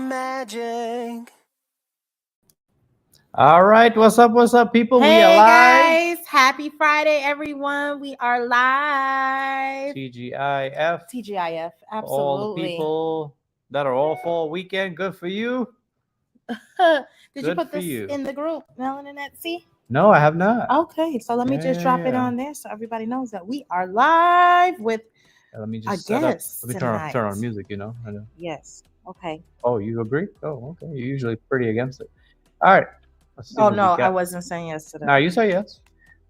magic. All right, what's up, people? Hey, we are live. Guys, happy Friday, everyone. We are live. TGIF. TGIF, absolutely. All the people that are all fall weekend, good for you. Did you put this in the group, Melon and Etsy? No, I have not. Okay, so let me just drop it on there so everybody knows that we are live with let me just a set guest up. Let me turn on music, I know. Yes, okay. Oh, you agree? Oh, okay. You're usually pretty against it. All right. Oh, no, I wasn't saying yes to that. No, you say yes.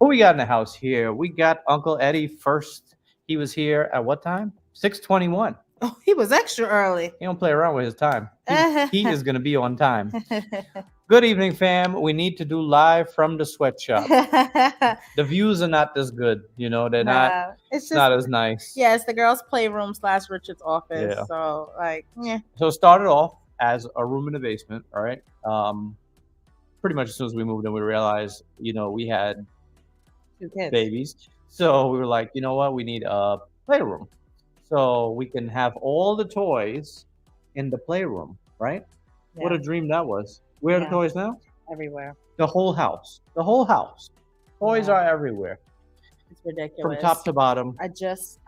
Who we got in the house here? We got Uncle Eddie first. He was here at what time? 6:21. Oh, he was extra early. He don't play around with his time. He is going to be on time. Good evening, fam. We need to do live from the sweatshop. The views are not this good. You know, they're not. It's not as nice. Yeah, it's the girls' playroom / Richard's office. Yeah. So, yeah. So it started off as a room in the basement, all right? Pretty much as soon as we moved in, we realized, we had 2 kids. Babies. So we were like, you know what? We need a playroom. So we can have all the toys in the playroom, right? Yeah. What a dream that was. Where are the toys now? Everywhere. The whole house. Toys are everywhere. It's ridiculous. From top to bottom. I just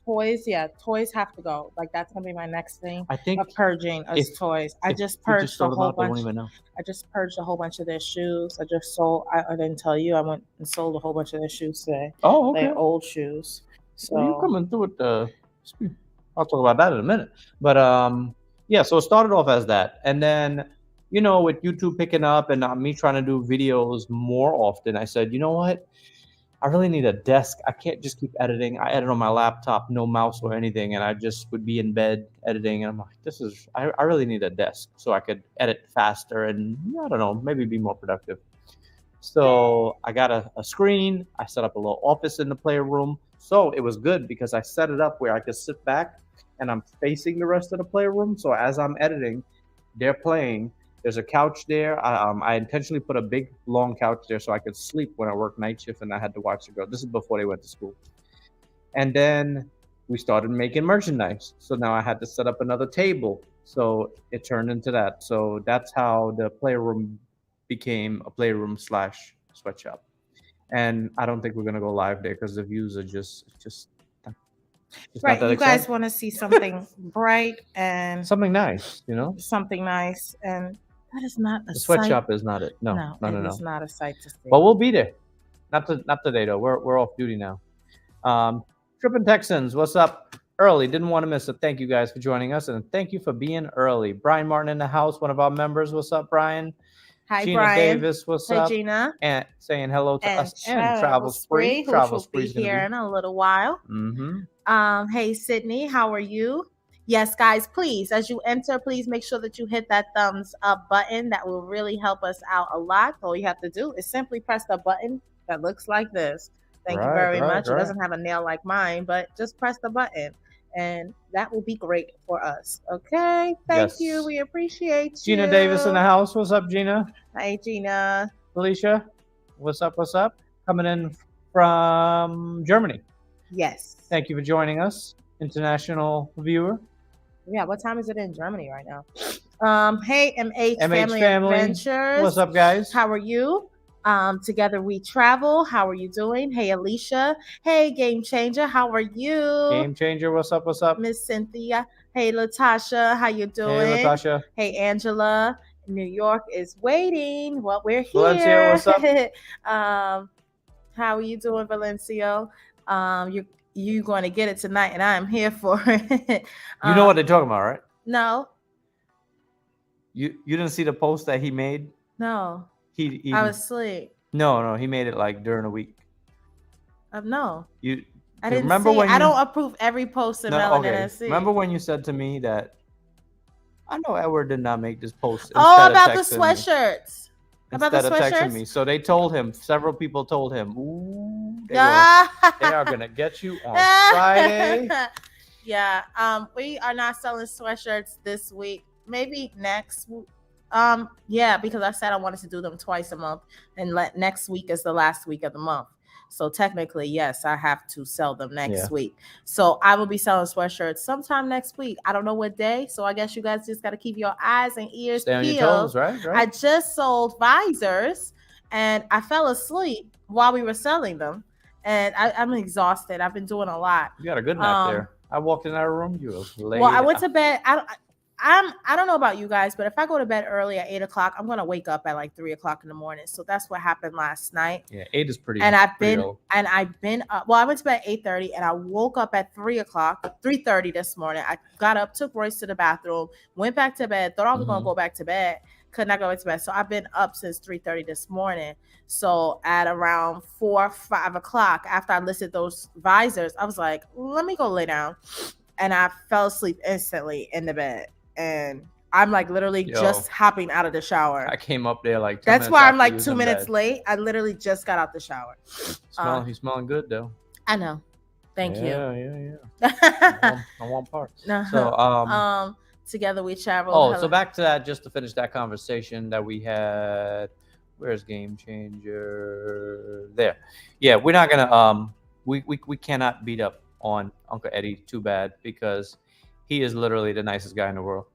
toys have to go. Like, that's gonna be my next thing. I think purging us toys. I just purged a whole bunch. I just purged a whole bunch of their shoes. I just sold. I didn't tell you. I went and sold a whole bunch of their shoes today. Oh, okay. Their old shoes. So you coming through with the. I'll talk about that in a minute. But so it started off as that, and then with YouTube picking up and me trying to do videos more often, I said, you know what? I really need a desk. I can't just keep editing. I edit on my laptop, no mouse or anything, and I just would be in bed editing. And I'm like, I really need a desk so I could edit faster and, I don't know, maybe be more productive. So I got a screen. I set up a little office in the playroom. So it was good because I set it up where I could sit back and I'm facing the rest of the playroom. So as I'm editing, they're playing. There's a couch there. I intentionally put a big, long couch there so I could sleep when I worked night shift and I had to watch the girls. This is before they went to school. And then we started making merchandise. So now I had to set up another table. So it turned into that. So that's how the playroom became a playroom / sweatshop. And I don't think we're going to go live there because the views are just right. You guys want to see something bright and something nice, something nice. And that is not a sweatshop is not it. No. It's not a sight to see. But we'll be there. Not today though. We're off duty now. Trippin' Texans, what's up? Early, didn't want to miss it. Thank you guys for joining us, and thank you for being early. Brian Martin in the house, one of our members. What's up, Brian? Hi, Gina Brian. Davis, what's hey, up? Gina. And saying hello to us and Travel Spree. Travel Spree here in a little while. Mm-hmm. Hey, Sydney, how are you? Yes, guys, please, as you enter, please make sure that you hit that thumbs up button. That will really help us out a lot. All you have to do is simply press the button that looks like this. Thank you very much. It doesn't have a nail like mine, but just press the button, and that will be great for us. Okay? Thank you. We appreciate you. Gina Davis in the house. What's up, Gina? Hi, Gina. Felicia, what's up? Coming in from Germany. Yes. Thank you for joining us, international viewer. Yeah, what time is it in Germany right now? Hey, MH Family Adventures. What's up, guys? How are you? Together we travel. How are you doing? Hey, Alicia. Hey, Game Changer. How are you? Game Changer. What's up? Miss Cynthia. Hey, Latasha. How you doing? Hey, Latasha. Hey, Angela. New York is waiting. Well, we're here. Valencia, what's up? How are you doing, Valencio? You're going to get it tonight, and I'm here for it. You know what they're talking about, right? No. You didn't see the post that he made? No. I was asleep. No, he made it like during a week. No. I didn't remember see. I don't approve every post in Melon and SC. Remember when you said to me that I know Edward did not make this post. About the sweatshirts. About the sweatshirts? Texting me. So they told him, several people told him, ooh, they are going to get you on Friday. Yeah. We are not selling sweatshirts this week. Maybe next. Yeah, because I said I wanted to do them twice a month, and next week is the last week of the month. So technically, yes, I have to sell them next week. So I will be selling sweatshirts sometime next week. I don't know what day. So I guess you guys just got to keep your eyes and ears peeled. On your toes, right? I just sold visors and I fell asleep while we were selling them. And I'm exhausted. I've been doing a lot. You got a good nap there. I walked in that room. You were laid. Well, I went to bed. I don't know about you guys, but if I go to bed early at 8:00, I'm gonna wake up at like 3:00 in the morning. So that's what happened last night. Yeah, 8 is pretty. And I've been early. up. Well, I went to bed at 8:30, and I woke up at 3:30 this morning. I got up, took Royce to the bathroom, went back to bed. Thought I was gonna go back to bed. Could not go back to bed. So I've been up since 3:30 this morning. So at around 4, 5 o'clock, after I listed those visors, I was like, let me go lay down. And I fell asleep instantly in the bed. And I'm like literally just hopping out of the shower. I came up there like 10 That's why I'm like 2 minutes late. I literally just got out the shower. He's smelling good though. I know. Thank you. Yeah. I want parts. So together we travel. Oh, so back to that, just to finish that conversation that we had. Where's Game Changer? There. Yeah, we're not gonna we cannot beat up on Uncle Eddie too bad because he is literally the nicest guy in the world.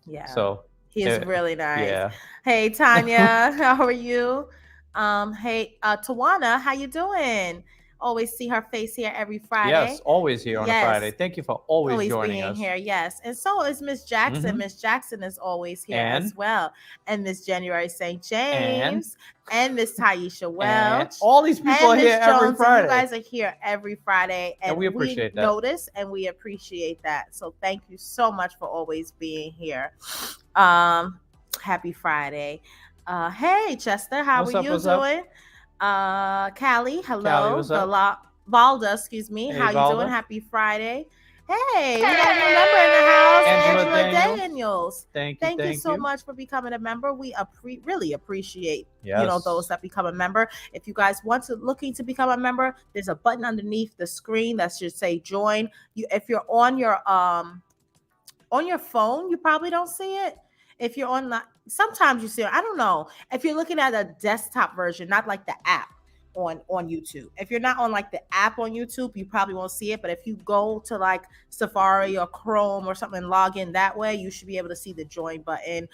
Yeah. So he is really nice. Yeah. Hey Tanya, how are you? Hey Tawana, how you doing? Always see her face here every Friday. Yes, always here on a Friday. Thank you for always joining being us. Here. Yes, and so is Miss Jackson. Miss Jackson is always here as well, and Miss January St. James, and Miss Taisha Welch. All these people are here every Friday. You guys are here every Friday, and we appreciate that. Notice and we appreciate that. So thank you so much for always being here. Happy Friday. Hey Chester, how are you doing? Callie, hello. Valda, excuse me. Hey, how Valda. You doing? Happy Friday. Hey, we got a new member in the house, Angela Daniels. Thank you so much for becoming a member. We really appreciate those that become a member. If you guys looking to become a member, there's a button underneath the screen that should say join. If you're on your phone, you probably don't see it. If you're on sometimes you see it. I don't know. If you're looking at a desktop version, not like the app on YouTube. If you're not on like the app on YouTube, you probably won't see it. But if you go to like Safari or Chrome or something and log in that way, you should be able to see the join button.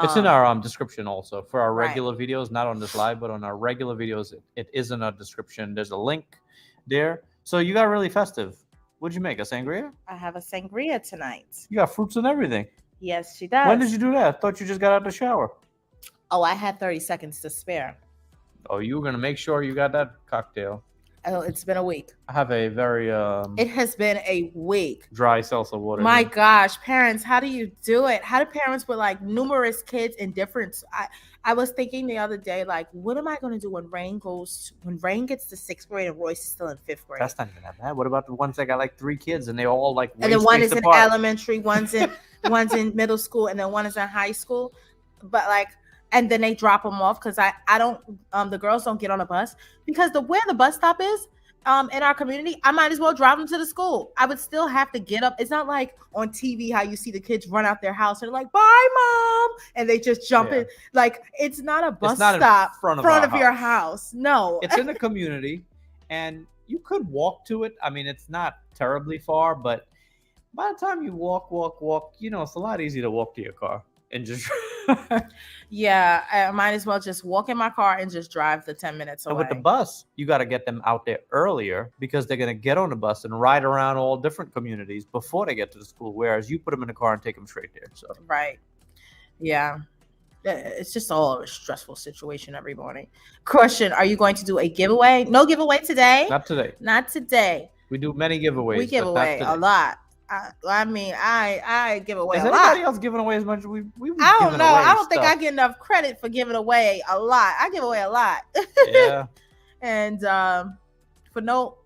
It's in our description also for our regular videos, not on this live, but on our regular videos, it is in our description. There's a link there. So you got really festive. What'd you make? A sangria? I have a sangria tonight. You got fruits and everything. Yes, she does. When did you do that? I thought you just got out of the shower. Oh, I had 30 seconds to spare. Oh, you were going to make sure you got that cocktail. Oh, it's been a week. I have a very... it has been a week. Dry salsa water. My gosh, parents, how do you do it? How do parents with like numerous kids in different... I was thinking the other day, like, what am I going to do when Rain gets to 6th grade and Royce is still in 5th grade? That's not even that bad. What about the ones that got like 3 kids and they all like... And then one is in elementary, one's in middle school, and then one is in high school. But like... And then they drop them off because I don't the girls don't get on a bus because where the bus stop is in our community, I might as well drive them to the school. I would still have to get up. It's not like on TV how you see the kids run out their house and they're like, "Bye, mom," and they just jump in. Like it's not a bus stop in front of your house. No, it's in the community, and you could walk to it. I mean, it's not terribly far, but by the time you walk, it's a lot easier to walk to your car. And just yeah, I might as well just walk in my car and just drive the 10 minutes away. And with the bus, you got to get them out there earlier because they're going to get on the bus and ride around all different communities before they get to the school. Whereas you put them in the car and take them straight there. So right, yeah, it's just all a stressful situation every morning. Question: are you going to do a giveaway? No giveaway today. Not today. Not today. We do many giveaways. We give away a lot. I mean, I give away a lot. Is anybody else giving away as much as we I don't know. I don't think I get enough credit for giving away a lot. I give away a lot. Yeah. And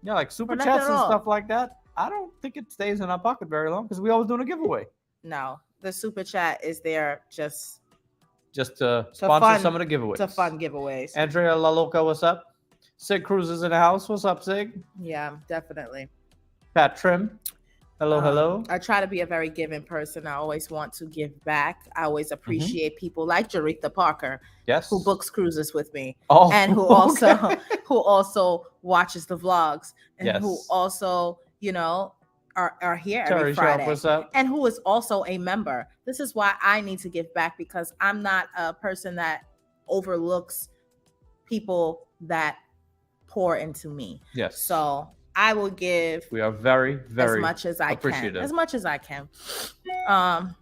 like super chats and stuff like that. I don't think it stays in our pocket very long because we always doing a giveaway. No, the super chat is there just to sponsor some of the giveaways. To fun giveaways. Andrea La Loca, what's up? Sig Cruz is in the house. What's up, Sig? Yeah, definitely. Pat Trim. Hello. I try to be a very giving person. I always want to give back. I always appreciate people like Jaretha Parker, Yes. who books cruises with me, Oh, and who also watches the vlogs, and who Yes. also, are here Terry every Sharp, Friday, what's up? and who is also a member. This is why I need to give back, because I'm not a person that overlooks people that pour into me. Yes. So I will give. We are very, very as much as I appreciative. can. As much as I can. And,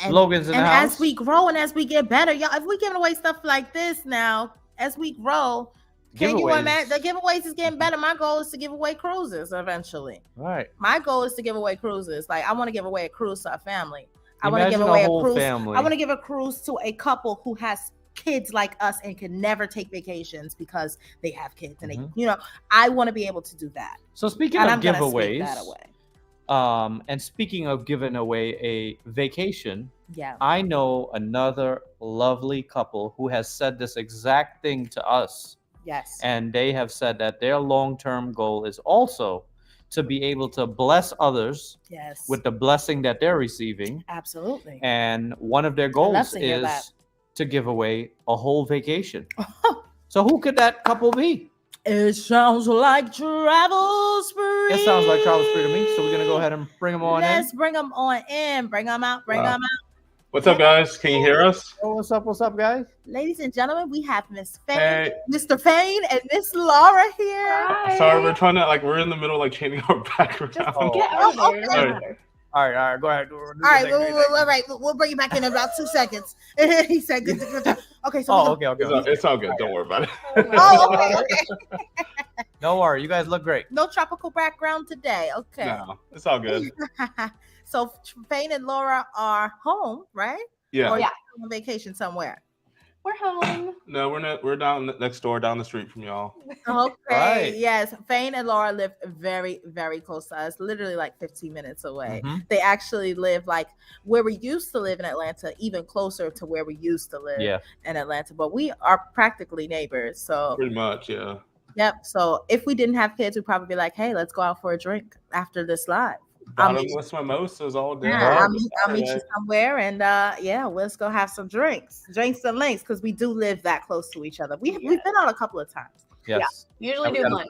Logan's in the and house. as we grow and as we get better, y'all, if we're giving away stuff like this now, as we grow, can you imagine? The giveaways is getting better. My goal is to give away cruises eventually. Right. My goal is to give away cruises. Like, I want to give away a cruise to our family. I want to Imagine give away a whole cruise. family. I want to give a cruise to a couple who has kids like us and can never take vacations because they have kids, and they, I want to be able to do that. So speaking and of I'm giveaways, that away. And speaking of giving away a vacation, yeah, I know another lovely couple who has said this exact thing to us. Yes. And they have said that their long-term goal is also to be able to bless others with the blessing that they're receiving. Absolutely. And one of their goals is to give away a whole vacation. So who could that couple be? It sounds like Travel Spree. It sounds like Travel Spree to me. So we're going to go ahead and bring them on in. Let's bring them on in. Bring them out. Bring them out. What's up, guys? Can you hear us? Oh, what's up, guys? Ladies and gentlemen, we have Miss Fain, Hey. Mr. Fain, and Miss Laura here. Hi. Sorry, we're in the middle, like, changing our background. Get out of there. All right, go ahead. All right, we'll bring you back in about 2 seconds. He said, good. Okay, so okay. It's all good. Don't worry about it. okay. Don't worry, you guys look great. No tropical background today. Okay. No, it's all good. So Fain and Laura are home, right? Yeah. Or on vacation somewhere? We're home. No, we're not. We're down next door, down the street from y'all. Okay. Right. Yes. Fain and Laura live very, very close to us, literally like 15 minutes away. Mm-hmm. They actually live like where we used to live in Atlanta, even closer to where we used to live in Atlanta. But we are practically neighbors. So pretty much, yeah. Yep. So if we didn't have kids, we'd probably be like, hey, let's go out for a drink after this live. Bottomless mimosas all day. Yeah, I'll meet you somewhere, and let's go have some drinks and links, because we do live that close to each other. We've been out a couple of times. Yes. Yeah. Usually do lunch.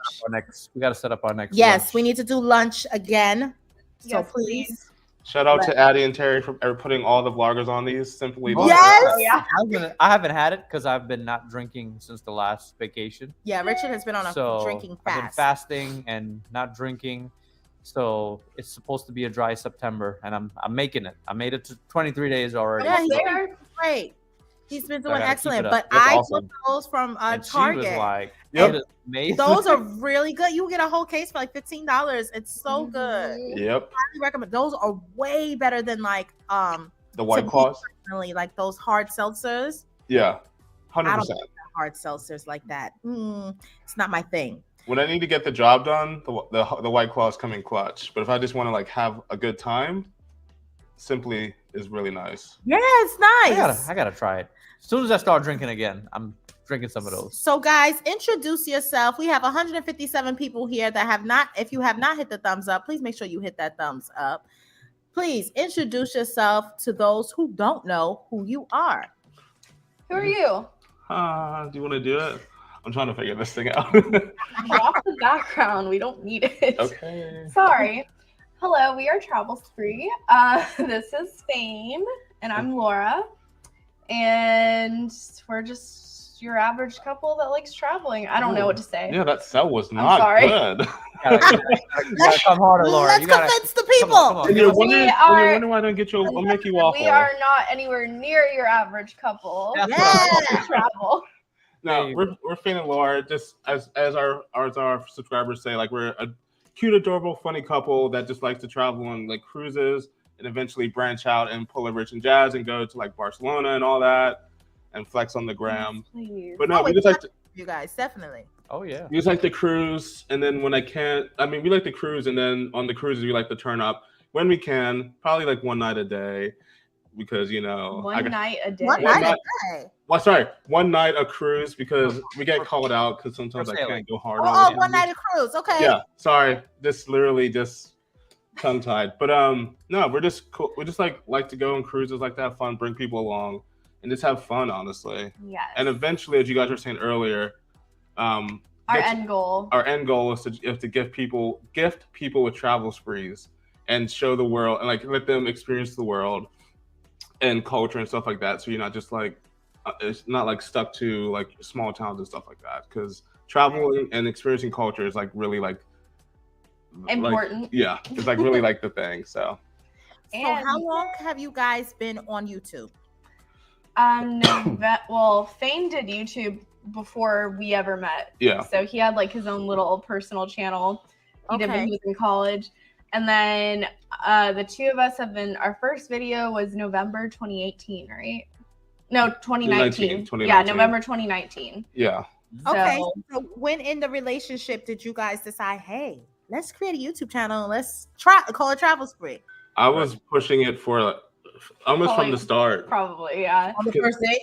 We got to set up our next. Yes, lunch. We need to do lunch again. So please. Shout out to Addie and Terry for putting all the vloggers on these. Simply. Yes. I haven't had it because I've been not drinking since the last vacation. Yeah, Richard has been on a drinking fast. I've been fasting and not drinking. So it's supposed to be a dry September, and I'm making it. I made it to 23 days already. Yeah, he's doing great. He's been doing excellent. But I bought those from Target. She was like, "Yep, amazing." Those are really good. You get a whole case for like $15. It's so good. Yep. I highly recommend. Those are way better than like the White Claws. Personally, like those hard seltzers. Yeah, 100%. I don't like hard seltzers like that. It's not my thing. When I need to get the job done, the White Claws come in clutch. But if I just want to like have a good time, Simply is really nice. Yeah, it's nice. I gotta try it. As soon as I start drinking again, I'm drinking some of those. So guys, introduce yourself. We have 157 people here that have not. If you have not hit the thumbs up, please make sure you hit that thumbs up. Please introduce yourself to those who don't know who you are. Who are you? Do you want to do it? I'm trying to figure this thing out. Drop the background. We don't need it. Okay. Sorry. Hello, we are Travel Spree. This is Fain, and I'm Laura. And we're just your average couple that likes traveling. I don't know what to say. Yeah, that sell was not good. You gotta come harder, Laura. Let's convince the people. Come on. You're wondering why I don't get you a Mickey waffle. We are not anywhere near your average couple. Travel. No, we're Fain and Laura, just as our subscribers say, like we're a cute, adorable, funny couple that just likes to travel on like cruises and eventually branch out and pull a Rich and Jazz and go to like Barcelona and all that and flex on the gram. Please. But no, we just like to, you guys definitely. Oh yeah. We just like to cruise, and then when I can't, we like to cruise, and then on the cruises we like to turn up when we can, probably like one night a day, because one night a day. Well, sorry, one night a cruise because we get called out because sometimes I can't go hard on it. One night a cruise. Okay. Yeah, sorry. Just literally just tongue tied. But no, we're just cool. We just like to go on cruises, like to have fun, bring people along, and just have fun, honestly. Yes. And eventually, as you guys were saying earlier, our end goal is to gift people with travel sprees and show the world and like let them experience the world and culture and stuff like that. So you're not just like it's not like stuck to like small towns and stuff like that. Because traveling and experiencing culture is like really like important. Like, yeah, it's like really like the thing. So how long have you guys been on YouTube? Well, Fain did YouTube before we ever met. Yeah. So he had like his own little personal channel. He did when he was in college. And then the two of us have been, our first video was November 2018, right? No, 2019. Yeah, November 2019. Yeah. Okay. So when in the relationship did you guys decide, hey, let's create a YouTube channel and let's call it Travel Spree? I was pushing it for almost from the start. Probably, yeah. On the first date?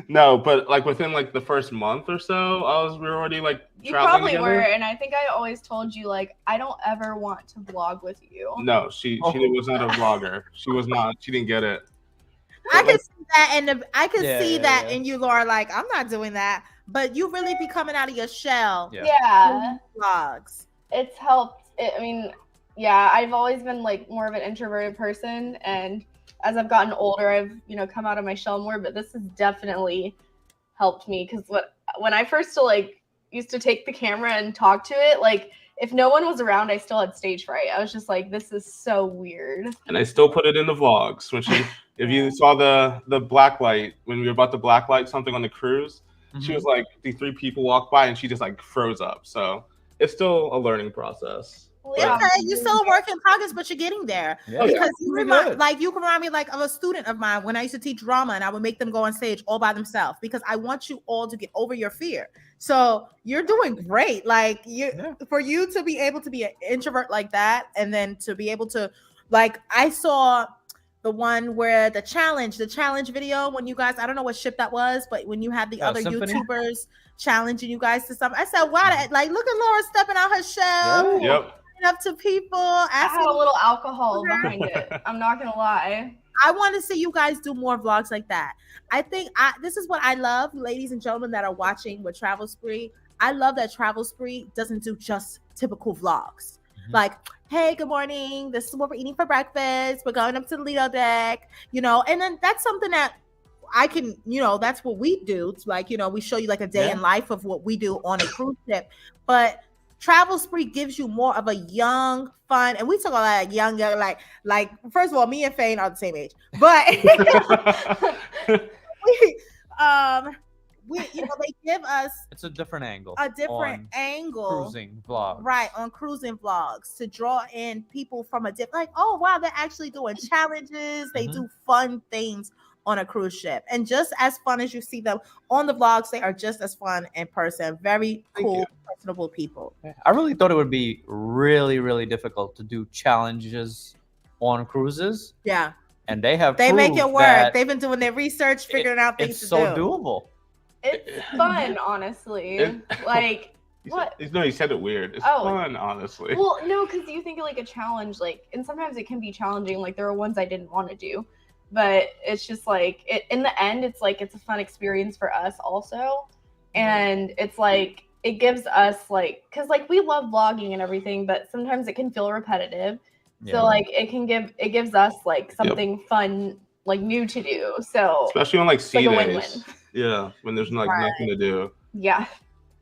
No, but like within like the first month or so, we were already like you traveling probably together. were, and I think I always told you like I don't ever want to vlog with you. No, she was not a vlogger. She was not. She didn't get it. I could see that, and I could see that in you, Laura. Like I'm not doing that, but you really be coming out of your shell. Yeah. Vlogs. It's helped. I mean, yeah, I've always been like more of an introverted person, and as I've gotten older, I've come out of my shell more. But this has definitely helped me because when I first used to take the camera and talk to it, like if no one was around, I still had stage fright. I was just like, this is so weird. And I still put it in the vlogs. When if you saw the black light when we were about to black light something on the cruise, she was like, these three people walked by and she just like froze up. So it's still a learning process. Yeah, okay, you're still a work in progress, but you're getting there. Yeah. Because you can remind me like of a student of mine when I used to teach drama, and I would make them go on stage all by themselves because I want you all to get over your fear. So you're doing great. Like for you to be able to be an introvert like that, and then to be able to I saw the one where the challenge video when you guys, I don't know what ship that was, but when you had the other Symphony? YouTubers challenging you guys to something, I said, wow, like look at Laura stepping out her shell. Yeah. Yep. Up to people, I had a little alcohol behind it. I'm not gonna lie. I want to see you guys do more vlogs like that. I think this is what I love, ladies and gentlemen that are watching with Travel Spree. I love that Travel Spree doesn't do just typical vlogs. Like, hey, good morning. This is what we're eating for breakfast. We're going up to the Lido deck, and then that's something that I can, that's what we do. It's like, we show you like a day in life of what we do on a cruise ship. But Travel Spree gives you more of a young, fun, and we talk about like young, like first of all, me and Fain are the same age, but they give us it's a different angle, cruising vlogs, right? On cruising vlogs to draw in people from a different, oh wow, they're actually doing challenges. They do fun things on a cruise ship, and just as fun as you see them on the vlogs, they are just as fun in person. Very cool, personable people. I really thought it would be really, really difficult to do challenges on cruises. Yeah, and they make it work. They've been doing their research, figuring out things to do. It's so doable. It's fun, honestly. What? No, you said it weird. It's fun, honestly. Well, no, because you think of like a challenge, and sometimes it can be challenging. Like there are ones I didn't want to do. But it's just like in the end, it's like it's a fun experience for us also, and it's like it gives us because we love vlogging and everything, but sometimes it can feel repetitive. So it gives us something fun new to do. So especially on sea days, win-win. Yeah, when there's nothing to do. Yeah,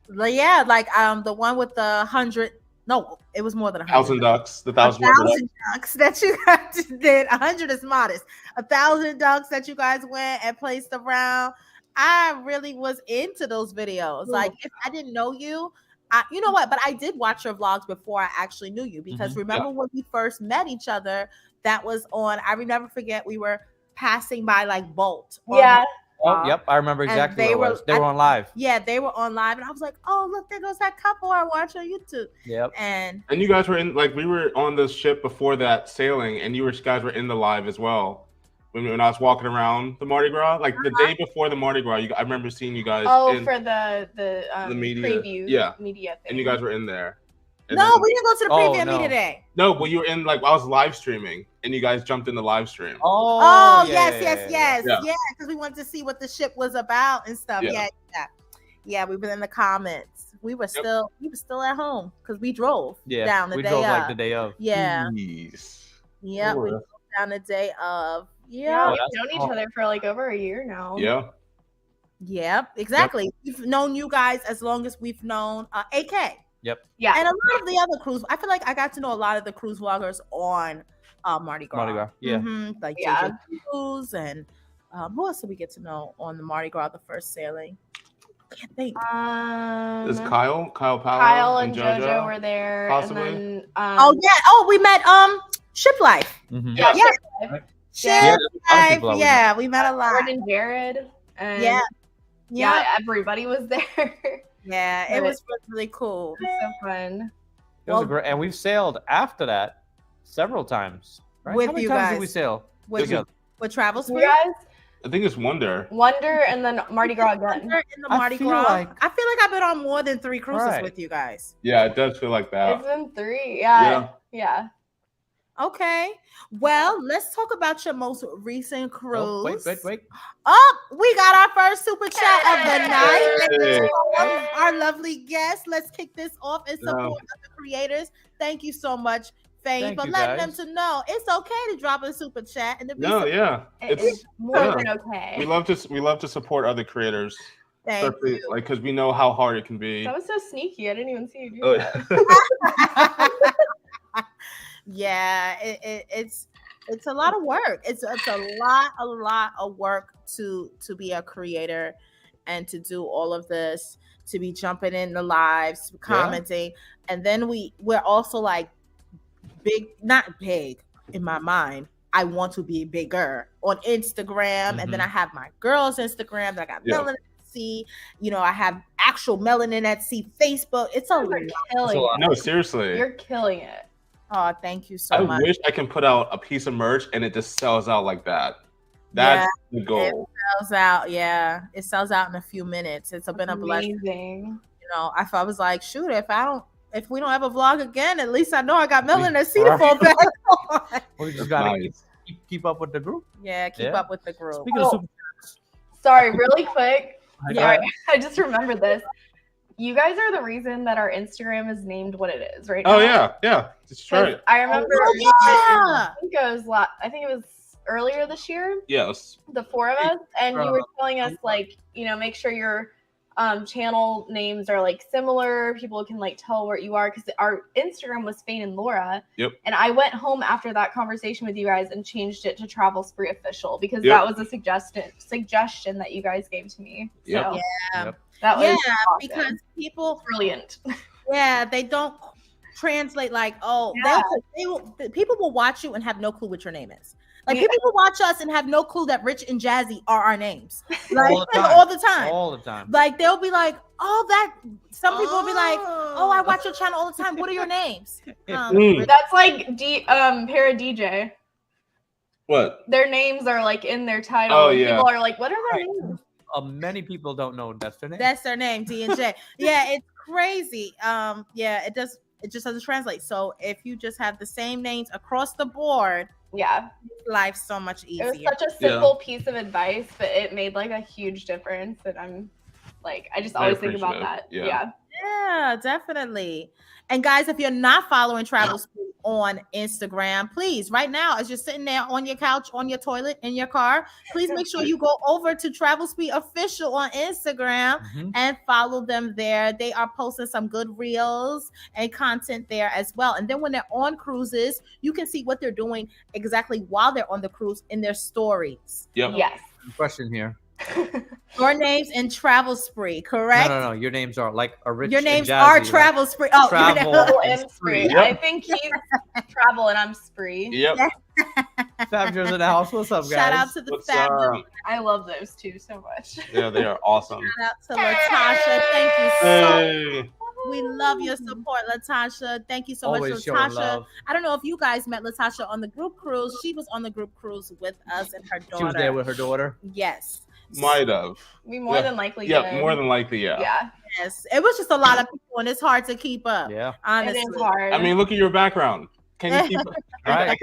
the one with the 100. No, it was more than 1,000 ducks. The 1,000 ducks that you guys did. 100 is modest. 1,000 ducks that you guys went and placed around. I really was into those videos. Like if I didn't know you, you know what? But I did watch your vlogs before I actually knew you because remember when we first met each other? That was on. I will never forget. We were passing by Bolt. Yeah. Oh, yep, I remember exactly what it was. They were on live. Yeah, they were on live, and I was like, "Oh, look, there goes that couple I watch on YouTube." Yep. And you guys were in we were on the ship before that sailing, and you guys were in the live as well. When I was walking around the Mardi Gras, the day before the Mardi Gras, I remember seeing you guys. For the media, preview, media thing. And you guys were in there. No, we didn't go to the preview media day. No, well, you were in like I was live streaming, and you guys jumped in the live stream. Oh, yeah, yes. Yeah. Yeah, because we wanted to see what the ship was about and stuff. Yeah. Yeah, we were in the comments. We were still at home because we drove down the we day drove of. like the day of. Yeah. Jeez. Yeah, we Ooh. drove down the day of. Yeah, Yeah. we've known each other for like over a year now. Yeah. Yeah, exactly. We've known you guys as long as we've known AK. Yep. Yeah. And a lot of the other cruise. I feel like I got to know a lot of the cruise vloggers on Mardi Gras. Mardi Gras. Yeah. Like Yeah. JJ Cruise and who else did we get to know on the Mardi Gras, the first sailing? I can't think. Is Kyle Powell, Kyle and JoJo were there. possibly? And then, We met Ship Life. Mhm. yeah, Yeah. Yeah. Ship Life. Yeah, we met a lot. Jared and Jared. And Yeah. everybody was there. Yeah, it was really cool. It was so fun. It was a great, and we've sailed after that several times. Right? With How many you times guys. did we sail? With together? Travel You Spree. guys, I think it's Wonder. Wonder and then Mardi Gras again. In the I Mardi feel Gras. like- I feel like I've been on more than 3 cruises Right. with you guys. Yeah, it does feel like that. It's been 3. Yeah. Yeah. Okay. Well, let's talk about your most recent cruise. Oh, wait. Oh, we got our first super chat of the night. Thank Hey. you to our lovely guest. Let's kick this off and support Yeah. other creators. Thank you so much, Fain, Thank for you, letting guys. them to know it's okay to drop a super chat and to be No, yeah. It's more yeah. than okay. We love to support other creators, Thank especially you. like because we know how hard it can be. That was so sneaky. I didn't even see you do Oh, that. Yeah, it's a lot of work. It's a lot of work to be a creator and to do all of this, to be jumping in the lives, commenting, and then we're also like not big in my mind. I want to be bigger on Instagram, and then I have my girls' Instagram that I got Melanin at Sea. I have actual Melanin at Sea Facebook. It's a lot. You're killing it. No, seriously. You're killing it. Oh, thank you so I much. wish I can put out a piece of merch and it just sells out like that. That's the goal. Sells out, yeah. It sells out in a few minutes. It's been a blessing. Amazing. I was like, shoot, if we don't ever vlog again, at least I know I got Melanin at Sea to fall back on. We just gotta Nice. keep up with the group. Yeah, keep up with the group. Speaking of super Sorry, really quick. Yeah. Sorry, I just remembered this. You guys are the reason that our Instagram is named what it is right now. Oh yeah, that's 'Cause right. I remember. yeah. I think it was earlier this year. Yes. The 4 of us, and you were telling us like, make sure your channel names are like similar. People can like tell where you are, because our Instagram was Fain and Laura. Yep. And I went home after that conversation with you guys and changed it to Travel Spree Official, because Yep. that was a suggestion that you guys gave to me. Yep. So Yeah. that was awesome. Because people, Brilliant. they don't translate like, people will watch you and have no clue what your name is. Like people will watch us and have no clue that Rich and Jazzy are our names. Like all the time. All the time. Like they'll be like, some people will be like, oh, I watch your channel all the time. What are your names? That's like Para DJ. What? Their names are like in their title. Oh, and yeah. People are like, what are their names? Many people don't know that's their name. That's their name, D and J. Yeah, it's crazy. It just doesn't translate. So if you just have the same names across the board, life's so much easier. It was such a simple piece of advice, but it made like a huge difference. And I'm like, I just always think about that. Yeah, definitely. And guys, if you're not following Travel Spree on Instagram, please, right now, as you're sitting there on your couch, on your toilet, in your car, please make sure you go over to Travel Spree Official on Instagram and follow them there. They are posting some good reels and content there as well. And then when they're on cruises, you can see what they're doing exactly while they're on the cruise in their stories. Yep. Yes. Question here. Your names in Travel Spree, correct? No. Your names are like a Rich. Your names and Jazzy, are like Travel Spree. Oh, Travel and Spree. Yep. I think he's Travel and I'm Spree. Yep. Fabulous in the house. What's up, guys? Shout out to the What's family. up? I love those two so much. Yeah, they are awesome. Shout out to Latasha. Thank you so much. Hey. We love your support, Latasha. Thank you so Always much, showing Latasha. love. I don't know if you guys met Latasha on the group cruise. She was on the group cruise with us and her daughter. She was there with her daughter. Yes. Might have. We more than likely did. Yeah, more than likely, yeah. Yeah. Yes. It was just a lot of people and it's hard to keep up. Yeah. Honestly. It is hard. I mean, look at your background. Can you keep Right.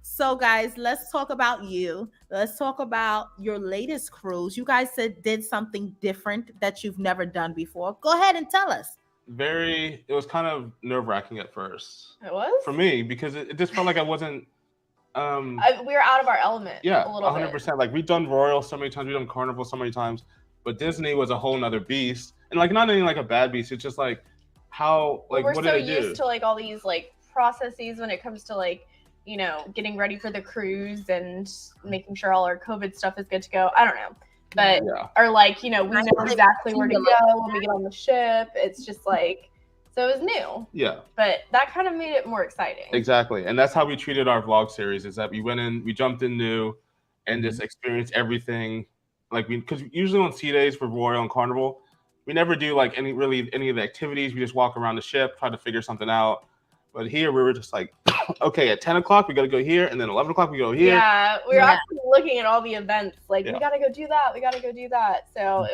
So, guys, let's talk about you. Let's talk about your latest cruise. You guys did something different that you've never done before. Go ahead and tell us. It was kind of nerve-wracking at first. It was? For me, because it just felt like I wasn't we were out of our element. Yeah, a little 100%. bit. Like we've done Royal so many times, we've done Carnival so many times, but Disney was a whole nother beast. And like not even like a bad beast, it's just like how like we're what so did they do? used to like all these like processes when it comes to like, you know, getting ready for the cruise and making sure all our COVID stuff is good to go. I don't know. But or like, you know, we know exactly where to go when we get on the ship. It's just like, so it was new. Yeah. But that kind of made it more exciting. Exactly. And that's how we treated our vlog series, is that we jumped in new and just experienced everything. Like because usually on sea days for Royal and Carnival, we never do like any of the activities. We just walk around the ship, try to figure something out. But here we were just like, okay, at 10 o'clock we got to go here, and then 11 o'clock we go here. Yeah, we were actually looking at all the events. Like we got to go do that. We got to go do that. So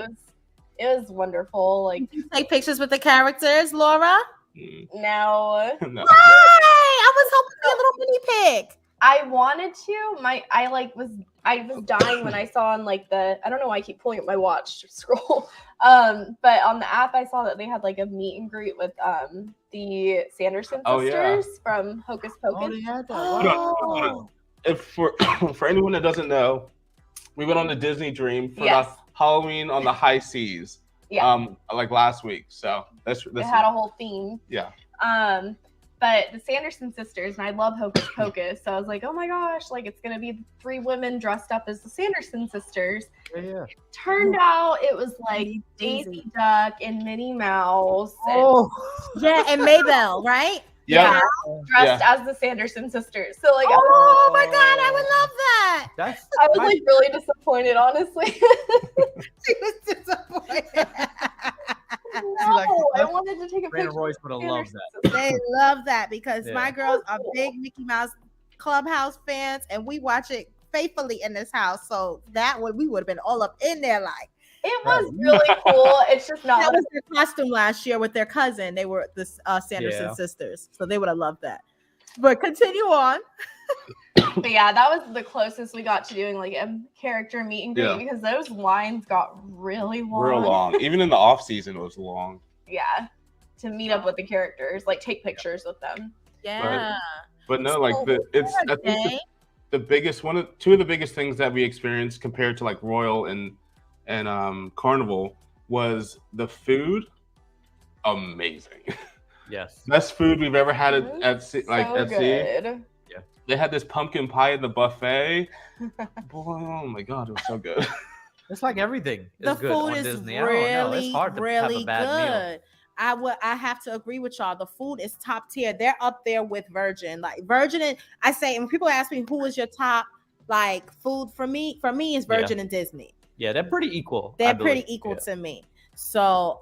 it was wonderful. Like, did you take pictures with the characters, Laura? No. No. Why? I was hoping to be a little mini pig. I wanted to. I was dying when I saw on like I don't know why I keep pulling up my watch to scroll. But on the app I saw that they had like a meet and greet with the Sanderson sisters from Hocus Pocus. If for anyone that doesn't know, we went on the Disney Dream for the Halloween on the high seas. Yeah. Like last week. So this it had a whole theme. Yeah. But the Sanderson sisters, and I love Hocus Pocus, so I was like, oh my gosh, like it's gonna be 3 women dressed up as the Sanderson sisters. Yeah. Turned out it was like Daisy Duck and Minnie Mouse. And Maybelle, right? Yeah. Dressed as the Sanderson sisters. So like, oh my God, I would love that. I was like really disappointed, honestly. She was disappointed. No, I wanted to take a picture. Royce would have loved that. They love that because my girls are big Mickey Mouse Clubhouse fans, and we watch it faithfully in this house. So we would have been all up in there like. It was really cool. It's just not. That was their costume last year with their cousin. They were the Sanderson sisters, so they would have loved that. But continue on. But yeah, that was the closest we got to doing like a character meet and greet because those lines got really long. Real long. Even in the off season, it was long. Yeah, to meet up with the characters, like take pictures with them. Yeah. But no, like I think the biggest two of the biggest things that we experienced compared to like Royal and Carnival was the food. Amazing. Yes. Best food we've ever had at sea. Good. Yeah. They had this pumpkin pie at the buffet. Boy, oh my God, it was so good. It's like everything. The good food on is Disney. really, it's hard to really have a bad good. I have to agree with y'all. The food is top tier. They're up there with Virgin. Like Virgin, and I say, when people ask me who is your top like food for me is Virgin and Disney. Yeah, they're pretty equal. They're pretty equal to me. So,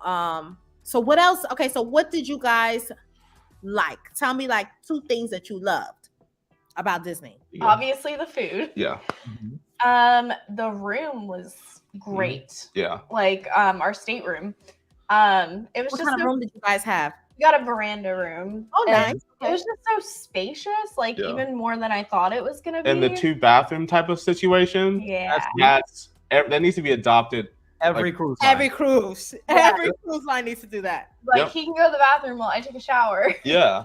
so what else? Okay, so what did you guys like? Tell me like 2 things that you loved about Disney. Yeah. Obviously the food. Yeah. The room was great. Yeah. Like our stateroom. It was what kind of room did you guys have? We got a veranda room. Oh, nice. It was just so spacious, like even more than I thought it was gonna be. And the 2-bathroom type of situation. Yeah. That needs to be adopted. Every cruise line. Every cruise line needs to do that. Like he can go to the bathroom while I take a shower. Yeah.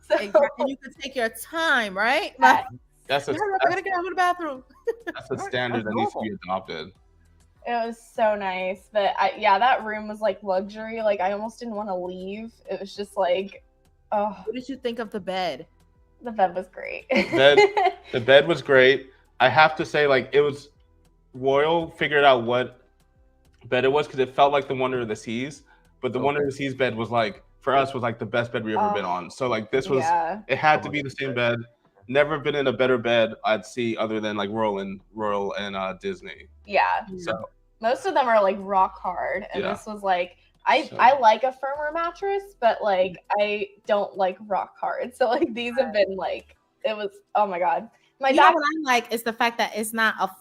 So, and you can take your time, right? Like, I'm gonna get out of the bathroom. That's a standard that needs to be adopted. It was so nice, but that room was like luxury. Like I almost didn't want to leave. It was just like, oh. What did you think of the bed? The bed was great. The bed was great. I have to say, like it was. Royal figured out what bed it was because it felt like the Wonder of the Seas, but the Wonder of the Seas bed was like for us was like the best bed we ever been on. So like this was it had to be the same bed. Never been in a better bed I'd see other than like Royal and Disney. Yeah. So most of them are like rock hard, and this was like I like a firmer mattress, but like I don't like rock hard. So like these have been like it was oh my God. My dad. What I like is the fact that it's not a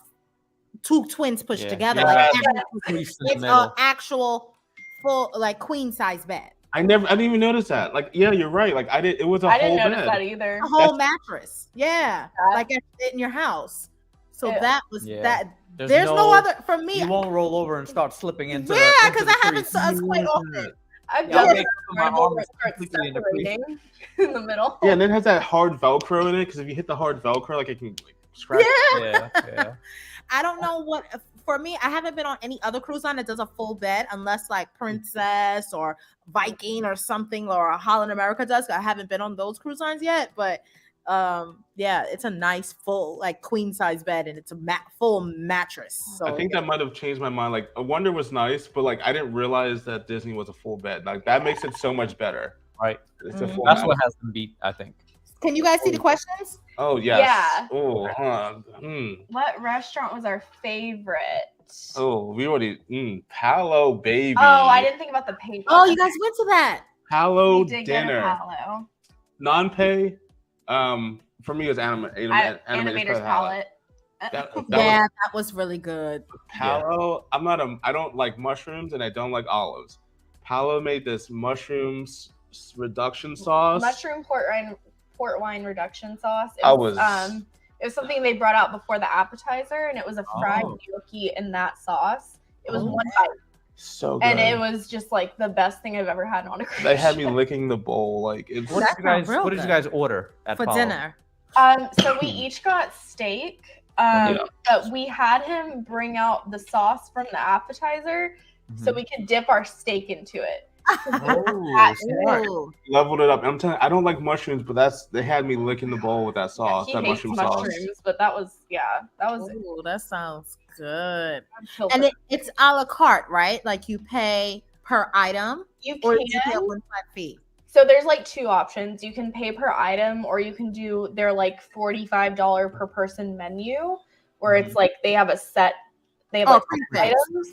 2 twins pushed together. Yeah. Like it's an actual full like queen size bed. I didn't even notice that. Like, yeah, you're right. Like, it was a I whole didn't notice bed. that either. A whole mattress. Yeah. Like in your house. So that was that. There's no other for me. You won't roll over and start slipping into because I haven't quite often. I've done it. My arm is completely in the middle. Yeah, and then it has that hard Velcro in it because if you hit the hard Velcro, like it can like scratch. Yeah. I don't know what. For me, I haven't been on any other cruise line that does a full bed, unless like Princess or Viking or something, or Holland America does. I haven't been on those cruise lines yet, but yeah, it's a nice full like queen size bed, and it's a full mattress. So I think that might have changed my mind. Like, Wonder was nice, but like I didn't realize that Disney was a full bed. Like that makes it so much better. Right. It's a full That's mattress. what has them beat, I think. Can you guys see the questions? Oh yes. Yeah. Oh, What restaurant was our favorite? Oh, we already Palo baby. Oh, I didn't think about the paper. Oh, you guys went to that. Palo We did dinner. Get a Palo. Non-pay. For me, it was Animator's palette. That was really good. Palo. I don't like mushrooms and I don't like olives. Palo made this mushrooms reduction sauce. Mushroom port wine reduction sauce. It was something they brought out before the appetizer, and it was a fried gnocchi in that sauce. It was one bite. So good. And it was just like the best thing I've ever had on a cruise They had me ship. licking the bowl. Like it's. What did you guys order at for Palo? dinner? So we each got steak. But we had him bring out the sauce from the appetizer so we could dip our steak into it. Leveled it up. I'm telling you, I don't like mushrooms, but they had me licking the bowl with that sauce. He that hates mushroom mushrooms, sauce. but that was Ooh, that sounds good. So and it's a la carte, right? Like you pay per item, or you pay a one flat fee. So there's like two options. You can pay per item, or you can do their like $45 per person menu, where it's like they have a set. They have like items.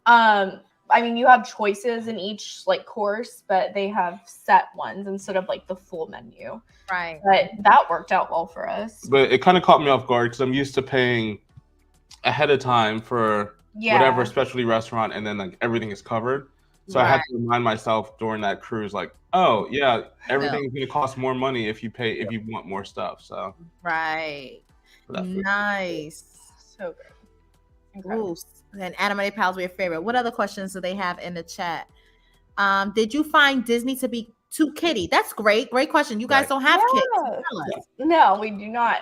Okay. I mean, you have choices in each like course, but they have set ones instead of like the full menu. Right. But that worked out well for us. But it kind of caught me off guard because I'm used to paying ahead of time for whatever specialty restaurant, and then like everything is covered. So I had to remind myself during that cruise, like, oh yeah, everything's gonna cost more money if you want more stuff. So nice. So good. Incredible. Ooh, and Animated Pals were your favorite. What other questions do they have in the chat? Did you find Disney to be too kiddie? That's great. Great question. You guys don't have kids. No, we do not.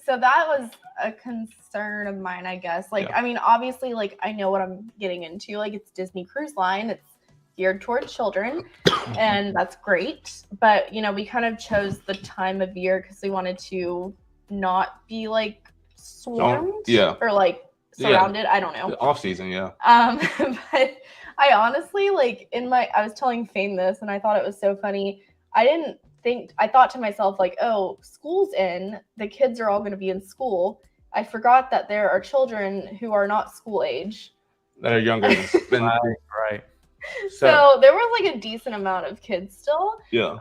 So that was a concern of mine, I guess. Like, I mean, obviously, like I know what I'm getting into. Like, it's Disney Cruise Line. It's geared toward children, and that's great. But you know, we kind of chose the time of year because we wanted to not be like swarmed or like surrounded. I don't know. Off season, but I honestly like I was telling Fain this, and I thought it was so funny. I thought to myself like, oh, school's in, the kids are all going to be in school. I forgot that there are children who are not school age that are younger than right. So there was like a decent amount of kids still. Yeah.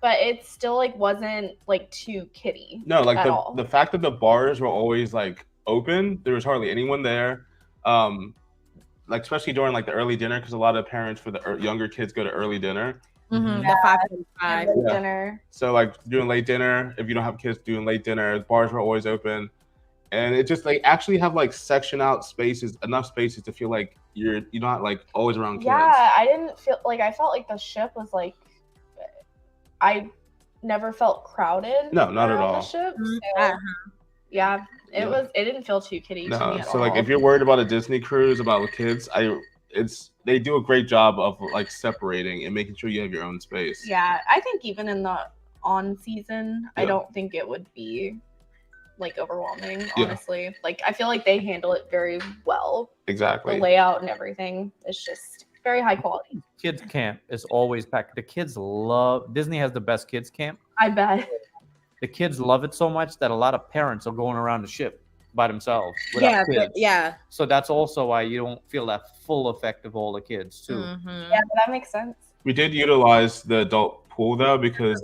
But it still like wasn't like too kiddie. No, like the fact that the bars were always like open, there was hardly anyone there. Like especially during like the early dinner, because a lot of parents for the younger kids go to early dinner. The 5:45 dinner. So like doing late dinner, if you don't have kids doing late dinner, bars were always open. And it just like actually have like section out spaces, enough spaces to feel like you're not like always around kids. Yeah, I didn't feel like I felt like the ship was like I never felt crowded. No, not at all. The ship, so, yeah, it didn't feel too kiddie to me at all. Like if you're worried about a Disney cruise about the kids, they do a great job of like separating and making sure you have your own space. Yeah, I think even in the on season, I don't think it would be like overwhelming, honestly. Like I feel like they handle it very well. Exactly. The layout and everything is just very high quality. Kids camp is always packed. The kids love Disney has the best kids camp. I bet. The kids love it so much that a lot of parents are going around the ship by themselves without kids. So that's also why you don't feel that full effect of all the kids too. Yeah, but that makes sense. We did utilize the adult pool though, because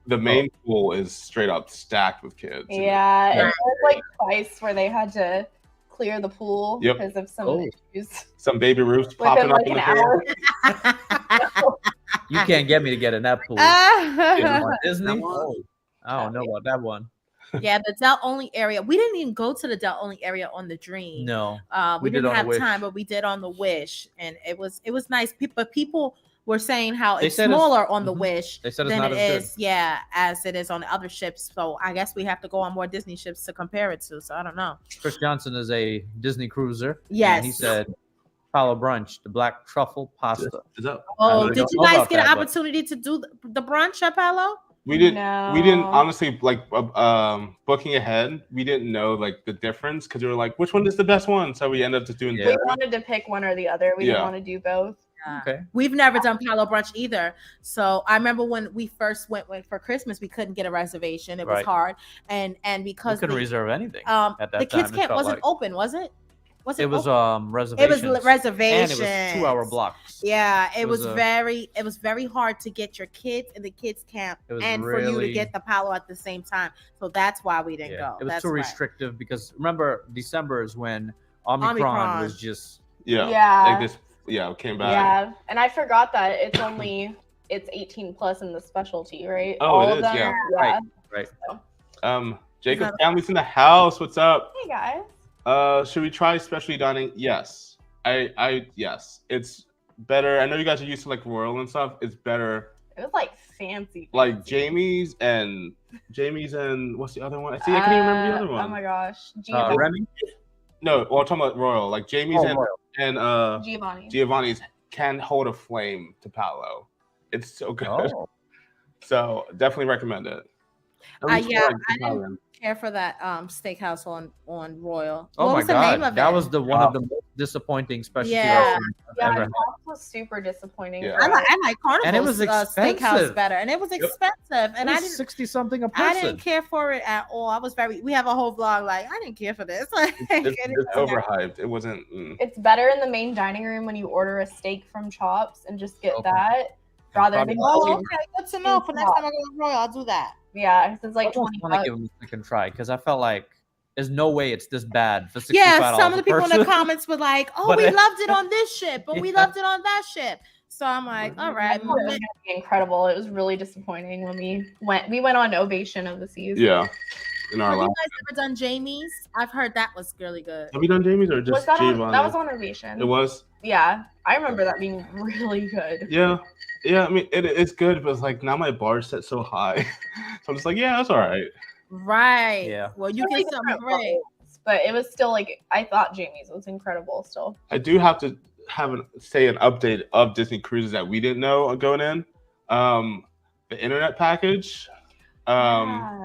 the main pool is straight up stacked with kids. Yeah, it was like twice where they had to clear the pool Yep. because of some issues. Some baby roofs Within popping up like in an the pool. hour. You can't get me to get in that pool. Yeah. Disney? Oh. I don't know about that one. Yeah, the Dell only area. We didn't even go to the Dell only area on the Dream. No. We did didn't on have Wish. time, but we did on the Wish, and it was nice. But people were saying how They it's said smaller on the Wish They said it's than not it as is, as it is on the other ships. So I guess we have to go on more Disney ships to compare it to. So I don't know. Chris Johnson is a Disney cruiser. Yes. And he said, Palo Brunch, the black truffle pasta. Is that? Oh, I did don't you know guys about get an that, but- opportunity to do the brunch at Palo? We didn't No. honestly like booking ahead. We didn't know like the difference because we were like, which one is the best one? So we ended up just doing Yeah. We both. wanted to pick one or the other. We didn't want to do both. Okay. We've never done Palo Brunch either. So I remember when we first went for Christmas, we couldn't get a reservation. It was hard. And We because couldn't reserve anything. at that the kids time, camp it felt wasn't like. open, was it? Was it? It was open? reservations. It was reservations. And it was 2-hour blocks. Yeah, it was was very hard to get your kids in the kids camp It was and for you to really- get the Palo at the same time. So that's why we didn't go. It was That's too why. restrictive because remember December is when Omicron was just like this came back. Yeah, and I forgot that it's 18 plus in the specialty, right? Oh, All it of is, them. yeah. Right. Jacob family's in the house. What's up? Hey guys. Should we try specialty dining? Yes. Yes. It's better. I know you guys are used to like Royal and stuff. It's better. It was like fancy. Like Jamie's and what's the other one? I can't even remember the other one. Oh my gosh. Remy? No, well, I'm talking about Royal. Like Jamie's and Giovanni's can hold a flame to Palo. It's so good. Oh. So definitely recommend it. I didn't care for that steakhouse on Royal. Oh what my was the name god, of that it? was the one of the most disappointing specialty Yeah. restaurants I've ever had. That was super disappointing. Yeah. I like Carnival's And it was steakhouse expensive. better, and it was expensive, and It I was didn't 60 something a I person. didn't care for it at all. I was we have a whole vlog like I didn't care for this. It's overhyped. It wasn't. It's better in the main dining room when you order a steak from Chops and just get that rather than Oh, okay, good to know. For next time I go to Royal, I'll do that. Yeah, it's like I want to give them a second try because I felt like there's no way it's this bad for $65 Yeah, some of the people in the person. comments were like, "Oh, But we it- loved it on this ship, but we loved it on that ship." So I'm like, "All right." It was gonna be incredible. It was really disappointing when we went. We went on Ovation of the Seas. Yeah. In our Have you life. guys ever done Jamie's? I've heard that was really good. Have you done Jamie's or Was just that Giovanni? on? That was on Ovation. It was. Yeah, I remember that being really good. Yeah. I mean, it's good, but it's like now my bar's set so high, so I'm just like, yeah, that's all right. Right. Yeah. Well, you Really get something different great. levels, but it was still like I thought Jamie's was incredible. Still, I do have to have an update of Disney cruises that we didn't know going in. The internet package.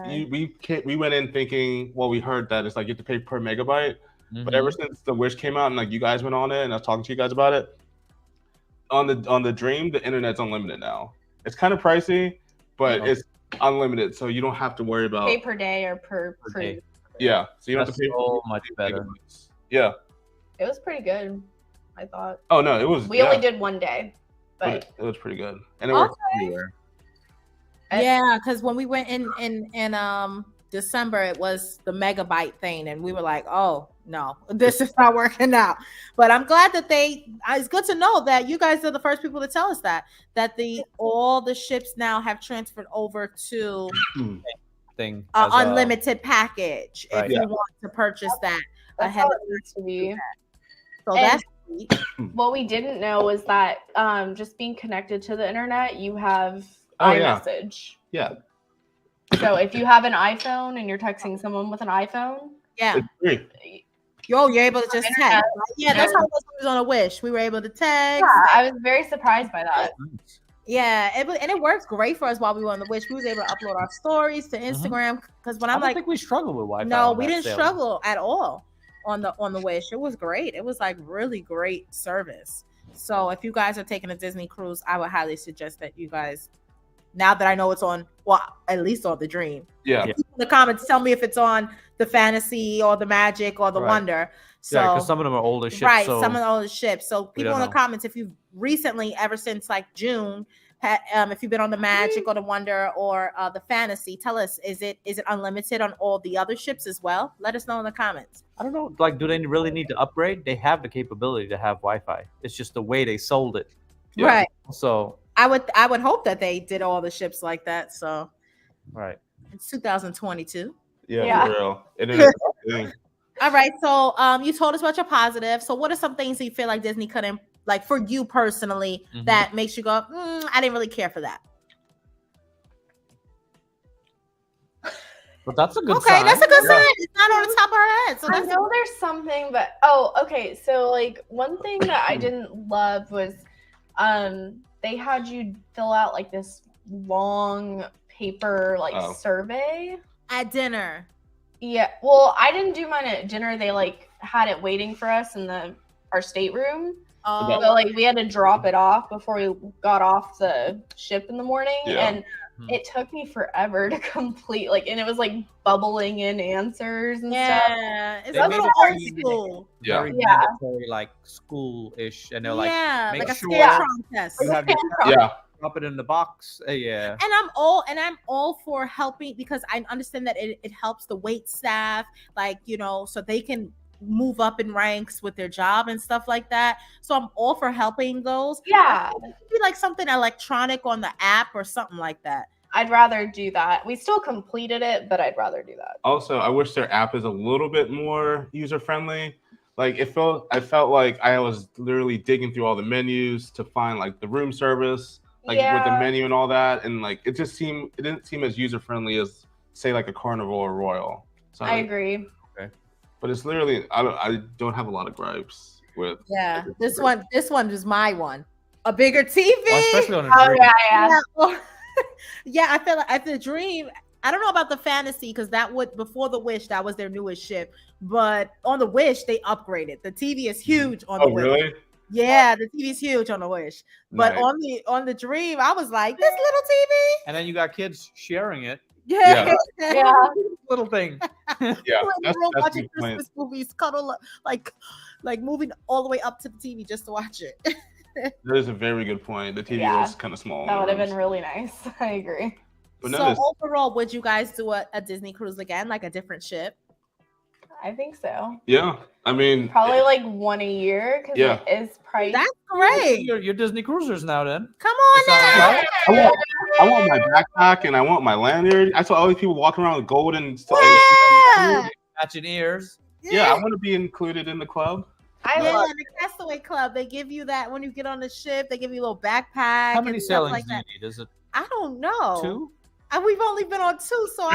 We went in thinking, well, we heard that it's like you have to pay per megabyte, but ever since the Wish came out and like you guys went on it and I was talking to you guys about it, on the Dream, the internet's unlimited now. It's kind of pricey, but it's unlimited, so you don't have to worry about pay per day or per day. cruise. Yeah, so you don't That's have to pay so much better. megabytes. Yeah. It was pretty good. I thought Oh no, it was. we only did one day, but it was pretty good, and it worked everywhere. Yeah, because when we went in December, it was the megabyte thing, and we were like, "Oh no, this is not working out." But I'm glad that it's good to know that you guys are the first people to tell us that all the ships now have transferred over to Thing unlimited package Right. if you want to purchase that that's ahead how of it needs to be. So And- that's sweet. What we didn't know was that just being connected to the internet, you have Oh, yeah. iMessage. Yeah, So if you have an iPhone and you're texting someone with an iPhone, Yeah. it's free. You're able to just Internet. text. Right? Yeah, that's how it was on a Wish. We were able to text. yeah, I was very surprised by that. Yeah, it works great for us while we were on the Wish. We was able to upload our stories to Instagram because when I I'm don't like, think we struggled with Wi-Fi. no, on we that didn't sailing. struggle at all on the Wish. It was great. It was like really great service. So if you guys are taking a Disney cruise, I would highly suggest that you guys, now that I know it's on, well, at least on the Dream. Yeah. Yeah. In the comments, tell me if it's on the Fantasy or the Magic or the Right. Wonder. So Yeah, because some of them are older ships. right, so some of the older ships. So people don't in the know. comments, if you've recently, ever since like June, If you've been on the Magic or the Wonder or the Fantasy, tell us, is it unlimited on all the other ships as well? Let us know in the comments. I don't know. Like, do they really need to upgrade? They have the capability to have Wi-Fi. It's just the way they sold it. Yeah. Right. So I would hope that they did all the ships like that. So right. It's 2022. Yeah. For real. It is a thing. All right. So you told us about your positive. So what are some things that you feel like Disney couldn't, like for you personally, that makes you go, I didn't really care for that? But that's a good sign. Okay, that's a good sign. It's not on the top of her head. So I know there's something, but okay. So like one thing that I didn't love was they had you fill out like this long paper survey at dinner. Yeah, well, I didn't do mine at dinner. They like had it waiting for us in our stateroom. So like we had to drop it off before we got off the ship in the morning, and it took me forever to complete. And it was like bubbling in answers and stuff. Yeah, it's a little old school. Very mandatory, like school-ish, and they're like, make like sure a Scantron test. you have drop it in the box. Yeah. And I'm all for helping, because I understand that it helps the wait staff, so they can move up in ranks with their job and stuff like that. So I'm all for helping those. Yeah. It could be like something electronic on the app or something like that. I'd rather do that. We still completed it, but I'd rather do that. Also, I wish their app is a little bit more user-friendly. Like I felt like I was literally digging through all the menus to find like the room service, with the menu and all that, and like it didn't seem as user-friendly as say like a Carnival or Royal. So I agree. But it's literally, I don't have a lot of gripes with. Yeah, this one is my one. A bigger TV. Well, especially on a Dream. Yeah, I feel like at the Dream, I don't know about the Fantasy, because before the Wish, that was their newest ship. But on the Wish, they upgraded. The TV is huge on the Wish. Oh, really? Yeah, the TV is huge on the Wish. But on the Dream, I was like, this little TV. And then you got kids sharing it. Yeah. Little thing. Yeah, that's watching Christmas movies, cuddle like moving all the way up to the TV just to watch it. That is a very good point. The TV was kind of small. That would have been really nice. I agree. But so overall, would you guys do a Disney cruise again, like a different ship? I think so. Yeah, I mean, probably like one a year, because it is pricey. That's great. You're Disney cruisers now, then. Come on now. I want my backpack and I want my lanyard. I saw all these people walking around with gold and stuff. Yeah. Matching ears. Yeah, I want to be included in the club. In the Castaway Club, they give you that when you get on the ship. They give you a little backpack. How many sailings do you need? Is it? I don't know. 2? We've only been on 2, so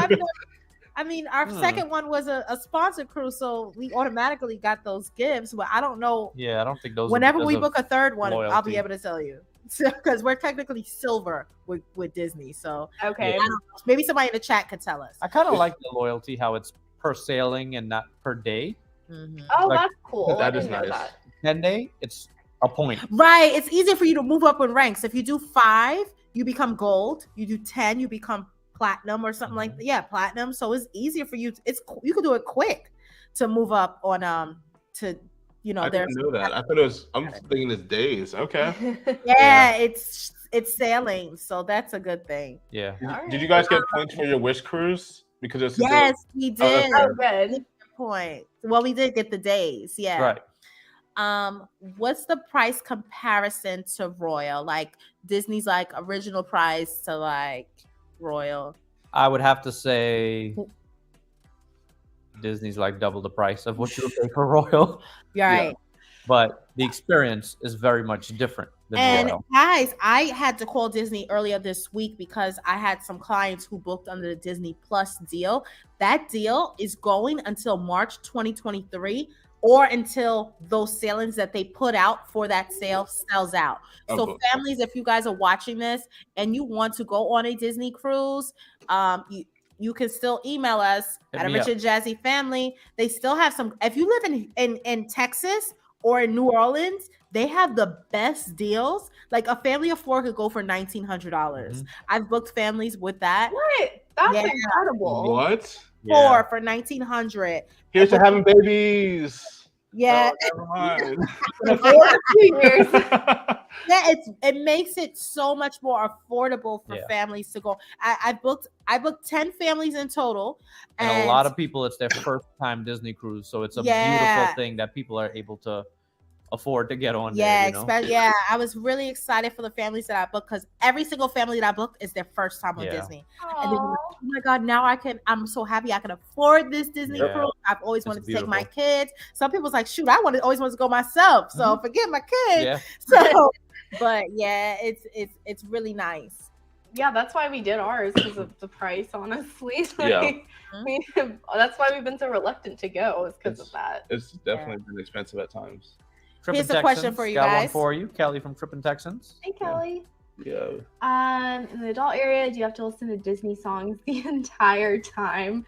I mean, our second one was a sponsored cruise, so we automatically got those gifts. But I don't know. Yeah, I don't think those. Whenever we book a third one, I'll be able to tell you, because we're technically silver with Disney. So okay, maybe somebody in the chat could tell us. I kind of like the loyalty, how it's per sailing and not per day. Mm-hmm. Oh, that's cool. That is nice. 10 day, it's a point. Right, it's easier for you to move up in ranks. If you do 5, you become gold. You do 10, you become platinum or something like that. Yeah, platinum. So it's easier for you. You can do it quick to move up on I didn't know that. I thought I'm thinking it's days. Okay. Yeah, it's sailing, so that's a good thing. Yeah. Did you guys get points for your Wish cruise? Because it's we did. Oh, good point. Well, we did get the days. Yeah. Right. What's the price comparison to Royal? Like Disney's like original price to like Royal. I would have to say Disney's like double the price of what you would pay for Royal. Right. Yeah. But the experience is very much different than and Royal. Guys, I had to call Disney earlier this week because I had some clients who booked under the Disney Plus deal. That deal is going until March 2023, or until those sailings that they put out for that sale sells out. So families, if you guys are watching this and you want to go on a Disney cruise, you can still email us at a Rich and Jazzy Family. They still have some. If you live in Texas or in New Orleans, they have the best deals. Like a family of 4 could go for $1,900. I've booked families with that. What? That's incredible. What? 4 for $1,900. Here's to having babies. Yeah. Oh, never mind. Years. Yeah, it makes it so much more affordable for Yeah. families to go. I booked 10 families in total, And a lot of people, it's their first time Disney cruise, so it's a beautiful thing that people are able to afford to get on there. Yeah, I was really excited for the families that I booked because every single family that I booked is their first time on Disney. And they were like, oh my God, now I'm so happy I can afford this Disney cruise. I've always wanted to take my kids. Some people's like, shoot, I always wanted to go myself. So forget my kids. Yeah. So, but yeah, it's really nice. Yeah, that's why we did ours, because of the price, honestly. Like, Yeah. That's why we've been so reluctant to go, is because of that. It's definitely been expensive at times. Here's a question for you Got guys. one for you, Kelly from Trippin' Texans. Hey, Kelly. Yeah. In the adult area, do you have to listen to Disney songs the entire time?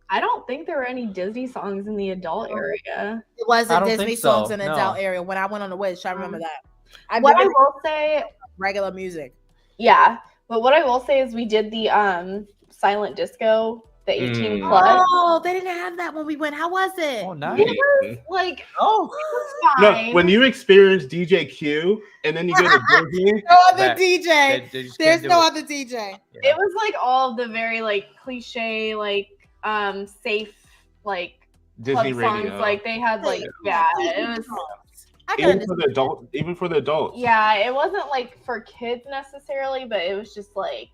I don't think there were any Disney songs in the adult area. It wasn't Disney songs so. in the adult area when I went on the Wish. I remember that. I will say, regular music. Yeah, but what I will say is we did the silent disco, the 18 plus. Oh, they didn't have that when we went. How was it? Oh, nice. It was like, it was fine. No, when you experience DJ Q and then you go to Disney, No other DJ. There's no other DJ. Yeah. It was like all of the very like cliche, like safe, like Disney club radio. songs. Like they had like it was. Even for the adults. Yeah, it wasn't like for kids necessarily, but it was just like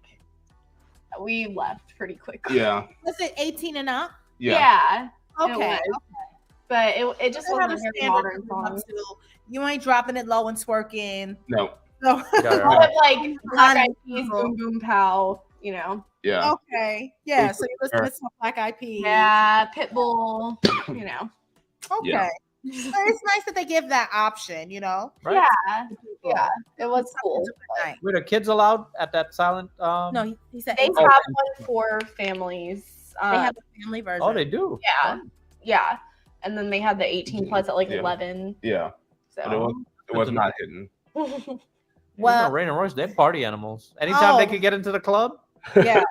we left pretty quickly. Yeah. Was it 18 and up? Yeah. Okay. But it just wasn't a very modern song. You ain't dropping it low and twerking. No. No. Like Black Eyed Peas, Boom Boom Pow, you know. Yeah. Okay. Yeah. So you listen to some Black Eyed Peas. Yeah, Pitbull, you know. Okay. Yeah. So it's nice that they give that option, you know. Right? Yeah, it was cool. Were the kids allowed at that silent? No, he said They have one for families. They have a family version. Oh, they do. Yeah, and then they had the 18 plus at like 11. Yeah. So But it was not hidden. Well, Rain and Royce, they're party animals. Anytime they could get into the club, yeah.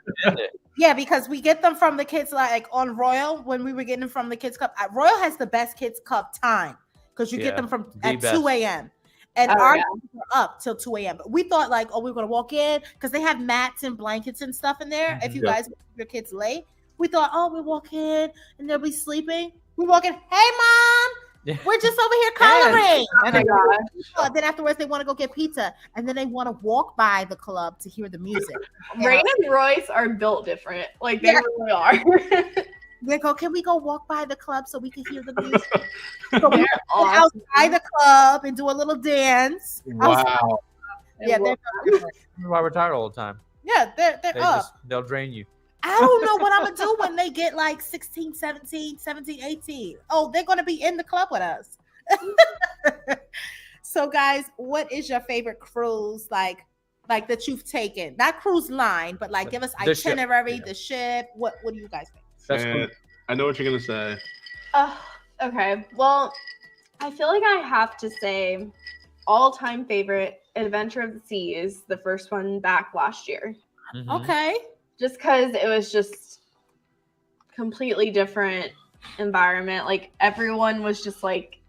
Yeah, because we get them from the kids like on Royal when we were getting them from the kids club. Royal has the best kids club time because you get them from at 2 a.m. and our kids are up till 2 a.m. But we thought like, we're gonna walk in because they have mats and blankets and stuff in there. If you guys keep your kids late, we thought, we walk in and they'll be sleeping. We walk in, hey mom. We're just over here coloring. Oh my gosh. Then afterwards, they want to go get pizza, and then they want to walk by the club to hear the music. Rain and Royce are built different. Like they really are. They go, can we go walk by the club so we can hear the music? So we go outside the club and do a little dance. Wow. Yeah, they're different. That's why we're tired all the time. Yeah, they're up. They'll drain you. I don't know what I'm going to do when they get like 16, 17, 18. Oh, they're going to be in the club with us. So, guys, what is your favorite cruise like that you've taken? Not cruise line, but like give us itinerary, the ship. What do you guys think? That's cool. I know what you're going to say. Okay. Well, I feel like I have to say all-time favorite, Adventure of the Seas, the first one back last year. Mm-hmm. Okay. Just because it was just completely different environment. Like everyone was just like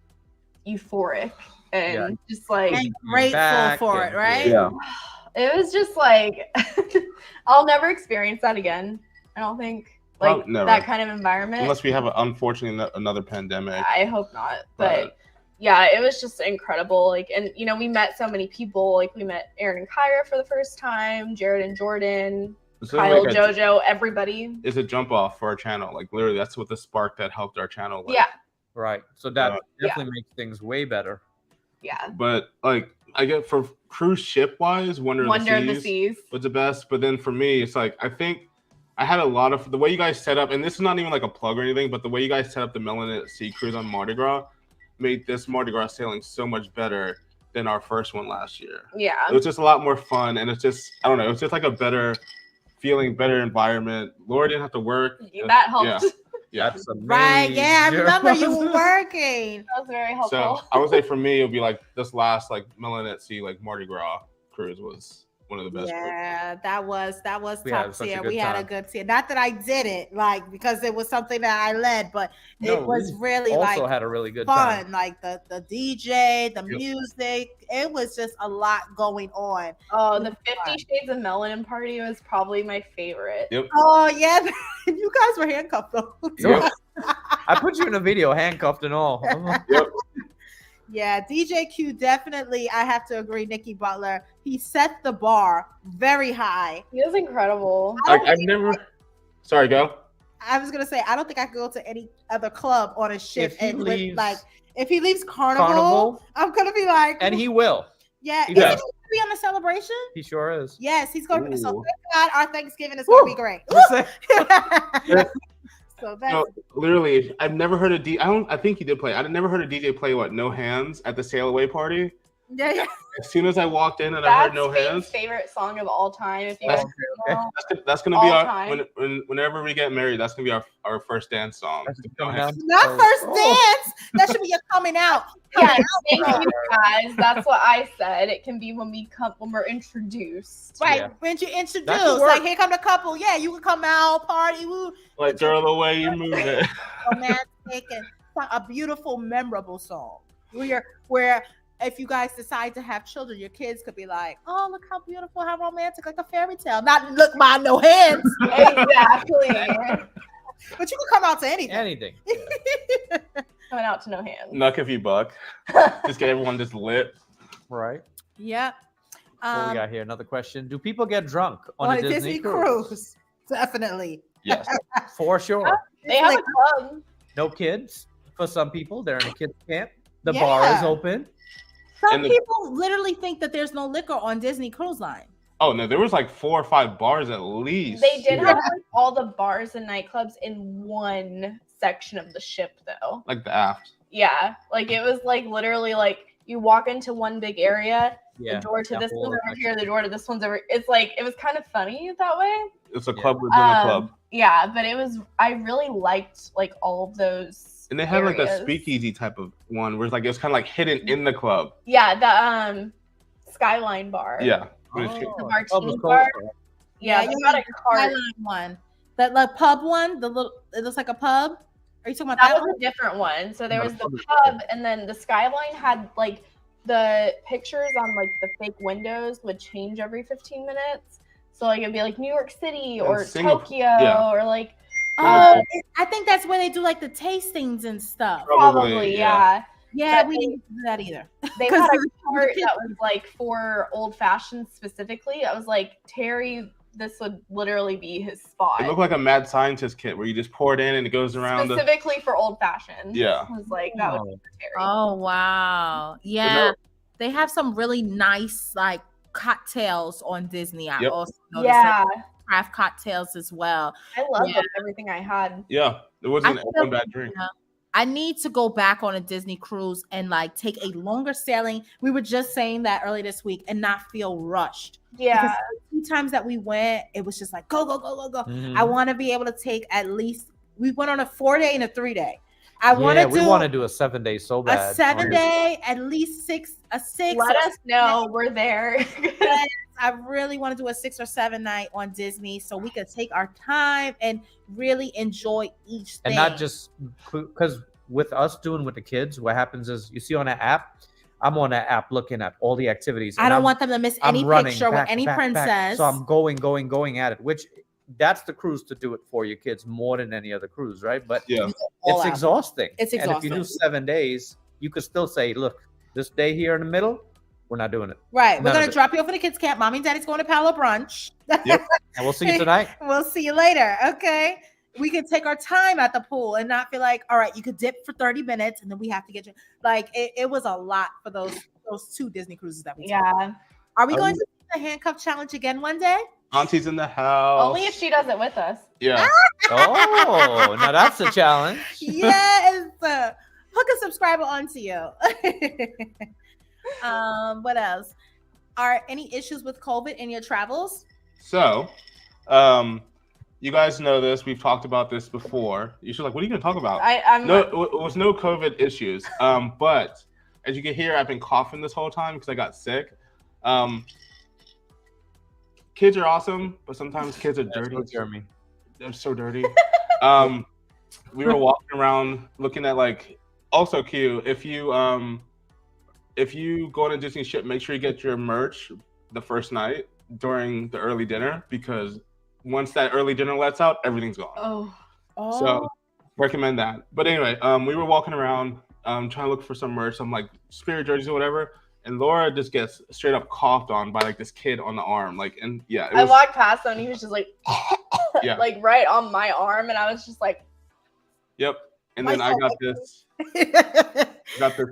euphoric and just like and grateful for it, right? Yeah. It was just like I'll never experience that again. I don't think that kind of environment. Unless we have unfortunately another pandemic. I hope not. But yeah, it was just incredible. Like, and you know, we met so many people. Like we met Aaron and Kyra for the first time, Jared and Jordan. Kyle, JoJo, everybody. It's a jump off for our channel. Like literally, that's what the spark that helped our channel. Yeah. Right. So that definitely makes things way better. Yeah. But like, I get for cruise ship wise, Wonder of the Seas was the best. But then for me, it's like I think I had a lot of the way you guys set up, and this is not even like a plug or anything, but the way you guys set up the Melanin at Sea cruise on Mardi Gras made this Mardi Gras sailing so much better than our first one last year. Yeah. It was just a lot more fun, and it's just I don't know, it was just like a better feeling, better environment. Laura didn't have to work. That helped. Yeah. That's amazing. Right. Yeah, I remember you were working. That was very helpful. So I would say for me, it would be like this last like Melanin at Sea, like Mardi Gras cruise was one of the best. Yeah, that was We had top such a tier. good We had a time. good tier. Not that I did it, like, because it was something that I led, but No, it was we really also like had a really good fun. time. Like the DJ, the Yep. music. It was just a lot going on. Oh, It the was 50 fun. Shades of Melanin party was probably my favorite. Yep. Oh yeah, you guys were handcuffed though. Yep. I put you in a video, handcuffed and all. Yep. Yeah, DJ Q definitely. I have to agree. Nikki Butler, he set the bar very high. He was incredible. Like I've never. Sorry, go. I was gonna say I don't think I could go to any other club on a shift If he and leaves like if he leaves Carnival, Carnival, I'm gonna be like, and he will. yeah, he is he will. going to be on the celebration? He sure is. Yes, he's going to be. So Ooh. thank God our Thanksgiving is going to be great. So that's No, literally, I've never heard a DJ. I think he did play. I've never heard a DJ play No Hands at the sail away party. yeah. As soon as I walked in and I heard That's No Fain's Hands, favorite song of all time. If you That's- guys okay. know. that's gonna be All our time. whenever we get married. That's gonna be our first dance song. That's No coming Hands. down. Not first Oh. dance. That should be a coming out. Yeah, thank you guys. That's what I said. It can be when we're introduced. Right. Yeah. When you That introduce, could like work. here come the couple. Yeah, you can come out, party, woo, Like girl, the way you move it. romantic, and a beautiful, memorable song. Where if you guys decide to have children, your kids could be like, "Oh, look how beautiful, how romantic, like a fairy tale." Not look by No Hands, Exactly. but you can come out to anything. Anything. Yeah. Coming out to No Hands. Nuck if you buck. Just get everyone just lit. Right. Yep. What we got here? Another question. Do people get drunk on a Disney cruise? Definitely. Yes. For sure. They have Like, a club. No kids. For some people, they're in a kids camp. The bar is Yeah. open. some and the- people literally think that there's no liquor on Disney Cruise Line. Oh no, there was like 4 or 5 bars at least. They did have like, all the bars and nightclubs in one section of the ship, though. like the aft. Yeah, like it was like literally like you walk into one big area, Yeah. the door to that this whole one's over section. here, the door to this one's over. It's like it was kind of funny that way. It's a Yeah. club within a club. Yeah, but it was. I really liked like all of those. And they had like a areas. speakeasy type of one where it's like it was kind of like hidden in the club. Yeah, the Skyline bar. Yeah. Oh, The that was martini cool. bar. Yeah, you you got a mean the cart. Skyline one, that like pub one, the little, it looks like a pub. Are you talking about That that was one? a different one. So there No, was the the pub is pub, and then the Skyline had like the pictures on like the fake windows would change every 15 minutes. So like it'd be like New York City or Singapore- Tokyo yeah. or like Oh, I think that's where they do like the tastings and stuff. probably yeah. Yeah, But we they- didn't do that either. They 'Cause had a the cart kids- that was like for old fashioned specifically. I was like, Terry, this would literally be his spot. It looked like a mad scientist kit where you just pour it in and it goes around the Specifically for old fashioned. Yeah. I was like, that would be for Terry. Oh wow, yeah, they have some really nice like cocktails on Disney. I Yep. also noticed Yeah, like, craft cocktails as well. I love Yeah. everything I had. Yeah. There wasn't I feel- one bad drink. I need to go back on a Disney cruise and like take a longer sailing. We were just saying that early this week and not feel rushed. Yeah, Because the 2 times that we went, it was just like go, go, go, go, go. Mhm. I want to be able to take at least. We went on a 4-day and a 3day. I want Yeah, to we do want to do a 7-day so bad. a 7-day, at least a 6. let us know. We're there. I really want to do a 6 or 7 night on Disney so we could take our time and really enjoy each thing. And not just because with us doing with the kids, what happens is you see on that app, I'm on that app looking at all the activities. I and don't I'm- want them to miss I'm any running picture with back, any back, back. princess. So I'm going at it, which that's the cruise to do it for your kids more than any other cruise, right? But Yeah. All it's out. exhausting. It's And if you do exhausting. 7 days, you could still say, look, this day here in the middle, we're not doing it. Right. We're None going of to it. drop you off at the kids' camp. Mommy and daddy's going to Palo Brunch. Yep. And we'll see you tonight. We'll see you later. Okay. We can take our time at the pool and not feel like, all right, you could dip for 30 minutes and then we have to get you. Like, it was a lot for those 2 Disney cruises that we took. Yeah, Are we going to do the handcuff challenge again one day? Auntie's in the house. only if she does it with us. Yeah. Oh, now that's a challenge. Yes. Hook a subscriber onto you. What else? Are any issues with COVID in your travels? So, you guys know this. We've talked about this before. You should like, what are you going to talk about? I'm No, it was no COVID issues. But as you can hear, I've been coughing this whole time because I got sick. kids are awesome, but sometimes kids are dirty. So Jeremy. They're so dirty. We were walking around looking at like also Q. If you go on a Disney ship, make sure you get your merch the first night during the early dinner, because once that early dinner lets out, everything's gone. So recommend that. But anyway, we were walking around trying to look for some merch, some like spirit jerseys or whatever, and Laura just gets straight up coughed on by like this kid on the arm. Like, and yeah, I walked past him and he was just like yeah, like right on my arm, and I was just like, yep. And then I got this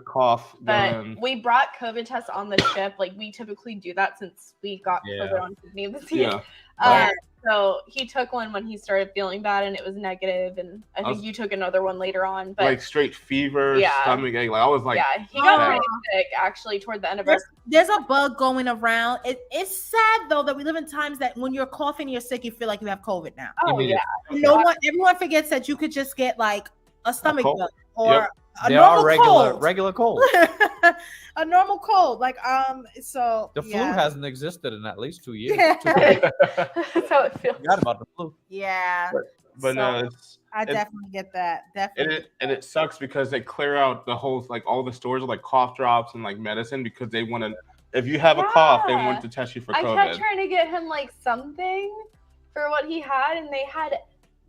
cough but going. we brought COVID tests on the ship. Like, we typically do that since we got COVID on Disney this year. Yeah. So he took one when he started feeling bad, and it was negative. And I think you took another one later on. But like straight fever, stomach ache. Like I was like, yeah, he got pretty sick actually toward the end of There's a bug going around. It's sad though that we live in times that when you're coughing, you're sick, you feel like you have COVID now. Oh yeah. Everyone forgets that you could just get like a stomach bug or a They normal are cold. regular cold. A normal cold. Like so The flu hasn't existed in at least 2 years. Yeah. That's how it feels. Forgot about the flu. Yeah. But no, I definitely get that. Definitely. And it sucks because they clear out the whole, like all the stores with like cough drops and like medicine, because they want to, if you have a cough, they want to test you for COVID. I kept trying to get him like something for what he had, and they had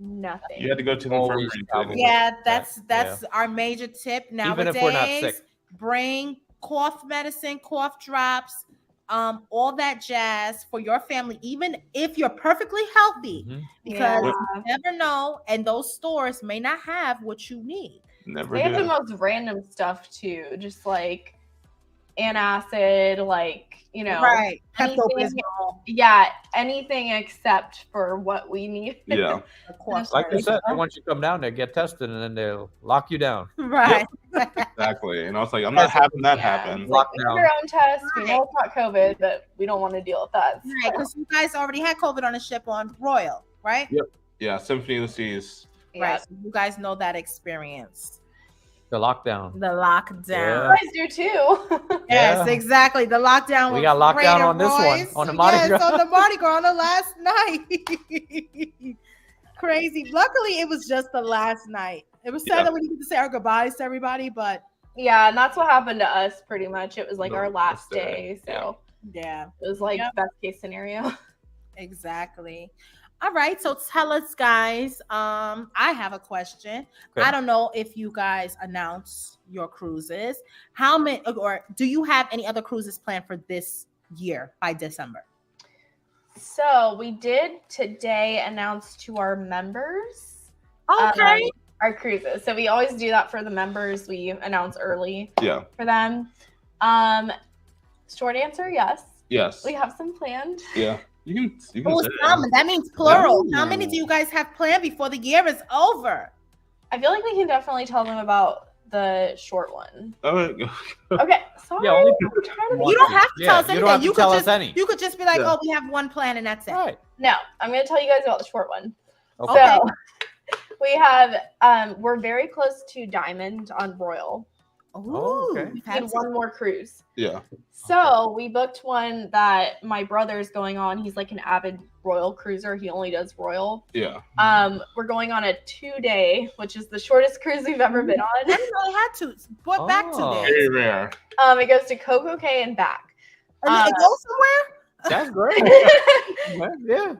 nothing. You had to go to the infirmary. Yeah, that's our major tip nowadays. Even if we're not sick. Bring cough medicine, cough drops, all that jazz for your family, even if you're perfectly healthy, because you never know, and those stores may not have what you need. They have the most random stuff too, just like antacid, like, you know, anything except for what we need. Yeah. Like you said, once you come down there, get tested, and then they'll lock you down. Right. Yep. Exactly. And I was like, I'm not having that happen. Like, we have our own test. We know it's not COVID, but we don't want to deal with that. Right, because you guys already had COVID on a ship on Royal, right? Yep. Yeah, Symphony of the Seas. Right. So you guys know that experience. The lockdown. The lockdown. Yeah. You guys do too. Yes, exactly. The lockdown. We got locked down on this one, on the Mardi Gras. on the Mardi Gras on the last night. Crazy. Luckily, it was just the last night. It was sad that we needed to say our goodbyes to everybody, but yeah, and that's what happened to us pretty much. It was like our last day, so yeah, it was like best case scenario. Exactly. All right, so tell us, guys. I have a question. Okay. I don't know if you guys announce your cruises. How many, or do you have any other cruises planned for this year by December? So we did today announce to our members. Okay. Our cruises. So we always do that for the members. We announce early. Yeah. For them. Short answer, yes. Yes. We have some planned. Yeah. You can say that means plural. How many do you guys have planned before the year is over? I feel like we can definitely tell them about the short one. Okay. Sorry. Yeah, you don't have to tell us anything. You don't have to tell us any. You could just be like, oh, we have one plan and that's it. Right. No, I'm going to tell you guys about the short one. Okay. So we have, we're very close to Diamond on Royal. Oh, okay. We had one more cruise. Yeah. So we booked one that my brother's going on. He's like an avid Royal cruiser. He only does Royal. Yeah. We're going on a 2-day, which is the shortest cruise we've ever been on. I didn't know I had to. But back 2 days. Very rare. It goes to Coco Cay and back. And it goes somewhere? That's great. Yeah.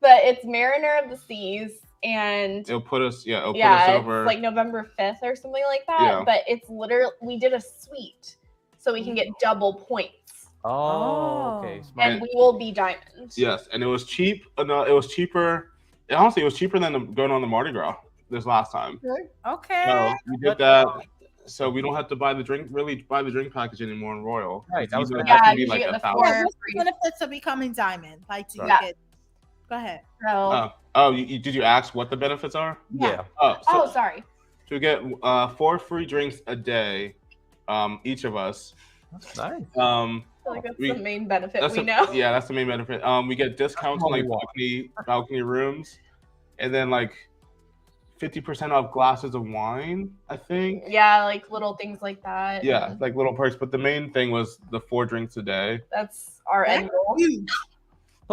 But it's Mariner of the Seas. And it'll put us over it's like November 5th or something like that. Yeah. But it's literally, we did a suite so we can get double points. Oh, okay. Smart. And we will be Diamond. Yes, and it was cheap. No, it was cheaper. Honestly, it was cheaper than going on the Mardi Gras this last time. Okay. So we did that. So we don't have to buy the drink package anymore in Royal. Right. That was going to be like $1,000. What's the benefits of becoming Diamond? Like, do you get? Go ahead. Did you ask what the benefits are? Yeah. Sorry. To get 4 free drinks a day, each of us. That's nice. I feel like that's the main benefit we know. Yeah, that's the main benefit. We get discounts on like balcony rooms, and then like 50% off glasses of wine, I think. Yeah, like little things like that. Yeah, like little perks. But the main thing was the 4 drinks a day. That's our end goal.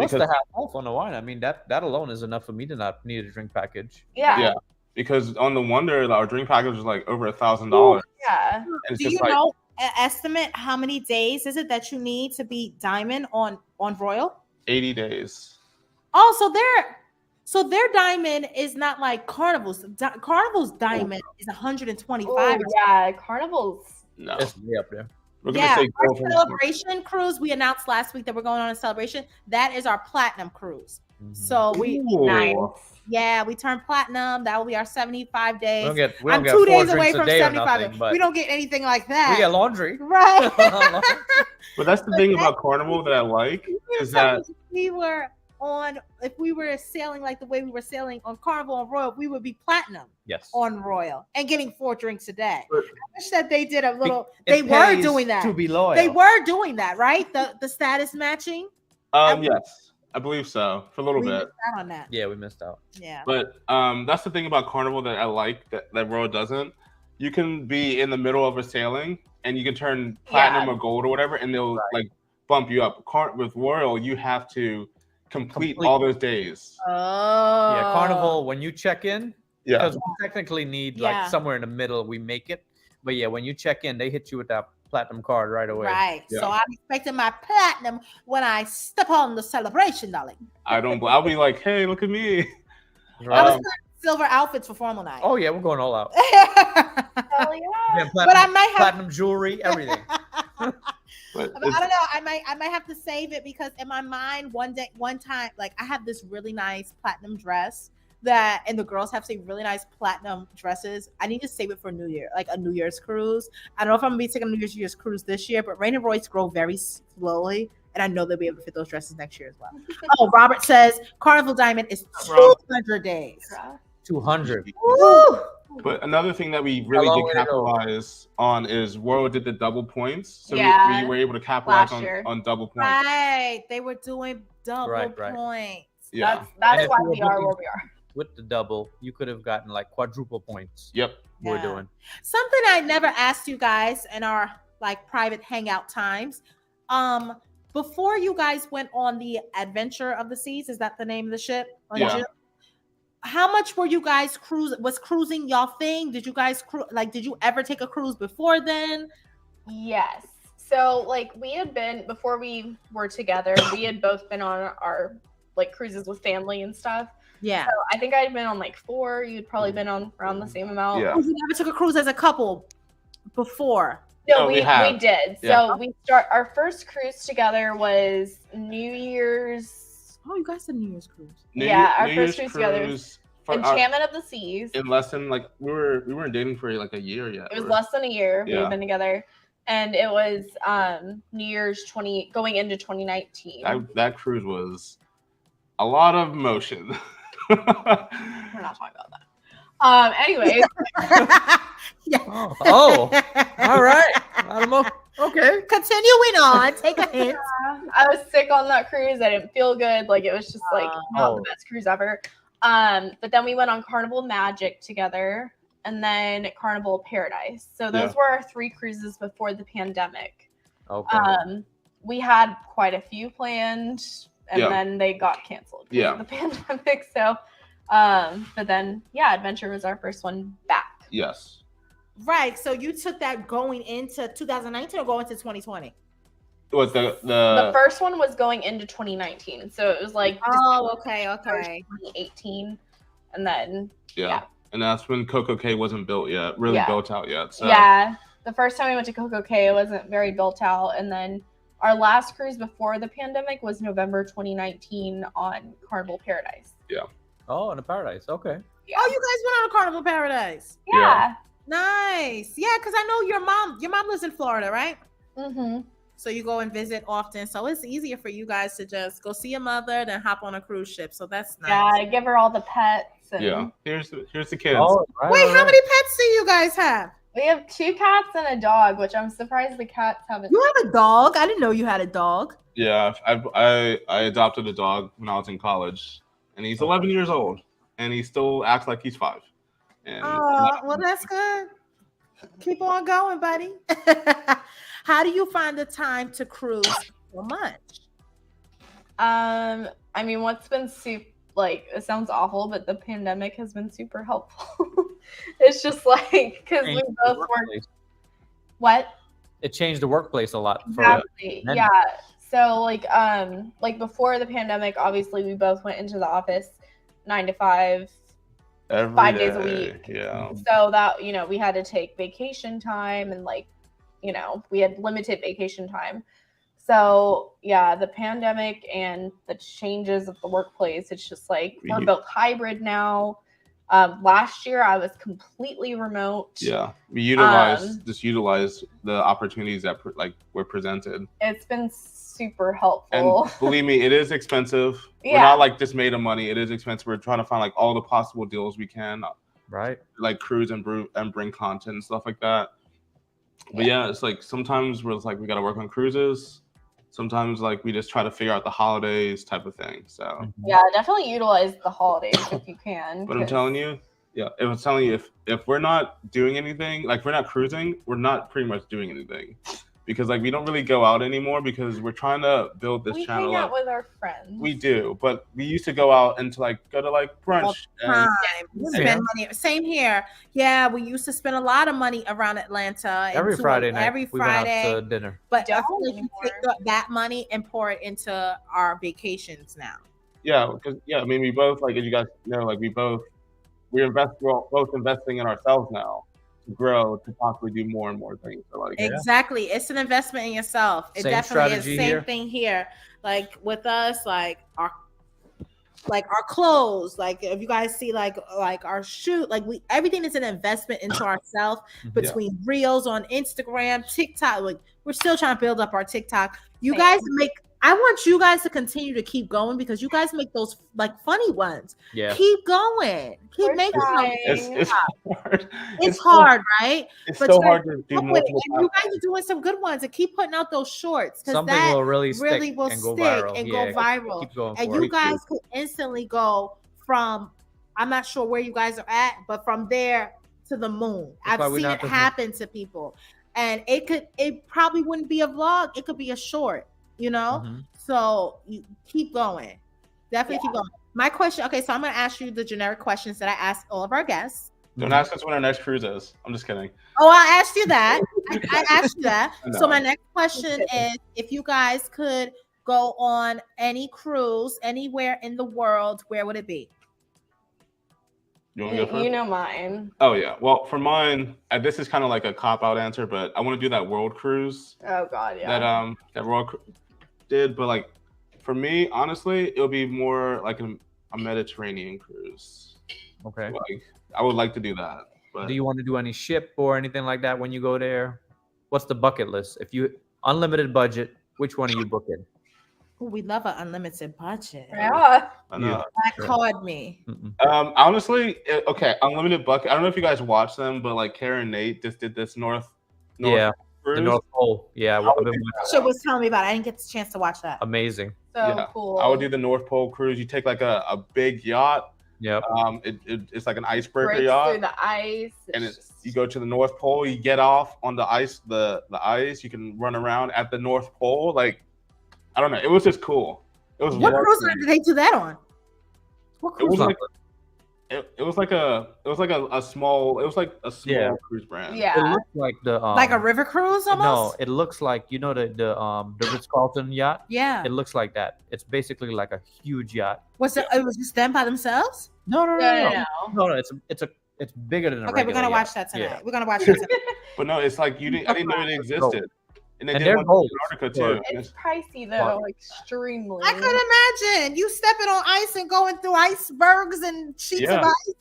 Plus Because- the half off on the wine. I mean, that alone is enough for me to not need a drink package. Yeah. Because on the Wonder, our drink package was like over $1,000. Yeah. It's Do just you like know estimate how many days is it that you need to be diamond on Royal? 80 days. Oh, so their diamond is not like Carnival's. Carnival's diamond is 125. Oh, yeah. Carnivals. No, It's way up there. we're gonna Yeah, say our girlfriend. celebration cruise we announced last week that we're going on a celebration. That is our platinum cruise. Mhm. So we Ooh. we turned platinum. That will be our 75 We days. don't get I'm 2 2 days drinks away a from day or 75. nothing, but We don't get anything like that. we get laundry. Right. But that's the thing about Carnival that I like is that if we were sailing like the way we were sailing on Carnival and Royal, we would be platinum Yes. on Royal and getting 4 drinks a day. But- I wish that they did a little. It They were pays doing that. to be loyal. They were doing that, right? The status matching. yes, I believe so for a little We bit. missed out on that. Yeah, we missed out. Yeah. But that's the thing about Carnival that I like that Royal doesn't. You can be in the middle of a sailing and you can turn platinum or gold or whatever, and they'll like bump you up. With Royal, you have to complete all those days. Oh. Yeah, Carnival, when you check in, Yeah, because we technically need Yeah. like somewhere in the middle, we make it. But yeah, when you check in, they hit you with that platinum card right away. Right. Yeah. So I'm expecting my platinum when I step on the celebration, darling. I'll be like, hey, look at me. Right. I was wearing silver outfits for formal night. Oh yeah, we're going all out. Hell yeah. Yeah, But I might have platinum jewelry, everything. But I don't know. I might have to save it because in my mind, one time, like I have this really nice platinum dress and the girls have some really nice platinum dresses. I need to save it for New Year, like a New Year's cruise. I don't know if I'm gonna be taking a New Year's cruise this year, but Rain and Royce grow very slowly, and I know they'll be able to fit those dresses next year as well. Oh, Robert says Carnival Diamond is 200 days. 200. Woo! But another thing that we really How long did would it go? capitalize on is Royal did the double points. So Yeah. we were able to capitalize Last year. on double points. Right, they were doing double Right. points. Yeah. That's And if why you were we are looking- where we are. With the double, you could have gotten like quadruple points. Yep. We're Yeah. doing. Something I never asked you guys in our like private hangout times. Before you guys went on the Adventure of the Seas, is that the name of the ship? On Yeah. June? How much were you guys cruising y'all thing? Did you guys did you ever take a cruise before then? Yes. So like we had been before we were together, we had both been on our like cruises with family and stuff. Yeah. So I think I'd been on like 4. You'd probably been on around the same amount. Yeah. Oh, you never took a cruise as a couple before. No, No, we we have. did. Yeah. So our first cruise together was New Year's Oh, you guys did a New Year's cruise. Our New first Year's cruise together cruise for Enchantment of the Seas. in less than like we weren't dating for like a year yet. It was less than a year we Yeah. had been together. And it was New Year's going into 2019. That cruise was a lot of motion. We're not talking about that. Anyways, Yeah. Oh, all right. I don't know. Okay. Continuing on, take a hint. I was sick on that cruise. I didn't feel good. Like it was just like not the Oh. best cruise ever. But then we went on Carnival Magic together and then Carnival Paradise. So those Yeah. were our 3 cruises before the pandemic. Okay. We had quite a few planned and Yeah. then they got canceled because Yeah. of the pandemic. So but then Adventure was our first one back. Yes. Right. So you took that going into 2019 or going into 2020? What the The first one was going into 2019. So it was like Oh, okay. 2018. And then yeah. And that's when Coco Cay wasn't built yet, really Yeah. built out yet. So yeah, the first time we went to Coco Cay, it wasn't very built out. And then our last cruise before the pandemic was November 2019 on Carnival Paradise. Oh, in the Paradise. Okay. Yeah. Oh, you guys went on a Carnival Paradise. Yeah. Nice. Yeah, because I know your mom lives in Florida, right? Mm-hmm. So you go and visit often. So it's easier for you guys to just go see your mother, then hop on a cruise ship. So that's nice. Yeah, I give her all the pets. And yeah. Here's the kids. Oh, right, Wait, all how right. many pets do you guys have? We have 2 cats and a dog, which I'm surprised the cats haven't. You have a dog? I didn't know you had a dog. Yeah, I adopted a dog when I was in college, and he's 11 years old, and he still acts like he's 5. And Oh, well, that's good. Keep on going, buddy. How do you find the time to cruise so much? I mean, what's been like, it sounds awful, but the pandemic has been super helpful. It's just like, because we both work. What? It changed the workplace a lot. Exactly. Yeah. So like before the pandemic, obviously we both went into the office 9 to 5, 5 days a week. Yeah. So that, you know, we had to take vacation time, and like, you know, we had limited vacation time. So yeah, the pandemic and the changes of the workplace, it's just like we're both hybrid now. Last year I was completely remote. Yeah, we utilize the opportunities that were presented. It's been super helpful. And believe me, it is expensive. Yeah. We're not like just made of money. It is expensive. We're trying to find like all the possible deals we can. Right. Like cruise and bring content and stuff like that. But yeah, it's like sometimes we're like we got to work on cruises. Sometimes like we just try to figure out the holidays type of thing. So yeah, definitely utilize the holidays if you can. But I'm telling you, if we're not doing anything, like we're not cruising, we're not pretty much doing anything. Because like we don't really go out anymore because we're trying to build this channel. We hang out with our friends. We do, but we used to go out and go to like brunch. Spend money. Same here. Yeah, we used to spend a lot of money around Atlanta. Every Friday night. Every Friday. We went out to dinner. But I feel like you take that money and pour it into our vacations now. Yeah, because I mean we both, like as you guys know, like we're both investing in ourselves now. Grow to possibly do more and more things. So like exactly, it's an investment in yourself. It definitely is. Same thing here. Like with us, like our clothes. Like if you guys see like our shoe, like everything is an investment into ourselves. Between reels on Instagram, TikTok, like we're still trying to build up our TikTok. You guys I want you guys to continue to keep going because you guys make those like funny ones. Yeah. Keep going. Keep making them. It's hard. It's hard, right? It's so hard to do more. And you guys are doing some good ones and keep putting out those shorts because that will really stick and go viral. Keep going and you guys could instantly go from, I'm not sure where you guys are at, but from there to the moon. I've seen it happen to people. And it probably wouldn't be a vlog. It could be a short. You know, so you keep going. Definitely keep going. My question, okay, so I'm going to ask you the generic questions that I ask all of our guests. Don't ask us when our next cruise is. I'm just kidding. Oh, I asked you that. I asked you that. So my next question is, if you guys could go on any cruise anywhere in the world, where would it be? You want to go first? You know mine. Oh yeah. Well, for mine, this is kind of like a cop-out answer, but I want to do that world cruise. Oh God, yeah. That world did, but like for me, honestly, it'll be more like a Mediterranean cruise. Okay. Like I would like to do that. But do you want to do any ship or anything like that when you go there? What's the bucket list? If you unlimited budget, which one are you booking? Ooh, we love an unlimited budget. Yeah. I know. That called me. Honestly, okay, unlimited bucket. I don't know if you guys watch them, but like Karen and Nate just did this North cruise. The North Pole. Yeah. She was telling me about it. I didn't get the chance to watch that. Amazing. So cool. I would do the North Pole cruise. You take like a big yacht. Yep. It's like an icebreaker breaks yacht. Through the ice. And you go to the North Pole. You get off on the ice. The ice. You can run around at the North Pole. Like, I don't know. It was just cool. It was. What cruise line did they do that on? What cruise line? It was like a small cruise brand. Yeah. It looks like like a river cruise almost. No, it looks like the Ritz-Carlton yacht. Yeah. It looks like that. It's basically like a huge yacht. It was just them by themselves? No. It's bigger than a Okay, we're gonna watch that tonight. Yeah. We're gonna watch that tonight. But no, it's like I didn't know it existed. And they're gold. Too. It's pricey though, extremely. I could imagine you stepping on ice and going through icebergs and sheets of ice.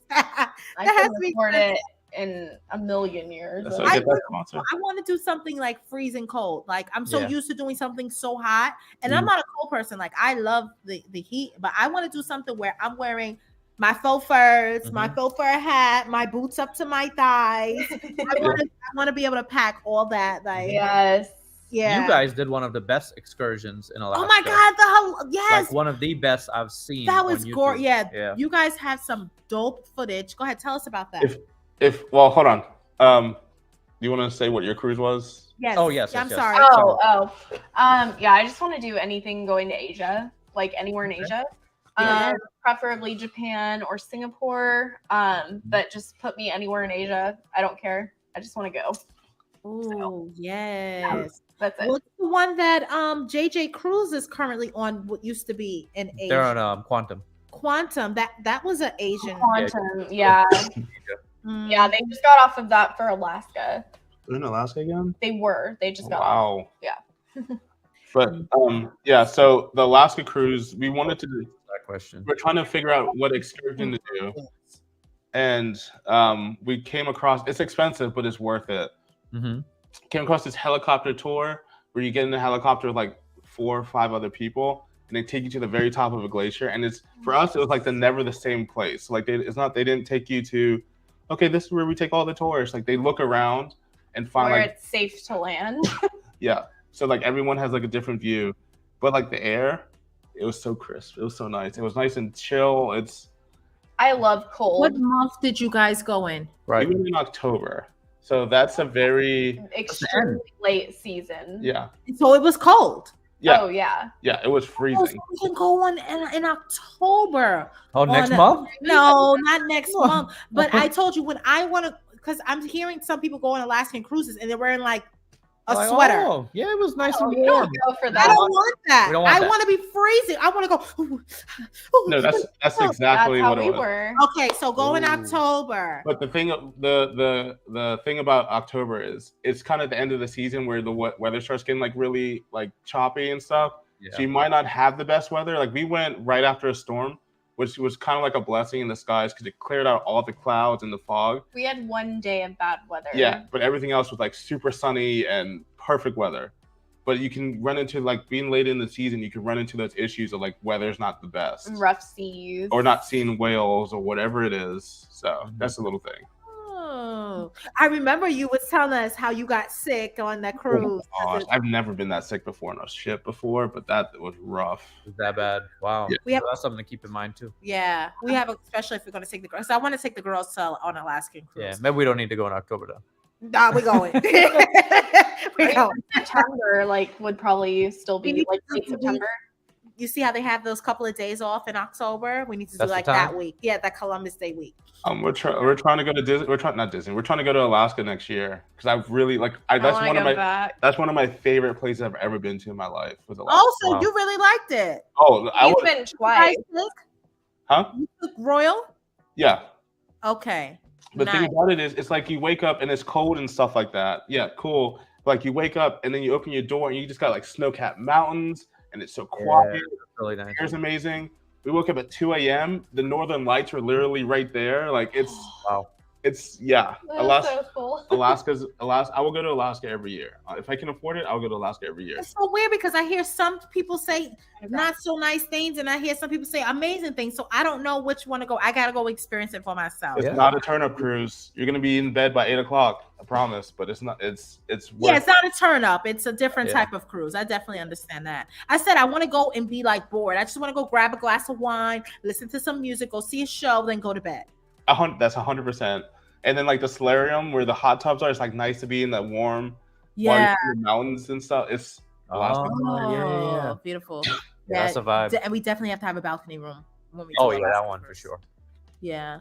I couldn't afford it in a million years. I want to do something like freezing cold. Like I'm so used to doing something so hot, and I'm not a cold person. Like I love the heat, but I want to do something where I'm wearing my faux furs, my faux fur hat, my boots up to my thighs. I want to be able to pack all that. Like yes. Yeah. You guys did one of the best excursions in Alaska. Oh my God, like one of the best I've seen. That was gorgeous. Yeah. You guys have some dope footage. Go ahead, tell us about that. Well, hold on. Do you want to say what your cruise was? Yes. Oh yes. I'm yes. sorry. Yeah. I just want to do anything going to Asia. like anywhere in Asia. Yeah. Preferably Japan or Singapore. But just put me anywhere in Asia. I don't care. I just want to go. Oh, yes. That's it. What's the one that JJ Cruz is currently on? What used to be in Asia? They're on Quantum. Quantum. That was an Asian. Quantum. Yeah. Mm. Yeah, they just got off of that for Alaska. They're in Alaska again? They just got off. Wow. Yeah. But yeah, so the Alaska cruise, we wanted to do that question. We're trying to figure out what excursion to do. And we came across, it's expensive, but it's worth it. Mm-hmm. Came across this helicopter tour where you get in a helicopter with like 4 or 5 other people, and they take you to the very top of a glacier. And it's, for us, it was like never the same place. Like they didn't take you to, okay, this is where we take all the tourists. Like they look around and find where like it's safe to land. Yeah. So like everyone has like a different view, but like the air, it was so crisp. It was so nice. It was nice and chill. I love cold. What month did you guys go in? We went in October. So that's a very extremely late season. Yeah. So it was cold. Yeah. Oh yeah. Yeah, it was freezing. So we can go on in October. Oh, next month? No, not next month. But I told you when I want to, because I'm hearing some people go on Alaskan cruises and they're wearing like a sweater. Oh, yeah, it was nice and You warm. don't go for that. I don't want that. We don't want I that. want to be freezing. I want to go. No, that's exactly That's what how it we was. were. Okay, so go in October. But the thing about October is it's kind of the end of the season where the weather starts getting like really like choppy and stuff. Yeah. So you might not have the best weather. Like we went right after a storm, which was kind of like a blessing in disguise because it cleared out all the clouds and the fog. We had one day of bad weather. Yeah, but everything else was like super sunny and perfect weather. But you can run into like being late in the season, you can run into those issues of like weather's not the best. Rough seas. Or not seeing whales or whatever it is. So that's a little thing. Oh, I remember you was telling us how you got sick on that cruise. Oh my gosh, I've never been that sick before on a ship before, but that was rough. It was that bad? Wow. Yeah. We have- So that's something to keep in mind too. Yeah, we have, especially if we're going to take the girls. So I want to take the girls to on Alaskan cruise. Yeah, maybe we don't need to go in October though. Nah, we're going. We're going. September would probably still be like late September. You see how they have those couple of days off in October? We need to do That's the like time? that week. Yeah, that Columbus Day week. We're trying to go to Disney. We're trying to go to Alaska next year because I've really that's wanna one of go my back. that's one of my favorite places I've ever been to in my life. Was Alaska. Oh, so Wow. you really liked it? Oh, I He's was, been You guys twice. took? huh? You took Royal? Yeah. Okay. The Nice. thing about it is, it's like you wake up and it's cold and stuff like that. Yeah, cool. Like you wake up and then you open your door and you just got like snow-capped mountains and it's so quiet. Yeah, that's really nice. The air's amazing. We woke up at 2 a.m. The northern lights are literally right there. Like Wow. yeah. That's so cool. Alaska. I will go to Alaska every year. If I can afford it, I'll go to Alaska every year. It's so weird because I hear some people say not so nice things and I hear some people say amazing things. So I don't know which one to go. I got to go experience it for myself. It's Yeah. not a turn-up cruise. You're gonna be in bed by 8 o'clock. I promise. But it's not. It's Yeah, worth it's not a turn up. It's a different Yeah. type of cruise. I definitely understand that. I said I want to go and be like bored. I just want to go grab a glass of wine, listen to some music, go see a show, then go to bed. That's 100%. And then like the solarium where the hot tubs are, it's like nice to be in that warm, Yeah. while you're in the mountains and stuff. It's Alaska. Oh, yeah. Beautiful. Yeah, that's a vibe. And we definitely have to have a balcony room when we Oh do yeah, Alaska that one for cruise. sure. Yeah.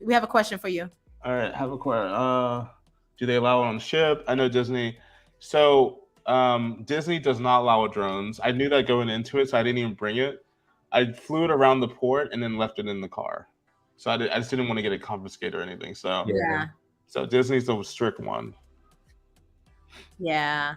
We have a question for you. All right, have a question. Do they allow it on the ship? I know Disney. So Disney does not allow drones. I knew that going into it, so I didn't even bring it. I flew it around the port and then left it in the car. So I just didn't want to get it confiscated or anything. So Yeah. So Disney's the strict one. Yeah.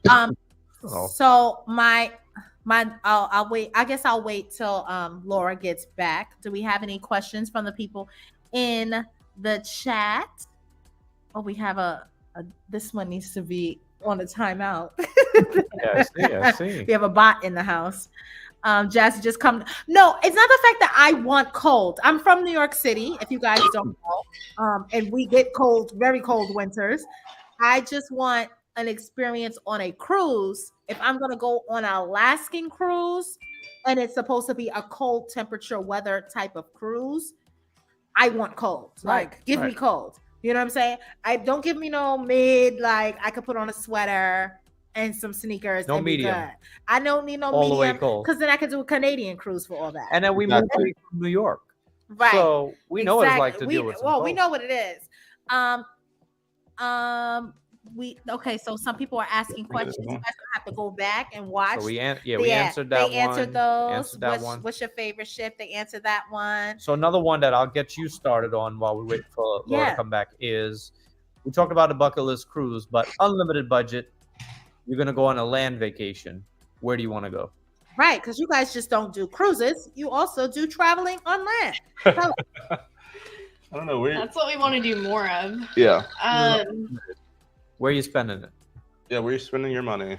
Oh. So I'll wait. I guess I'll wait till Laura gets back. Do we have any questions from the people in the chat? Oh, we have a this one needs to be on a timeout. Yeah, I see. We have a bot in the house. Jazzy just come. No, it's not the fact that I want cold. I'm from New York City, if you guys don't know. And we get cold, very cold winters. I just want an experience on a cruise. If I'm gonna go on an Alaskan cruise and it's supposed to be a cold temperature weather type of cruise, I want cold. Like, give me cold. You know what I'm saying? I don't give me no mid, like I could put on a sweater. and some sneakers. No and be medium. good. I don't need no All the way medium cold. because then I could do a Canadian cruise for all that. And then we moved away from New York. Right. So we know what it's like to deal with some we cold. know what it is. So some people are asking questions. You guys don't have to go back and watch. So we answered that one. They answered those. Answered that one. What's your favorite ship? They answered that one. So another one that I'll get you started on while we wait for Laura to come back is, we talked about a bucket list cruise, but unlimited budget. You're going to go on a land vacation. Where do you want to go? Right, because you guys just don't do cruises. You also do traveling on land. So, I don't know. That's what we want to do more of. Yeah. Where are you spending it? Yeah, where are you spending your money?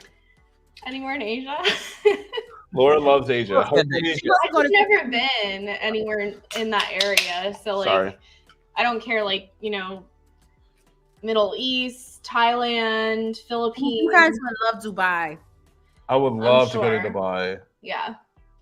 Anywhere in Asia. Laura loves Asia. I've never been anywhere in that area. So like, I don't care, like, you know, Middle East, Thailand, Philippines. You guys would love Dubai. I would love to go to Dubai. Yeah.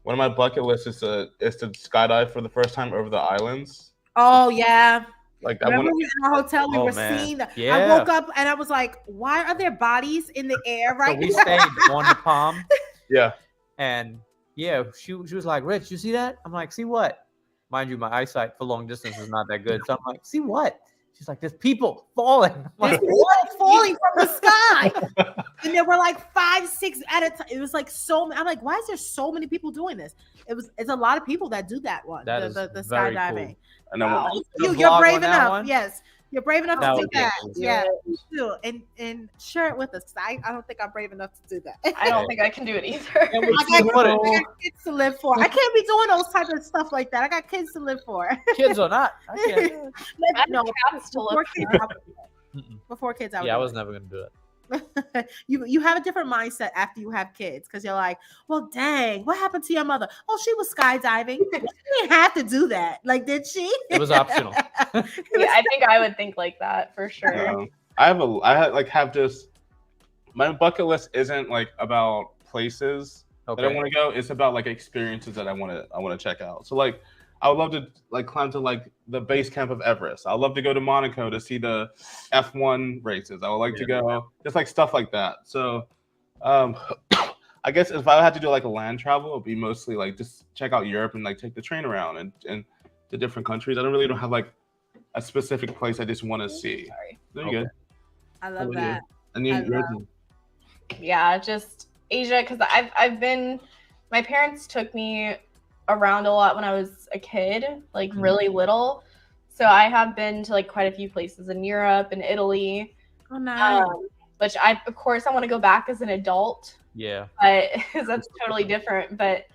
One of my bucket lists is to skydive for the first time over the islands. Oh yeah. Like remember we were in our hotel, we were seeing. Yeah. I woke up and I was like, "Why are there bodies in the air right now?" So we stayed on the Palm. Yeah. And yeah, she was like, "Rich, you see that?" I'm like, "See what?" Mind you, my eyesight for long distance is not that good. So I'm like, "See what?" She's like, "There's people falling." There's people falling from the sky. And there were like 5, 6 at a time. It was like so many. I'm like, why is there so many people doing this? It's a lot of people that do that one. That the is very skydiving. Cool. And wow. You're brave enough. Yes. You're brave enough to do that. Cool. Yeah. Do. And share it with us. I don't think I'm brave enough to do that. I don't think I can do it either. I got kids to live for. I can't be doing those type of stuff like that. I got kids to live for. Kids or not. I can't. No, cats to live for. Before kids, I was never gonna do it. You have a different mindset after you have kids, because you're like, well, dang, what happened to your mother? Oh, she was skydiving. She didn't have to do that. Like, did she? It was optional. Yeah, I think I would think like that for sure. My bucket list isn't like about places that I want to go. It's about like experiences that I want to check out. So like, I would love to like climb to like the base camp of Everest. I would love to go to Monaco to see the F1 races. I would like to go just like stuff like that. So I guess if I had to do like a land travel, it would be mostly like just check out Europe and like take the train around and to different countries. I don't have like a specific place I just want to see. Sorry. There you go. I love that. And you, yeah, just Asia, because I've been, my parents took me around a lot when I was a kid, like really little. So I have been to like quite a few places in Europe and Italy. Oh, nice. Which of course I want to go back as an adult. Yeah. But that's totally different. But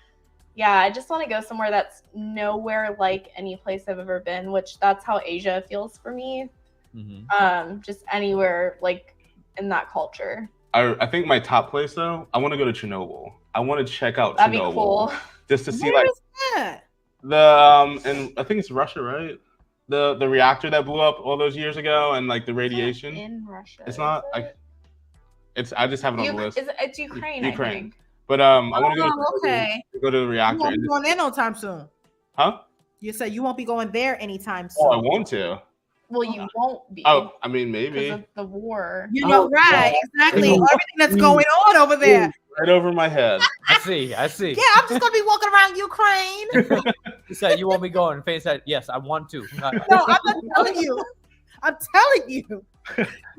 yeah, I just want to go somewhere that's nowhere like any place I've ever been, which that's how Asia feels for me. Mm-hmm. Just anywhere like in that culture. I think my top place though, I want to go to Chernobyl. I want to check out That'd Chernobyl. Be cool. Just to see Where like is that? and I think it's Russia, right? The reactor that blew up all those years ago and like the radiation. In Russia. It's not like I just have it on the list. It's Ukraine. I think. But I want to go to the reactor. You won't be going there no time soon. Huh? You said you won't be going there anytime soon. Oh, I want to. Well, you won't be. Oh, I mean, maybe. Because of the war. You know, right? Exactly. Everything that's going on over there. Right over my head. I see. Yeah, I'm just gonna be walking around Ukraine. You said you won't be going. Fain said, "Yes, I want to." No, I'm not telling you. I'm telling you.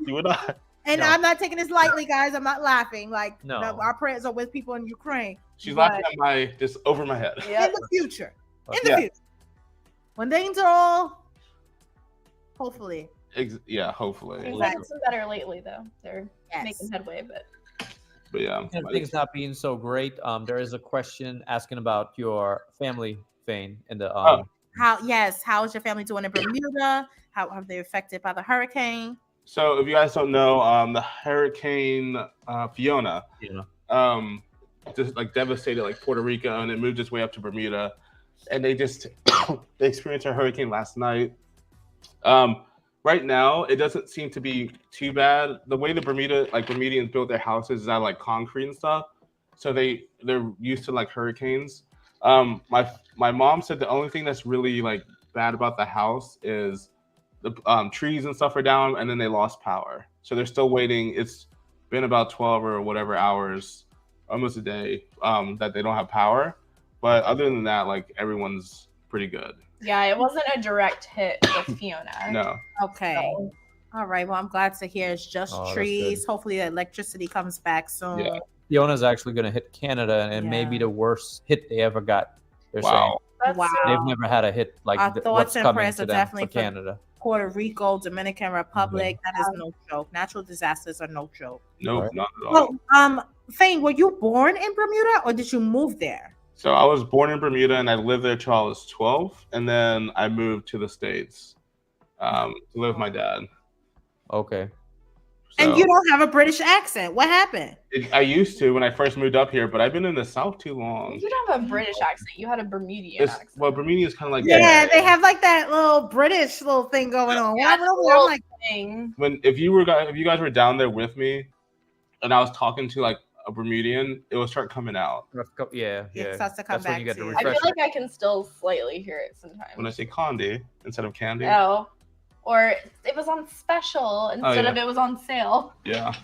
You would not. And I'm not taking this lightly, guys. I'm not laughing. Like, no. Our prayers are with people in Ukraine. She's laughing at just over my head. Yep. In the future. Future. When things are all, hopefully. Hopefully. Things have been better lately, though. They're making headway, but yeah. And things not being so great. There is a question asking about your family, Fain, in the how is your family doing in Bermuda? How have they affected by the hurricane? So if you guys don't know, the Hurricane Fiona just like devastated like Puerto Rico, and it moved its way up to Bermuda, and they experienced a hurricane last night. Right now, it doesn't seem to be too bad. The way the Bermudians built their houses is out of like concrete and stuff, so they're used to like hurricanes. My mom said the only thing that's really like bad about the house is the trees and stuff are down, and then they lost power, so they're still waiting. It's been about 12 or whatever hours, almost a day, that they don't have power. But other than that, like everyone's pretty good. Yeah, it wasn't a direct hit with Fiona. No. Okay. So, All right. Well, I'm glad to hear it's just Oh, that's trees. good. Hopefully, the electricity comes back soon. Yeah. Fiona's actually going to hit Canada, and it may be Yeah. the worst hit they ever got. They're Wow. that's Wow. saying they've never had a hit like Our what's thoughts and coming prayers to are them definitely for for Canada. Puerto Rico, Dominican Republic. Mm-hmm. That is no joke. Natural disasters are no joke. Nope, Right. not at all. Well, Fain, were you born in Bermuda or did you move there? So I was born in Bermuda and I lived there till I was 12, and then I moved to the States to live with my dad. Okay. And So you don't have a British accent. What happened? I used to when I first moved up here, but I've been in the South too long. You didn't have a British accent. You had a Bermudian accent. Well, Bermuda is kind of like Yeah, they have like that little British little thing going on. When Yeah, I went over there, I'm like, Thing. if you guys were down there with me, and I was talking to like a Bermudian, it would start coming out. Yeah. it starts to come That's when back you get to the you. I feel refresher. like I can still slightly hear it sometimes. When I say candy instead of candy. Oh. Or it was on special instead yeah. of it was on sale. Yeah.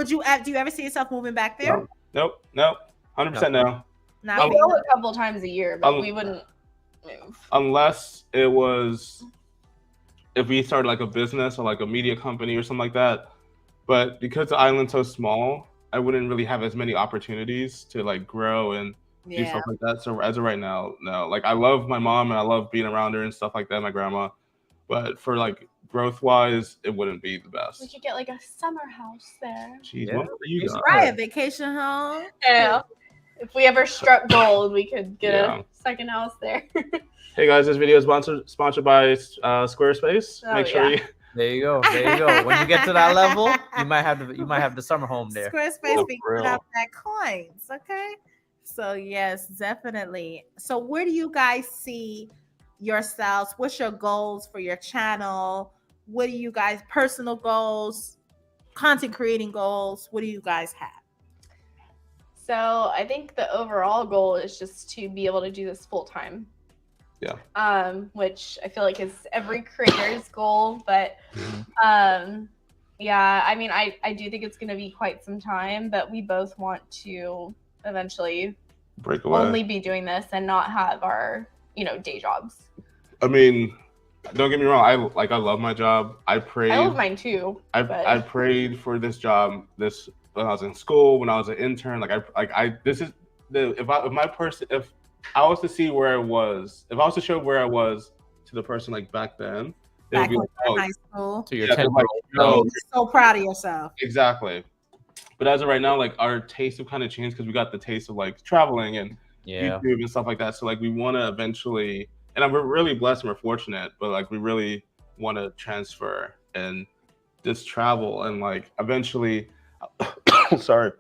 do you ever see yourself moving back there? Nope. 100% no. Not We being- go a couple times a year, but we wouldn't move. Unless it was if we started like a business or like a media company or something like that. But because the island's so small, I wouldn't really have as many opportunities to like grow and do stuff like that. So as of right now, no. Like I love my mom and I love being around her and stuff like that, my grandma. But for like growth wise, it wouldn't be the We best. could get like a summer house there. Jeez, Yeah. what are you got? Right, a vacation home. Yeah. If we ever struck gold, we could get Yeah. a second house there. Hey guys, this video is sponsored by Squarespace. Oh, Make sure yeah. you There you go. When you get to that level, you might have the summer home there. Squarespace Oh, be for putting real. up that coins, okay? So yes, definitely. So where do you guys see yourselves? What's your goals for your channel? What do you guys personal goals, content creating goals? What do you guys have? So I think the overall goal is just to be able to do this full time. Yeah. Which I feel like is every creator's goal, but yeah, I mean I do think it's gonna be quite some time, but we both want to eventually break away. only be doing this and not have our, day jobs. I mean, don't get me wrong. I love my job. I prayed. I love mine too. I prayed for this job. When I was in school, when I was an intern. If I was to see where I was, if I was to show where I was to the person like back then, they would Back be when like, you were in oh, high school. To your yeah, 10 they're like, no, You're so proud of yourself. exactly. But as of right now, like our tastes have kind of changed because we got the taste of like traveling and YouTube and stuff like that. So like we want to eventually, and we're really blessed and we're fortunate, but like we really want to transfer and just travel and like eventually. Sorry,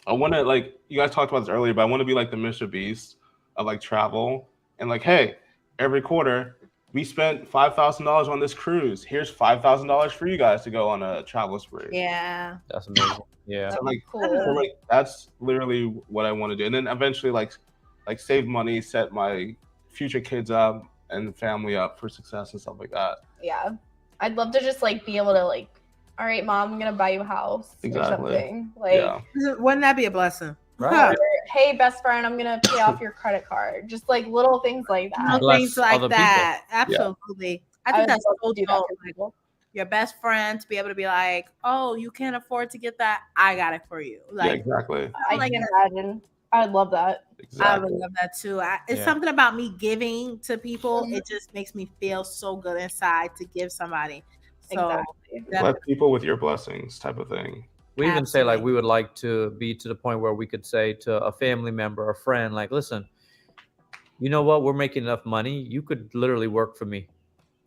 I want to like you guys talked about this earlier, but I want to be like the Mr. Beast of like travel and like, hey, every quarter we spent $5,000 on this cruise. Here's $5,000 for you guys to go on a travel spree. Yeah. That's amazing. Yeah. So like, Cool. so like that's literally what I want to do, and then eventually like save money, set my future kids up and family up for success and stuff like that. Yeah. I'd love to just like be able to like, all right, Mom, I'm gonna buy you a house or Exactly. something. Like, Wouldn't that be a blessing? Right. or, hey, best friend, I'm gonna pay off your credit card. Just like little things like that. Bless Things like other that. Absolutely. I think would that's love so to do that dope. for people. Your best friend to be able to be like, oh, you can't afford to get that. I got it for you. Yeah, Like, exactly. I like can that. imagine. I'd love that. I Exactly. would love that too. It's Yeah. something about me giving to people. Mhm. It just makes me feel so good inside to give somebody. So Exactly. Bless people with your blessings, type of thing. We even say like Absolutely. we would like to be to the point where we could say to a family member, a friend, like, listen, you know what? We're making enough money. You could literally work for me.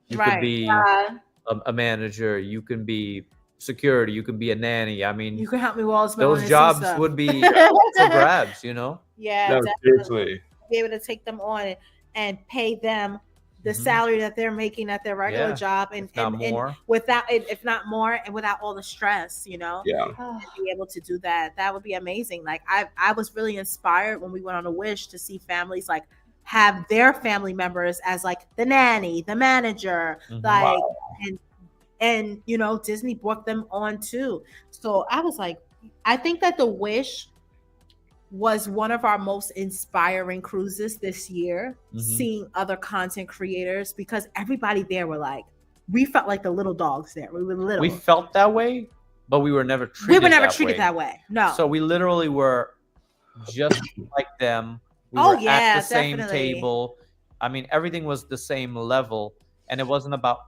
You could Right. be Yeah. a manager. You can be security. You can be a nanny. I mean, you can help me with all this those melanin jobs stuff. would be for grabs, you know? Yeah, No, definitely. seriously. Be able to take them on and pay them the Mhm. salary that they're making at their regular Yeah. job, and, If not and more. without it, if not more, and without all the stress, Yeah. Oh, be able to do that. That would be amazing. Like I was really inspired when we went on a wish to see families like have their family members as like the nanny, the manager, Mhm. like, and and Disney brought them on too. So I was like, I think that the Wish was one of our most inspiring cruises this year, seeing other content creators, because everybody there were like, we felt like the little dogs there. We were little. We felt that way, but we were never treated that way. No. So we literally were just like them. We were at the same table. I mean, everything was the same level, and it wasn't about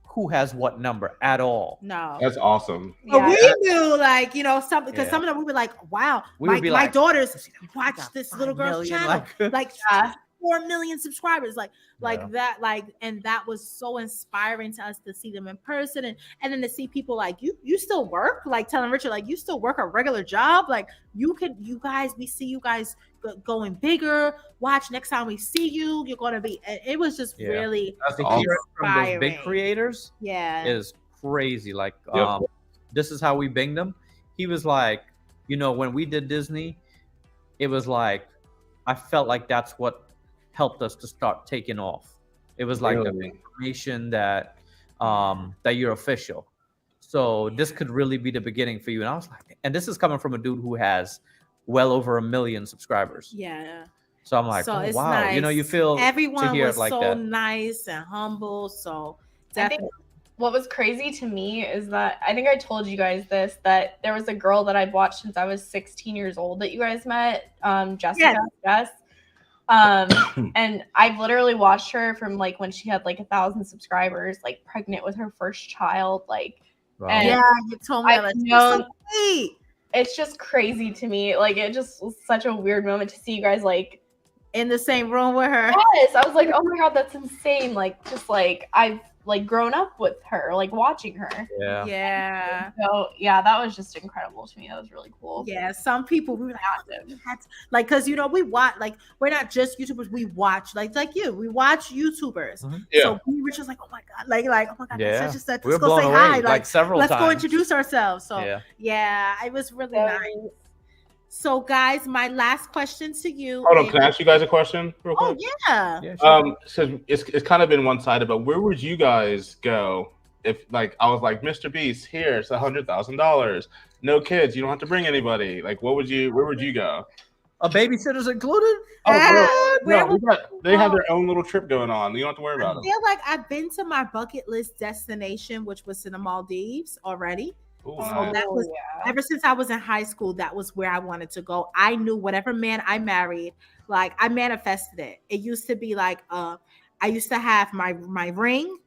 who has what number at all. No. That's awesome. But we knew, like, something, because some of them we were like, wow, my daughters watch this little girl's channel. Like 4 million subscribers, that, and that was so inspiring to us to see them in person, and then to see people like you still work, like telling Richard, like, you still work a regular job, like you guys, we see you guys going bigger. Watch, next time we see you, you're gonna be. It was just really inspiring. From those big creators, is crazy. Like, this is how we bing them. He was like, when we did Disney, it was like, I felt like that's what helped us to start taking off. It was like the information that that you're official. So this could really be the beginning for you. And I was like, and this is coming from a dude who has well over 1 million subscribers. Yeah. So I'm like, it's wow. Nice. You feel everyone was like so that. nice and humble. So I think what was crazy to me is that, I think I told you guys this, that there was a girl that I've watched since I was 16 years old that you guys met, Jessica. Yes. And I've literally watched her from like when she had like 1,000 subscribers, like pregnant with her first child, like. Wow. And you told me that. It's just crazy to me. Like, it just was such a weird moment to see you guys like in the same room with her. Yes, I was like, oh my god, that's insane. Like, just like I've like grown up with her, like watching her. Yeah. So that was just incredible to me. That was really cool. Yeah, some people we were like, because we watch, like, we're not just YouTubers, we watch like you. We watch YouTubers. So we were just like, oh my god, like oh my god, that's just such. Let's go say hi, like several times. Let's go introduce ourselves. So it was really nice. So, guys, my last question to you. Hold on, can I ask you guys a question real quick? Oh, yeah. Sure. So it's kind of been one-sided, but where would you guys go if, like, I was like, Mr. Beast, here, it's $100,000. No kids, you don't have to bring anybody. Like, where would you go? A babysitter's included? They have their own little trip going on. You don't have to worry about it. I feel like I've been to my bucket list destination, which was in the Maldives already. Ooh, so that was ever since I was in high school, that was where I wanted to go. I knew whatever man I married, like, I manifested it. It used to be like I used to have my ring,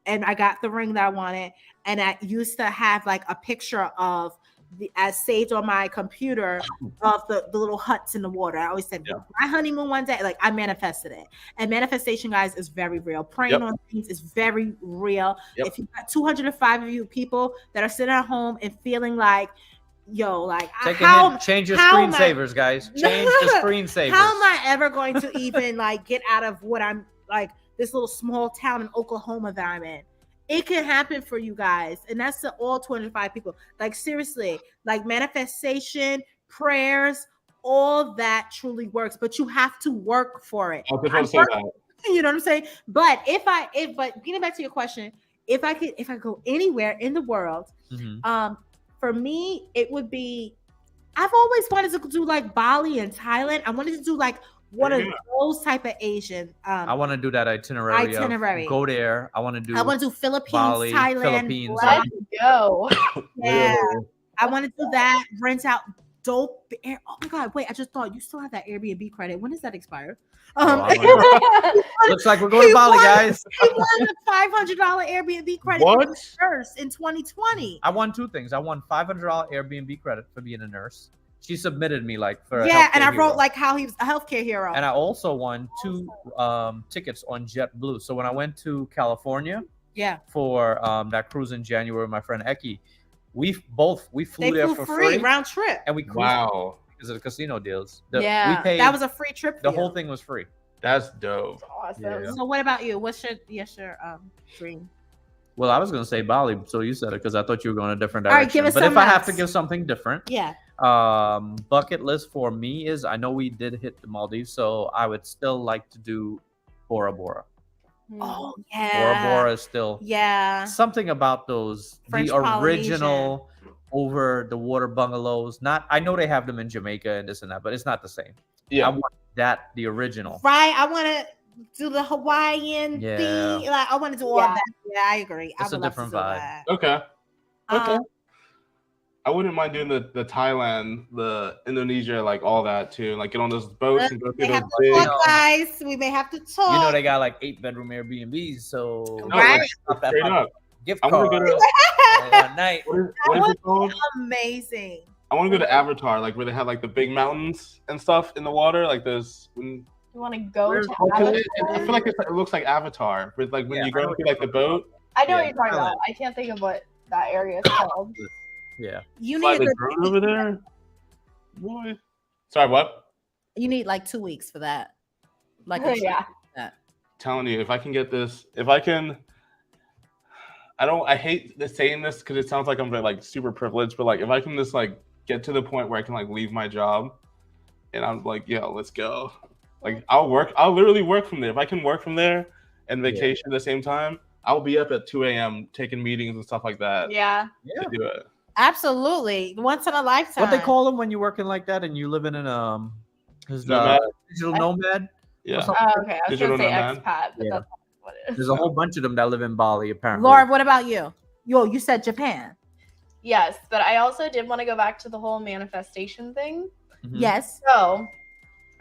and I got the ring that I wanted, and I used to have like a picture of as saved on my computer of the little huts in the water. I always said my honeymoon one day, like, I manifested it. And manifestation, guys, is very real. Praying on things is very real. If you've got 205 of you people that are sitting at home and feeling like, like, change your screensavers, guys. Change the screensavers. How am I ever going to even like get out of what I'm like, this little small town in Oklahoma that I'm in? It can happen for you guys, and that's to all 205 people. Like, seriously, like, manifestation, prayers, all that truly works, but you have to work for it. I was going to say that. You know what I'm saying? But but getting back to your question, if I go anywhere in the world, for me, it would be, I've always wanted to do like Bali and Thailand. I wanted to do like one of those type of Asian. I want to do that itinerary. Go there. I want to do Philippines, Bali, Thailand. Philippines. Let's go. Yeah. I want to do that. Rent out dope. Oh my god! Wait, I just thought you still have that Airbnb credit. When does that expire? Looks like we're going to Bali, guys. He won a $500 Airbnb credit for being a nurse in 2020. I won two things. I won $500 Airbnb credit for being a nurse. She submitted me like for and I wrote like how he was a healthcare hero. And I also won 2 tickets on JetBlue. So when I went to California, for that cruise in January with my friend Eki, we flew there for free round trip, and we cruised because of the casino deals. We paid, that was a free trip. The whole thing was free. That's dope. Awesome. Yeah. So what about you? What's your dream? Well, I was gonna say Bali, so you said it because I thought you were going a different All direction. right, give us but some if I have nuts. to give something different, Yeah. Bucket list for me is, I know we did hit the Maldives, so I would still like to do Bora Bora. Oh Bora yeah. Bora is still something about those French the original over the water bungalows. Not, I know they have them in Jamaica and this and that, but it's not the same. Yeah. I want that, the original. Right. I want to do the Hawaiian thing. Like I want to do all that. Yeah, I agree. It's a different vibe. Okay. Okay. I wouldn't mind doing the Thailand, the Indonesia, like all that too. Like get on those boats and go through those big. Guys, we may have to talk. You know they got like 8-bedroom Airbnbs, so right. Straight up. Gift I want to go to night. What is it called? Amazing. I want to go to Avatar, like where they have like the big mountains and stuff in the water, like those. You want to go to Avatar? I feel like it looks like Avatar, with like when you go through like the boat. I know what you're talking about. I can't think of what that area is called. Yeah. You need the drone over there. Boy. Sorry, what? You need like 2 weeks for that. Like Telling you, if I can get this, if I can. I hate saying this because it sounds like I'm like super privileged, but like if I can just like get to the point where I can like leave my job and I'm like, yo, let's go. Like I'll literally work from there. If I can work from there and vacation at the same time, I'll be up at 2 a.m. taking meetings and stuff like that. Yeah. To do it. Absolutely. Once in a lifetime. What they call them when you're working like that and you live in digital nomad? Yeah. Oh, okay. I was going to say expat, but that's what it is. There's a whole bunch of them that live in Bali, apparently. Laura, what about you? You said Japan. Yes, but I also did want to go back to the whole manifestation thing. Mm-hmm. Yes. So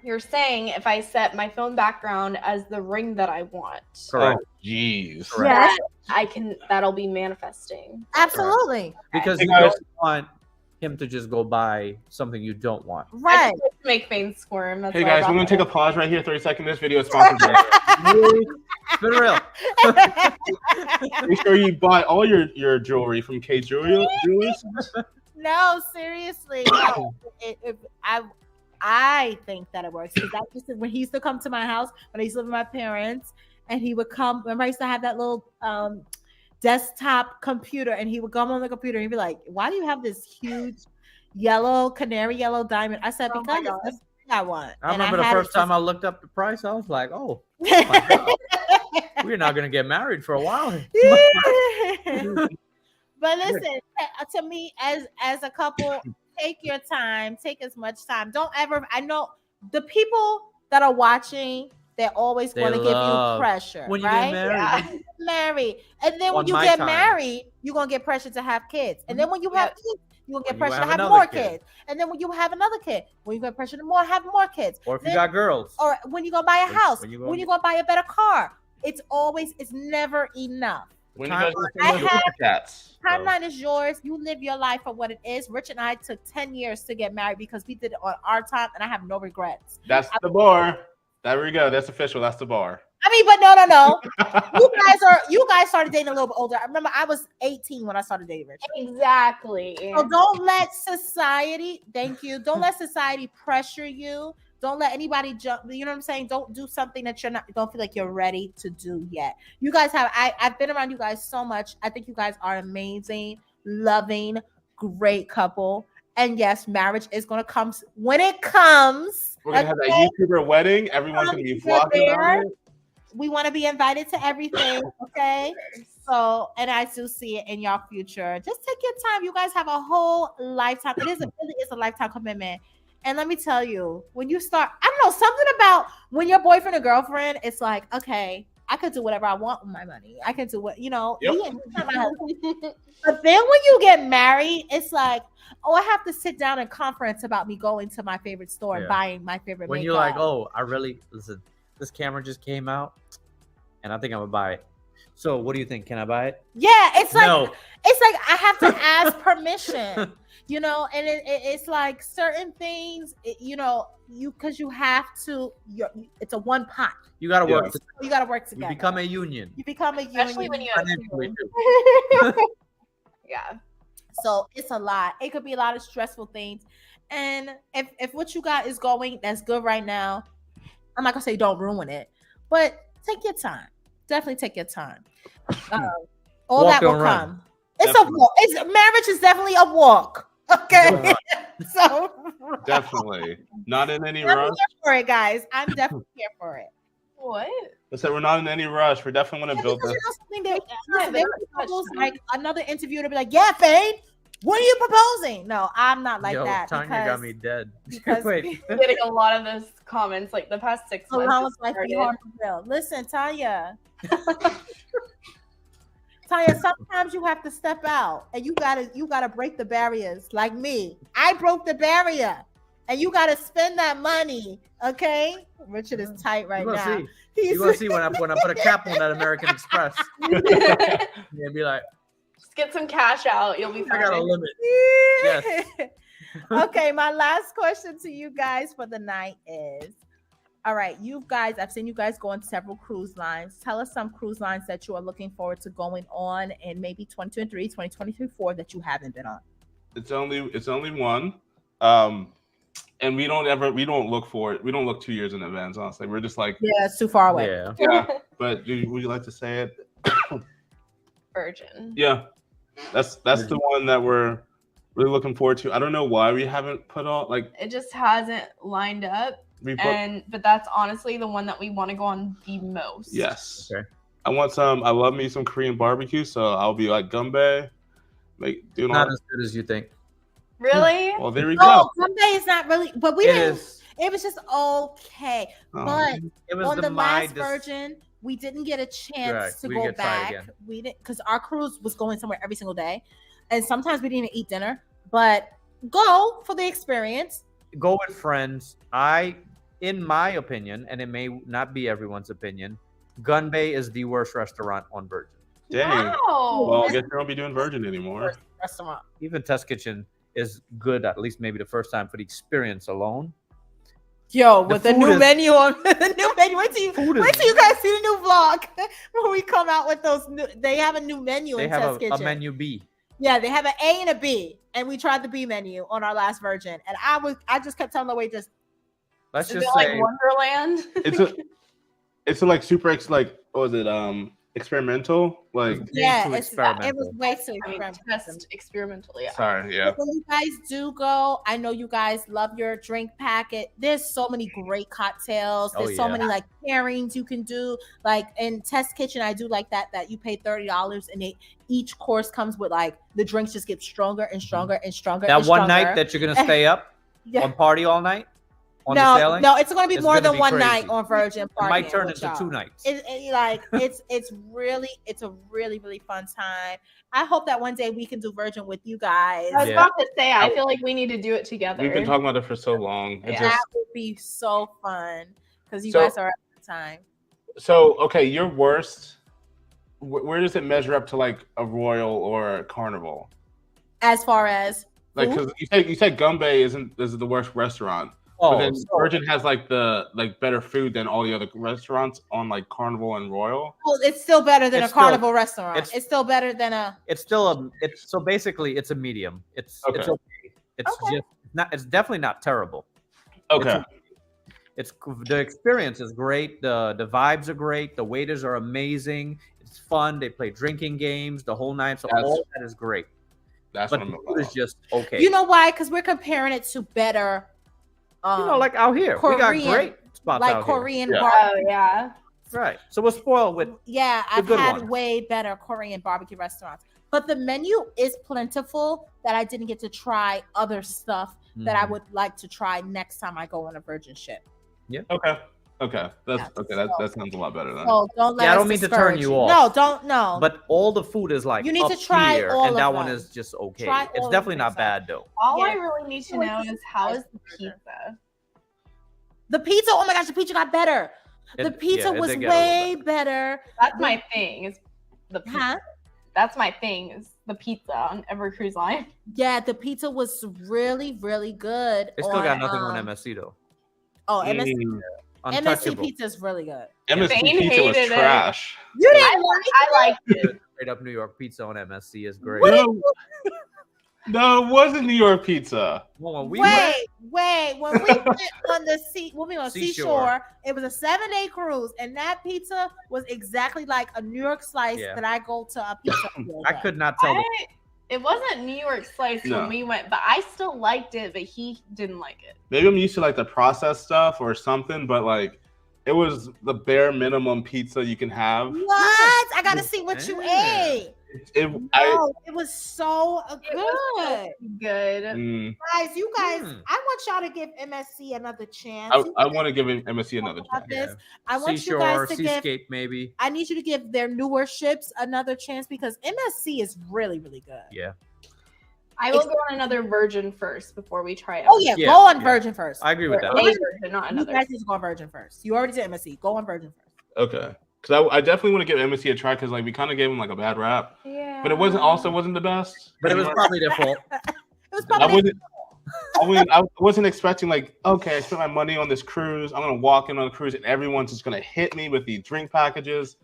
you're saying if I set my phone background as the ring that I want. Correct. Oh, jeez. Yes. That'll be manifesting. Absolutely. Because you don't want him to just go buy something you don't want. Right. To make Fain squirm. That's hey guys, we're gonna take a pause right here. 30 seconds. This video is sponsored by. For real. Make sure you buy all your jewelry from K Jewelers. No, seriously. No. I think that it works because that used to, when he used to come to my house when I used to live with my parents, and he would come. Remember, I used to have that little desktop computer, and he would come on the computer and he'd be like, "Why do you have this huge canary yellow diamond?" I said, "Because that's the thing I want." I remember the first time I looked up the price, I was like, "Oh, my God. We're not gonna get married for a while." But listen, to me, as a couple, take your time, take as much time. Don't ever. I know the people that are watching. They're always going to give you pressure, when you right? get married. And then when you get married, you're going to get pressure to have kids. And then when you have kids, you're going to get pressure to have more kids. And then when you have another kid, when you get pressure to have more kids. Or if you got girls. Or when you're going to buy a house, when you're going to buy a better car. It's never enough. When you guys timeline is yours. You live your life for what it is. Rich and I took 10 years to get married because we did it on our time, and I have no regrets. That's the bar. There we go. That's official. That's the bar. I mean, but no. You guys started dating a little bit older. I remember I was 18 when I started dating Rich. Exactly. So don't let society. Thank you. Don't let society pressure you. Don't let anybody jump. You know what I'm saying? Don't do something that don't feel like you're ready to do yet. You guys have. I've been around you guys so much. I think you guys are amazing, loving, great couple. And yes, marriage is going to come when it comes. We're going to have that YouTuber wedding. Everyone's going to be vlogging on it. We want to be invited to everything, okay? So, and I do see it in your future. Just take your time. You guys have a whole lifetime. It really is a lifetime commitment. And let me tell you, when you start, I don't know, something about when you're boyfriend or girlfriend, it's like, okay, I could do whatever I want with my money. I can do what, Yep. But then when you get married, it's like, oh, I have to sit down and conference about me going to my favorite store and buying my favorite when makeup. You're like, oh, listen, this camera just came out and I think I'm gonna buy it. So what do you think? Can I buy it? Yeah, it's like I have to ask permission, and it's like certain things, because you have to, it's a one pot. You gotta work. You gotta work together. You become a union. Especially when you have Yeah. So it's a lot. It could be a lot of stressful things. And if what you got is going, that's good right now. I'm not gonna say don't ruin it, but take your time. Definitely take your time. All that will come. It's a walk. Marriage is definitely a walk. Okay. So definitely not in any rush. I'm here for it, guys. I'm definitely here for it. What? I said we're not in any rush. We're definitely going to build this. Like another interviewer to be like, yeah, Fain, what are you proposing? No, I'm not like that. Tanya got me dead. Because Wait. I'm getting a lot of those comments like the past 6 months. Listen, Tanya. Tanya, sometimes you have to step out and you gotta break the barriers. Like me, I broke the barrier, and you gotta spend that money. Okay, Richard is tight right now. You're gonna see when I put a cap on that American Express. And be like, just get some cash out. You'll be fine. I got a limit. Yes. Okay, my last question to you guys for the night is, all right, you guys, I've seen you guys go on several cruise lines. Tell us some cruise lines that you are looking forward to going on in maybe 2023, 2024 that you haven't been on. It's only one. And we don't look for it. We don't look 2 years in advance, honestly. We're just like, yeah, it's too far away. Yeah. But would you like to say it? Virgin. Yeah. That's the one that we're really looking forward to. I don't know why we haven't put on, like, it just hasn't lined up. But that's honestly the one that we want to go on the most. Yes. Okay. I love me some Korean barbecue, so I'll be like Gumbae, doing not as good as you think. Really? Well, there we go. go. Gumbae is not really, but we didn't. It was just okay. But it was on the last Virgin, we didn't get a chance to go back. We didn't, because our cruise was going somewhere every single day, and sometimes we didn't even eat dinner. But go for the experience. Go with friends. In my opinion, and it may not be everyone's opinion, Gunbay is the worst restaurant on Virgin. Dang. Wow. Well, I guess we won't be doing Virgin anymore. Restaurant. Even Test Kitchen is good, at least maybe the first time, for the experience alone. Yo, with the new menu on the new menu. Wait till you guys see the new vlog when we come out with those new. They have a new menu in Test Kitchen. A menu B. Yeah, they have an A and a B, and we tried the B menu on our last Virgin, and I just kept telling the wait, just let's is just it say like Wonderland. It's a like super like what was it experimental like yeah it was way too experimental. Yeah. Sorry, yeah. When you guys do go, I know you guys love your drink packet. There's so many great cocktails. There's so many like pairings you can do. Like in Test Kitchen, I do like that you pay $30 and each course comes with like the drinks just get stronger and stronger and stronger. That one night that you're gonna stay up on party all night. No, it's going to be more than one night on Virgin. It might turn into 2 nights. It's a really fun time. I hope that one day we can do Virgin with you guys. I was about to say, I feel like we need to do it together. We've been talking about it for so long. That would be so fun because you guys are at the time. So, okay, your worst. Where does it measure up to like a Royal or a Carnival? As far as like, because you said Gumbae isn't the worst restaurant. But then Virgin has like better food than all the other restaurants on like Carnival and Royal. Well, it's still better than a Carnival restaurant. It's still better than a. So basically it's a medium. It's okay. Just not. It's definitely not terrible. Okay. It's the experience is great. The vibes are great. The waiters are amazing. It's fun. They play drinking games the whole night. So all that is great. That's but what I'm the food is just okay. You know why? Because we're comparing it to better. Like out here, Korean, we got great spots like out Korean here. barbecue. Oh yeah, right. So we're spoiled with. Yeah, I've had ones. way better Korean barbecue restaurants, but the menu is plentiful that I didn't get to try other stuff that I would like to try next time I go on a Virgin ship. Yeah. Okay. That sounds a lot better then. So don't let I don't mean to turn you off. No, don't no. But all the food is like you need to try here, all and of that them. one is just okay. Try It's definitely not bad though. All I really need to know is how is the pizza? The pizza, oh my gosh, the pizza got better. The pizza was way better. That's my thing. Is the pizza. That's my thing. Is the pizza on every cruise line. Yeah, the pizza was really, really good. They still got nothing on MSC though. Oh, MSC. Untouchable. MSC pizza is really good. MSC pizza was trash. You didn't like it? I liked it. Straight up New York pizza on MSC is great. No, it wasn't New York pizza. When we went on the seashore, it was a 7-day cruise, and that pizza was exactly like a New York slice that I go to a pizza. I could not tell. It wasn't New York slice when we went, but I still liked it, but he didn't like it. Maybe I'm used to like the processed stuff or something, but like It was the bare minimum pizza you can have. What? I gotta see what you ate. It was so good. Good. Guys, you guys, I want y'all to give MSC another chance. I want to give MSC another chance. This. I want Seashore, you guys to Seascape, give, maybe. I need you to give their newer ships another chance because MSC is really, really good. Yeah. I will go on another Virgin first before we try it. Oh yeah, go on Virgin first. I agree with that. A Virgin, not another. You guys need to go on Virgin first. You already did MSC. Go on Virgin first. Okay. Because I definitely want to give MSC a try because like we kind of gave them like a bad rap. Yeah. But it wasn't the best. But it was probably their fault. It was probably I wasn't expecting like, okay, I spent my money on this cruise. I'm gonna walk in on a cruise and everyone's just gonna hit me with the drink packages.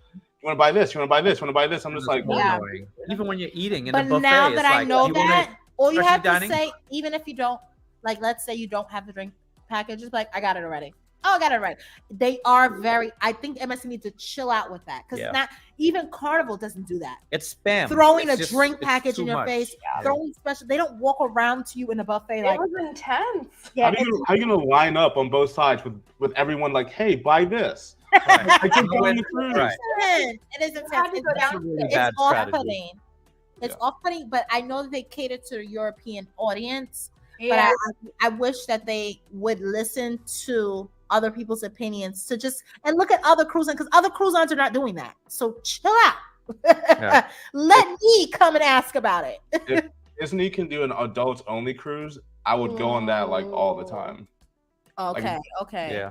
You want to buy this? You want to buy this? You want to buy this? I'm just like, annoying. Even when you're eating in but the buffet, now that I know that, all you have to say, even if you don't, like, let's say you don't have the drink package, just like, I got it already. Oh, I got it right. They are very. I think MSC needs to chill out with that because not even Carnival doesn't do that. It's spam. Throwing a drink package in your face, throwing special. They don't walk around to you in a buffet like. It was intense. Yeah, how you gonna line up on both sides with everyone like, hey, buy this? Right. It is intense. It's off-putting. It's off-putting, but I know that they cater to a European audience. Yeah. But I wish that they would listen to other people's opinions to just and look at other cruise lines because other cruise lines are not doing that. So chill out. Let me come and ask about it. If Disney can do an adults only cruise, I would go on that like all the time. Okay. Like, okay. Yeah.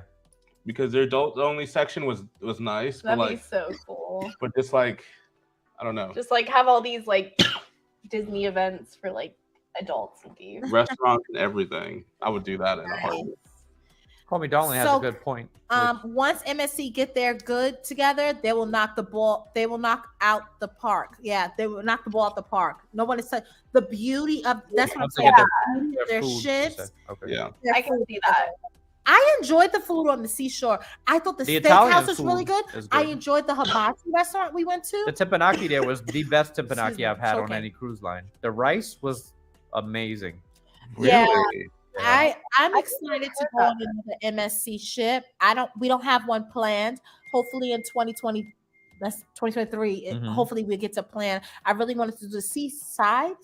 Because their adults only section was nice. That'd be so cool. But just like, I don't know. Just like have all these like Disney events for like adults and these restaurants and everything. I would do that in a heartbeat. Call Me Darling has a good point. Once MSC get their good together, they will knock the ball. They will knock out the park. Yeah, they will knock the ball out the park. No one is such the beauty of that's what I'm saying. Their ships. Okay. Yeah, I can see that. I enjoyed the food on the seashore. I thought the steakhouse was really good. I enjoyed the hibachi restaurant we went to. The teppanyaki there was the best teppanyaki I've had on any cruise line. The rice was amazing. Yeah. I'm excited to go on another MSC ship. We don't have one planned. Hopefully in 2020, that's 2023. Hopefully we get to plan. I really wanted to do the seascape.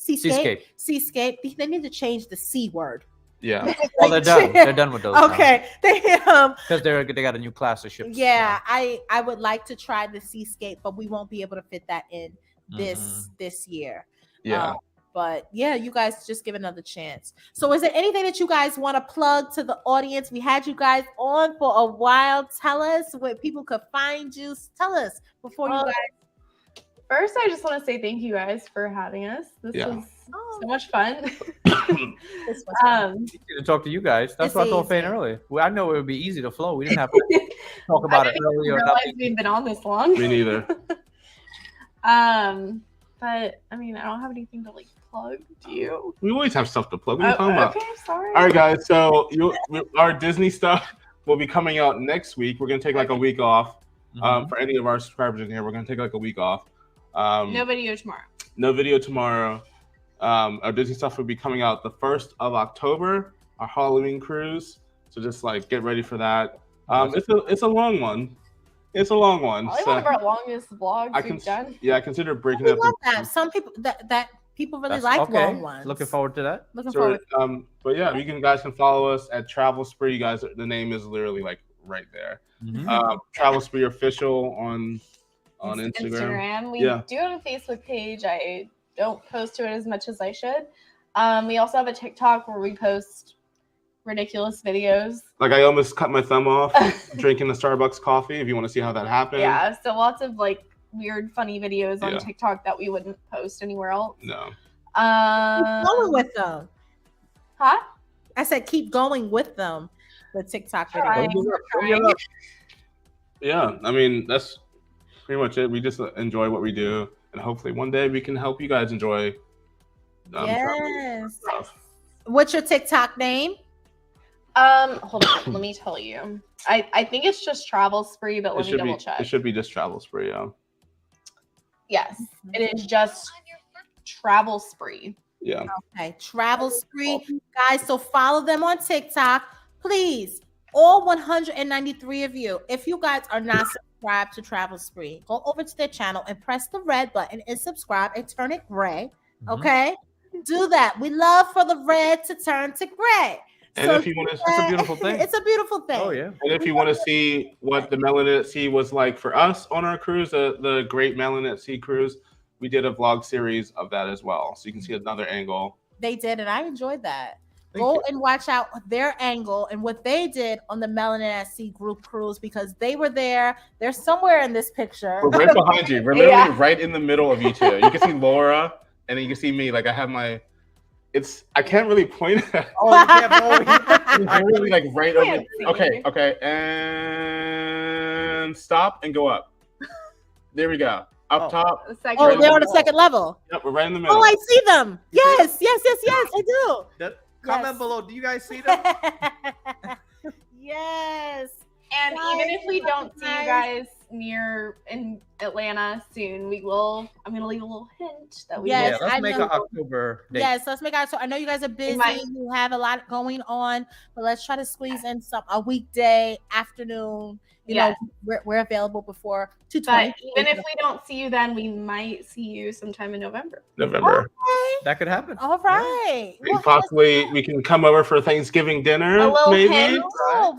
They need to change the C word. Yeah. Well, they're done. They're done with those. Okay. Because they got a new class of ships. Yeah, I would like to try the seascape, but we won't be able to fit that in this year. Yeah. But yeah, you guys just give another chance. So is there anything that you guys want to plug to the audience? We had you guys on for a while. Tell us where people could find you. Tell us before you guys. First, I just want to say thank you guys for having us. This was so much fun. This was fun. To talk to you guys. That's what I told Fain earlier. I know it would be easy to flow. We didn't have to talk about it earlier. We've been on this long. Me neither. But I mean, I don't have anything to like plug. Do you? We always have stuff to plug. What are you talking about? Okay, sorry. All right, guys. So our Disney stuff will be coming out next week. We're gonna take like a week off. For any of our subscribers in here, we're gonna take like a week off. No video tomorrow. No video tomorrow. Our Disney stuff will be coming out the 1st of October. Our Halloween cruise. So just like get ready for that. It's a long one. It's a long one. Probably one of our longest vlogs we've done. Yeah, I consider breaking up. That. Some people that people really like long ones. Looking forward to that. But yeah, you guys can follow us at Travel Spree. Guys, the name is literally like right there. Travel Spree Official on Instagram. We do have a Facebook page. I don't post to it as much as I should. We also have a TikTok where we post ridiculous videos. Like I almost cut my thumb off drinking the Starbucks coffee. If you want to see how that happened. Yeah, so lots of like weird, funny videos on TikTok that we wouldn't post anywhere else. No. Keep going with them. Huh? I said keep going with them. The TikTok videos. Yeah, I mean that's pretty much it. We just enjoy what we do, and hopefully one day we can help you guys enjoy. Yes. What's your TikTok name? Hold on, let me tell you. I think it's just Travel Spree, but let me double check. It should be just Travel Spree, yeah. Yes, it is just Travel Spree. Yeah. Okay, Travel Spree, guys. So follow them on TikTok, please. all 193 of you, if you guys are not subscribed to Travel Spree, go over to their channel and press the red button and subscribe and turn it gray. Okay? Do that. We love for the red to turn to gray. And if you want to, it's a beautiful thing. It's a beautiful thing. Oh yeah. And if you want to see what the Melanin at Sea was like for us on our cruise, the Great Melanin at Sea cruise, we did a vlog series of that as well, so you can see another angle. They did, and I enjoyed that. Go and watch out their angle and what they did on the Melanin at Sea group cruise, because they were there. They're somewhere in this picture. We're right behind you. We're literally right in the middle of you two. You can see Laura, and then you can see me. Like I have my. I can't really point at. Oh, you can't. I'm really like right over. Okay, and stop and go up. There we go. Up top. Oh, they're on the second level. Yep, we're right in the middle. Oh, I see them. Yes, I do. Comment below. Do you guys see them? Yes. And Guys, even if we don't see you guys near in Atlanta soon, I'm gonna leave a little hint that we Yes, let's make an October date. Yes, let's make October. I know you guys are busy. You have a lot going on, but let's try to squeeze in a weekday afternoon. You know, we're available before 2:20. But even if we don't see you then, we might see you sometime in November. November. Okay. That could happen. All right. Yeah. Possibly we can come over for Thanksgiving dinner. A little maybe. hint.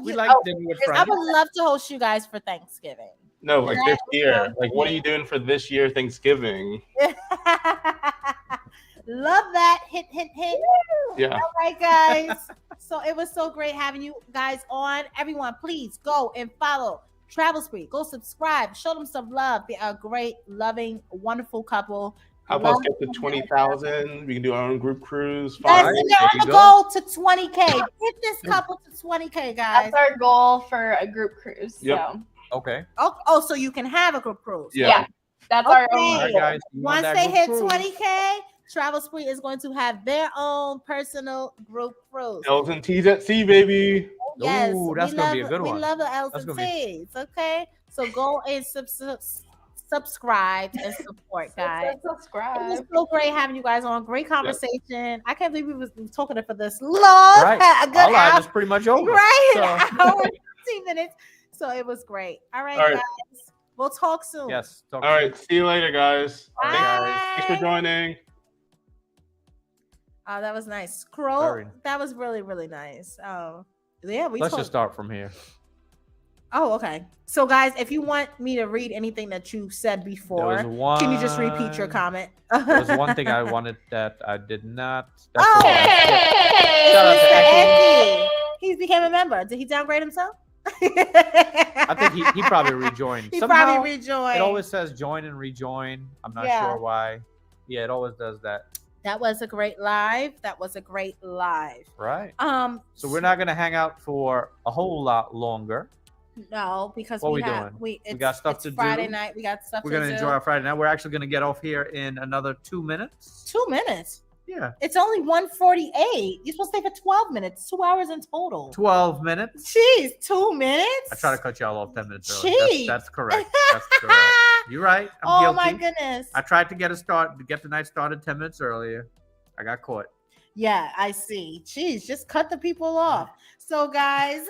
We like dinner with friends. I would love to host you guys for Thanksgiving. No, like this year. Like, what are you doing for this year Thanksgiving? Love that. Hint, hint, hint. Yeah. All right, guys. So it was so great having you guys on. Everyone, please go and follow Travel Spree. Go subscribe. Show them some love. They are a great, loving, wonderful couple. Help us get to 20,000. We can do our own group cruise. Yes, and they're on the goal to 20K. Get this couple to 20K, guys. That's our goal for a group cruise. Yep. So. Okay. Oh, so you can have a group cruise. Yeah. That's our own. All right, guys. Once they hit 20K, Travel Spree is going to have their own personal group cruise. L's and T's at sea, baby. Yes, Ooh, that's going to be a good one. We love the L's and T's. Okay, so go and subscribe and support, guys. Subscribe. It was so great having you guys on. Great conversation. Yep. I can't believe we was talking for this long. Right. A good Our life hour. is pretty much over. Right. So. An hour and 15 minutes. So it was great. All right, guys. We'll talk soon. Yes. All right. See you later, guys. Bye. Thanks for joining. Oh, that was nice. Scroll. That was really, really nice. Oh, yeah. Let's just start from here. Oh, okay. So, guys, if you want me to read anything that you said before, can you just repeat your comment? There was one thing I wanted that I did not. He became a member. Did he downgrade himself? I think he probably rejoined. He probably rejoined. It always says join and rejoin. I'm not sure why. Yeah, it always does that. That was a great live. Right. So we're not gonna hang out for a whole lot longer. No, because we got stuff to do. Friday night. We got stuff to do. We're gonna enjoy our Friday night. We're actually gonna get off here in another 2 minutes. 2 minutes. Yeah. It's only 1:48. You're supposed to stay for 12 minutes. 2 hours in total. 12 minutes. Jeez, 2 minutes. I try to cut y'all off 10 minutes early. Jeez. That's correct. That's correct. You're right. I'm guilty. My goodness. I tried to get the night started 10 minutes earlier. I got caught. Yeah, I see. Jeez, just cut the people off. So, guys,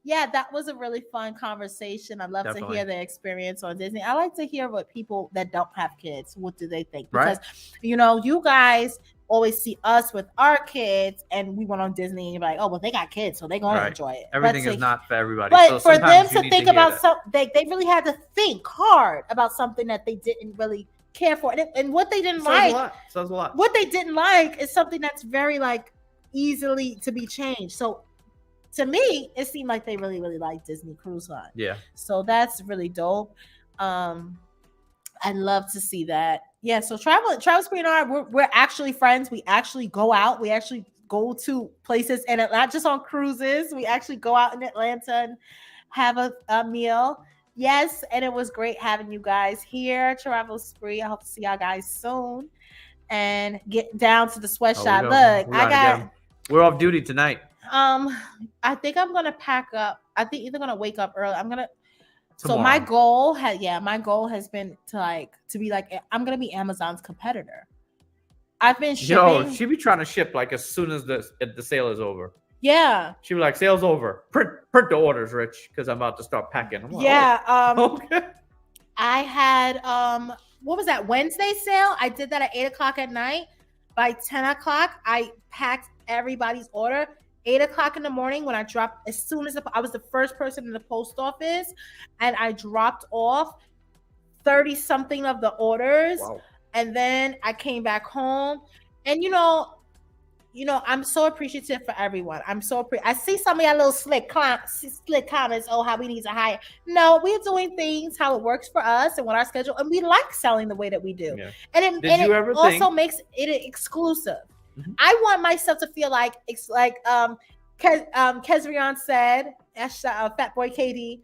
yeah, that was a really fun conversation. I'd love to hear their experience on Disney. I like to hear what people that don't have kids, what do they think? Because, you know, you guys always see us with our kids and we went on Disney and you're like, oh, well, they got kids, so they're going to enjoy it. Everything is not for everybody. But so for them to think about something, they really had to think hard about something that they didn't really care for. And what they didn't Says a lot. What they didn't like is something that's very easily to be changed. So to me, it seemed like they really, really liked Disney Cruise Line. Yeah. So that's really dope. I'd love to see that. Yeah. So Travel Spree and I, we're actually friends. We actually go out. We actually go to places, and not just on cruises. We actually go out in Atlanta and have a meal. Yes, and it was great having you guys here. Travel Spree. I hope to see y'all guys soon and get down to the sweatshop. Look, we're off duty tonight. I think I'm gonna pack up. I think either gonna wake up early. Tomorrow. So my goal has been to be I'm gonna be Amazon's competitor. I've been shipping. She be trying to ship as soon as the sale is over. Yeah. She was like, sales over. Print the orders, Rich, because I'm about to start packing. I'm like, Yeah. okay. I had what was that, Wednesday sale? I did that at 8:00 at night. By 10 o'clock, I packed everybody's order. 8 o'clock in the morning, when I dropped, as soon as I was the first person in the post office, and I dropped off 30 something of the orders. Wow. And then I came back home, and I'm so appreciative for everyone. I see some of y'all little slick comments. Oh, how we need to hire. No, we're doing things how it works for us and what our schedule, and we like selling the way that we do. Yeah. And it also makes it exclusive. Mm-hmm. I want myself to feel like it's like Kezrion said, Fat Boy KD.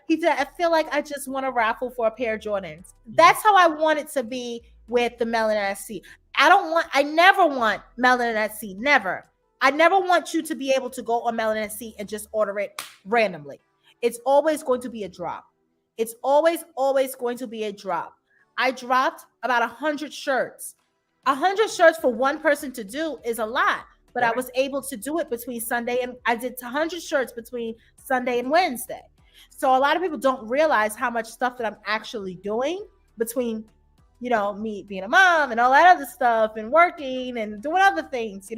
He said, I feel like I just want a raffle for a pair of Jordans. Mm-hmm. That's how I want it to be with the Melanin at Sea. I never want Melanin at Sea. Never. I never want you to be able to go on Melanin at Sea and just order it randomly. It's always going to be a drop. It's always going to be a drop. I dropped about 100 shirts. 100 shirts for one person to do is a lot, but right. I was able to do it between Sunday and I did 100 shirts between Sunday and Wednesday. So a lot of people don't realize how much stuff that I'm actually doing between me being a mom and all that other stuff and working and doing other things,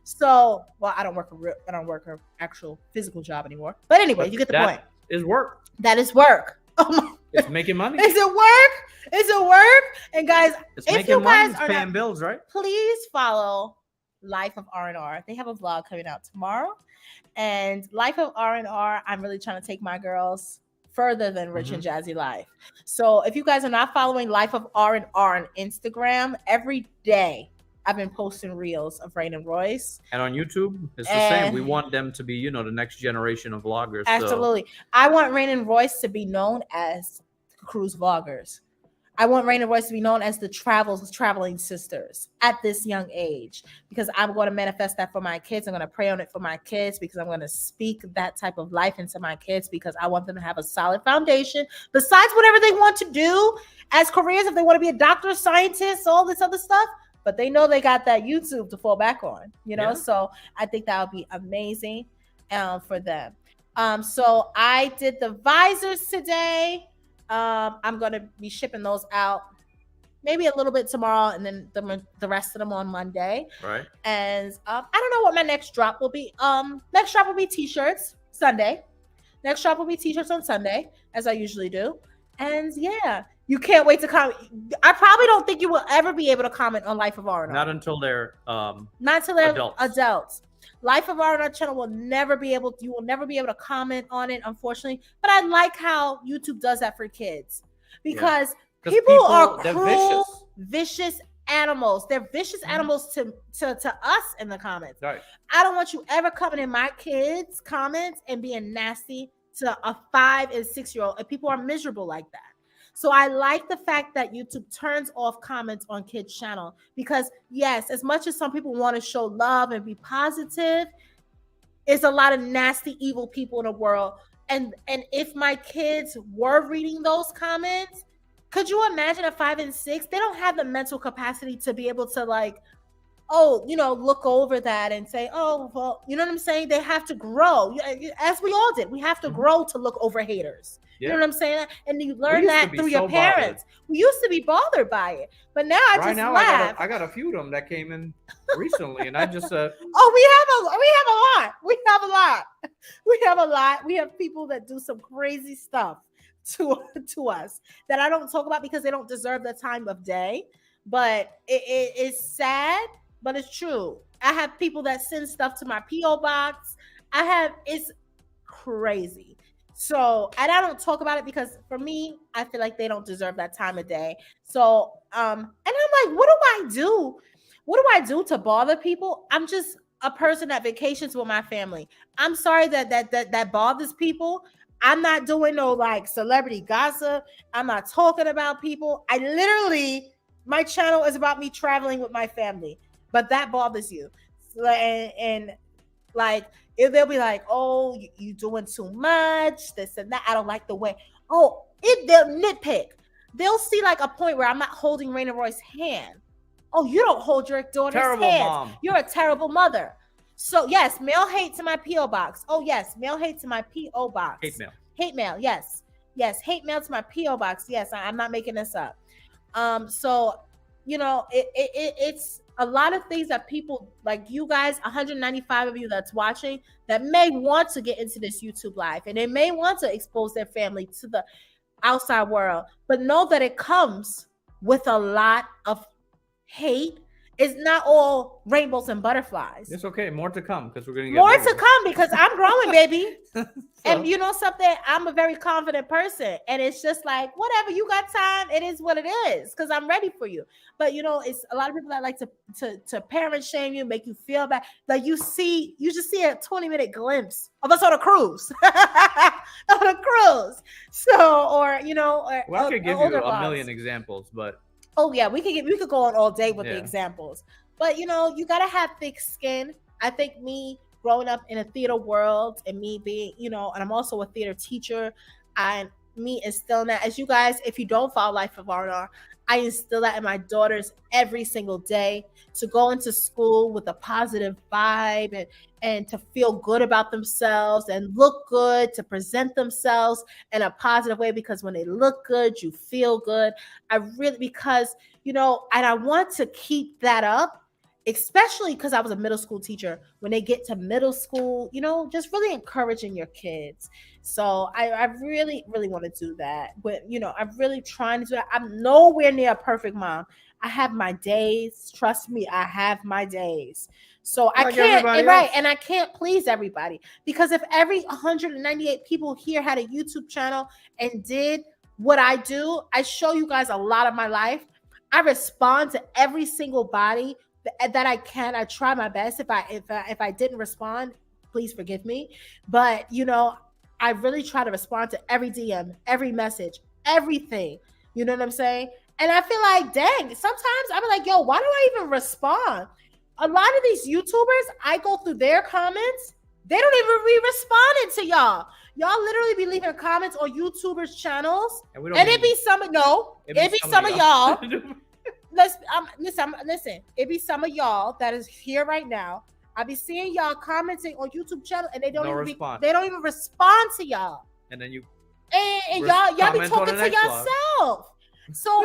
So, well, I don't work an actual physical job anymore. But anyway, you get the point. Is work. That is work. Oh my. It's making money. Is it work? Is it work? And guys, if you guys are paying bills, right? Please follow Life of R&R. They have a vlog coming out tomorrow. And Life of R&R, I'm really trying to take my girls further than Rich and Jazzy Life. So if you guys are not following Life of R&R on Instagram, every day I've been posting reels of Rain and Royce. And on YouTube, it's the same. We want them to be, the next generation of vloggers. Absolutely. So. I want Rain and Royce to be known as cruise vloggers. I want Rain and Royce to be known as the traveling sisters at this young age, because I'm going to manifest that for my kids. I'm going to pray on it for my kids, because I'm going to speak that type of life into my kids, because I want them to have a solid foundation besides whatever they want to do as careers. If they want to be a doctor, scientist, all this other stuff, but they know they got that YouTube to fall back on, Yeah. So I think that would be amazing for them. So I did the visors today. I'm going to be shipping those out maybe a little bit tomorrow, and then the rest of them on Monday. Right. And I don't know what my next drop will be. Next drop will be t-shirts Sunday. Next drop will be t-shirts on Sunday, as I usually do. And yeah, you can't wait to comment. I probably don't think you will ever be able to comment on Life of R&R. Not until they're adults. Life of R&R channel you will never be able to comment on it, unfortunately. But I like how YouTube does that for kids, because people are cruel, vicious animals. They're vicious animals to us in the comments. Right. I don't want you ever coming in my kids' comments and being nasty to a 5 and 6-year-old. And people are miserable like that. So I like the fact that YouTube turns off comments on kids' channel, because yes, as much as some people want to show love and be positive, there's a lot of nasty, evil people in the world. And if my kids were reading those comments, could you imagine at 5 and 6, they don't have the mental capacity to be able to look over that and say, oh, well, you know what I'm saying? They have to grow, as we all did. We have to grow to look over haters. Yeah. You know what I'm saying? And you learn that through your parents. We used to be bothered by it, but now I just laugh. I got a few of them that came in recently, and I just said, "Oh, we have a lot. We have people that do some crazy stuff to us that I don't talk about because they don't deserve the time of day. But it is sad, but it's true. I have people that send stuff to my P.O. box. It's crazy." So, and I don't talk about it because for me, I feel like they don't deserve that time of day. So, and I'm like, what do I do? What do I do to bother people? I'm just a person that vacations with my family. I'm sorry that bothers people. I'm not doing no celebrity gossip. I'm not talking about people. My channel is about me traveling with my family, but that bothers you. If they'll be like, oh, you doing too much, this and that. I don't like the way. Oh, they'll nitpick. They'll see a point where I'm not holding Rain and Royce's hand. Oh, you don't hold your daughter's hand. Mom. You're a terrible mother. So yes, mail hate to my P.O. box. Oh yes, mail hate to my P.O. box. Hate mail. Yes. Hate mail to my P.O. box. Yes, I'm not making this up. So it's a lot of things that people like you guys, 195 of you that's watching, that may want to get into this YouTube live, and they may want to expose their family to the outside world, but know that it comes with a lot of hate. It's not all rainbows and butterflies. It's okay. More to come, because we're going to get more bigger. to come, because I'm growing, baby. And you know something? I'm a very confident person, and it's just like, whatever, you got time. It is what it is, because I'm ready for you. But it's a lot of people that like to parent shame you, make you feel bad. Like you just see a 20-minute glimpse of us on a cruise, on a cruise. So, or well, I could give you a million examples, but. Oh yeah, we could go on all day with the examples. But you gotta have thick skin. I think me growing up in a theater world, and me being, and I'm also a theater teacher, and me instilling that, as you guys, if you don't follow Life of R&R, I instill that in my daughters every single day, to go into school with a positive vibe and to feel good about themselves and look good, to present themselves in a positive way, because when they look good, you feel good. Because, and I want to keep that up, especially because I was a middle school teacher. When they get to middle school, just really encouraging your kids. So I really, really want to do that. But, I'm really trying to do that. I'm nowhere near a perfect mom. I have my days. Trust me, I have my days. So I can't, right? And I can't please everybody, because if every 198 people here had a YouTube channel and did what I do, I show you guys a lot of my life. I respond to every single body that I can. I try my best. If I didn't respond, please forgive me. But I really try to respond to every DM, every message, everything. You know what I'm saying? And I feel like, dang, sometimes I'm like, yo, why do I even respond? A lot of these YouTubers, I go through their comments, they don't even be responding to y'all. Y'all literally be leaving comments on YouTubers' channels, and it'd be some of y'all. Listen. It'd be some of y'all that is here right now. I be seeing y'all commenting on YouTube channel, and they don't even respond to y'all. And then y'all be talking to yourself. So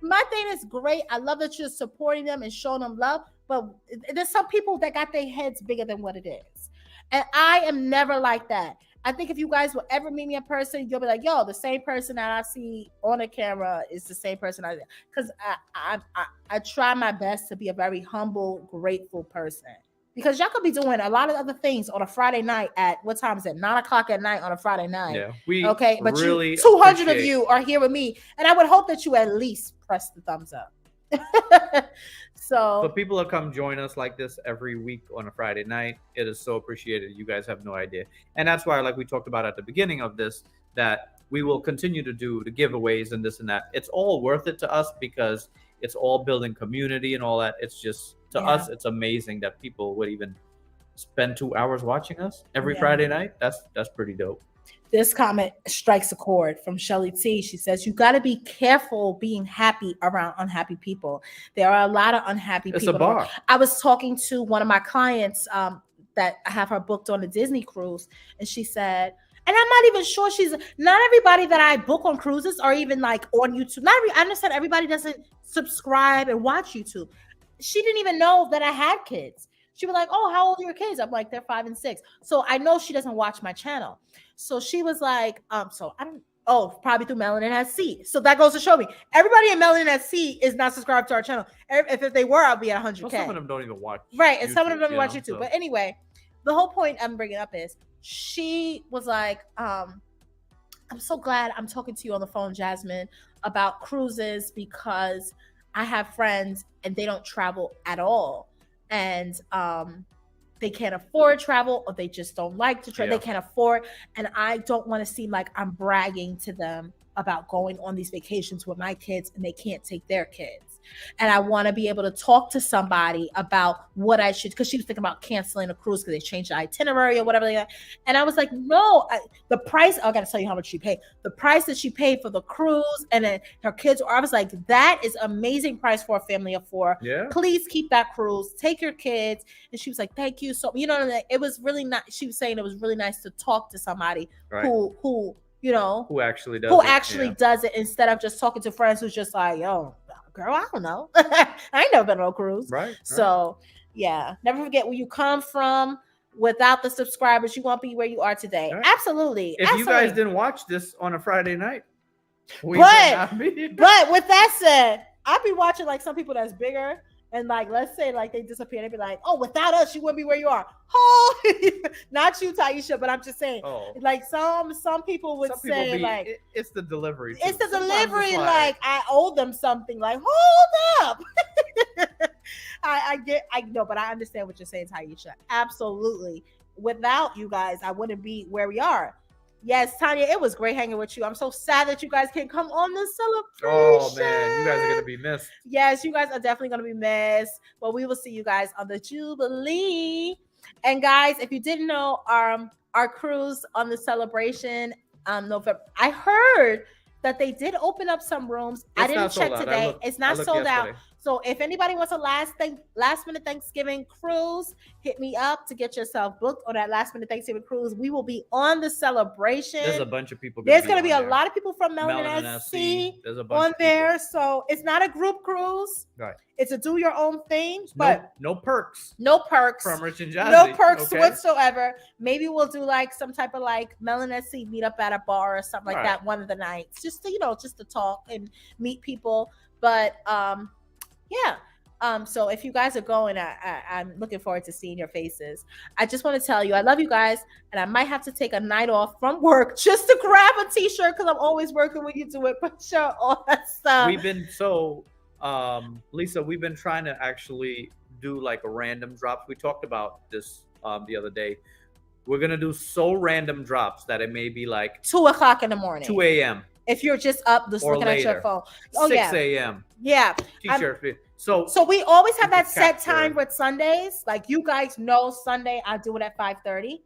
my thing is great. I love that you're supporting them and showing them love. But there's some people that got their heads bigger than what it is. And I am never like that. I think if you guys will ever meet me in person, you'll be like, yo, the same person that I see on the camera is the same person I, because I try my best to be a very humble, grateful person. Because y'all could be doing a lot of other things on a Friday night at, what time is it? 9:00 at night on a Friday night. Yeah, but really 200 of you are here with me. And I would hope that you at least press the thumbs up. So people that come join us like this every week on a Friday night, it is so appreciated. You guys have no idea. And that's why, like we talked about at the beginning of this, that we will continue to do the giveaways and this and that. It's all worth it to us, because it's all building community and all that. It's just, to us, it's amazing that people would even spend 2 hours watching us every Friday night. That's pretty dope. This comment strikes a chord from Shelly T. She says, you got to be careful being happy around unhappy people. There are a lot of unhappy people. It's a bar. I was talking to one of my clients that I have her booked on a Disney cruise, and she said, and I'm not even sure not everybody that I book on cruises are even like on YouTube. I understand everybody doesn't subscribe and watch YouTube. She didn't even know that I had kids. She was like, oh, how old are your kids? I'm like, they're 5 and 6. So I know she doesn't watch my channel. So she was like, probably through Melanin at Sea. So that goes to show me everybody in Melanin at Sea is not subscribed to our channel. If they were, I'll be at 100K. Well, some of them don't even watch. Right. And some of them don't watch YouTube. So. But anyway, the whole point I'm bringing up is she was like, I'm so glad I'm talking to you on the phone, Jasmine, about cruises, because I have friends and they don't travel at all. And they can't afford travel, or they just don't like to travel. They can't afford. And I don't want to seem like I'm bragging to them about going on these vacations with my kids and they can't take their kids. and I want to be able to talk to somebody about what I should, because she was thinking about canceling a cruise because they changed the itinerary or whatever. And I was like, no, the price, I got to tell you how much she paid. The price that she paid for the cruise and then her kids, I was like, that is amazing price for a family of 4. Yeah. Please keep that cruise. Take your kids. And she was like, thank you. So, you know, it was really nice. She was saying it was really nice to talk to somebody who you know, who actually does it instead of just talking to friends who's just like, yo, girl, I don't know. I ain't never been on a cruise. Right. So yeah, never forget where you come from. Without the subscribers, you won't be where you are today. Right. Absolutely. If you guys didn't watch this on a Friday night, but with that said, I'd be watching like some people that's bigger. And like, let's say like they disappear, they'd be like, oh, without us, you wouldn't be where you are. Oh, not you, Taisha, but I'm just saying, like some people would say like, it's the delivery. Too. It's the delivery. Like I owe them something. Like, hold up. I know, but I understand what you're saying, Taisha. Absolutely. Without you guys, I wouldn't be where we are. Yes, Tanya, it was great hanging with you. I'm so sad that you guys can't come on the celebration. Oh, man, you guys are going to be missed. Yes, you guys are definitely going to be missed. But we will see you guys on the Jubilee. And guys, if you didn't know, our cruise on the celebration, November, I heard that they did open up some rooms. I didn't check today. It's not sold out. So if anybody wants a last minute Thanksgiving cruise, hit me up to get yourself booked on that last minute Thanksgiving cruise. We will be on the celebration. There's a bunch of people. There's going to be a lot of people from Melanin SC on there. So it's not a group cruise. Right. It's a do your own thing, but no perks. No perks from Rich and Jazzy. No perks whatsoever. Maybe we'll do like some type of like Melanin SC meet up at a bar or something like that one of the nights, just to, just to talk and meet people. But yeah. So if you guys are going, I'm looking forward to seeing your faces. I just want to tell you, I love you guys, and I might have to take a night off from work just to grab a t-shirt because I'm always working when you do it. But sure, all that stuff. We've been Lisa, we've been trying to actually do like a random drops. We talked about this the other day. We're gonna do so random drops that it may be like 2 o'clock in the morning, 2 a.m. If you're just up, just looking at your phone. 6 a.m. Yeah. T-shirt. So we always have that set time with Sundays. Like you guys know, Sunday I do it at 5:30.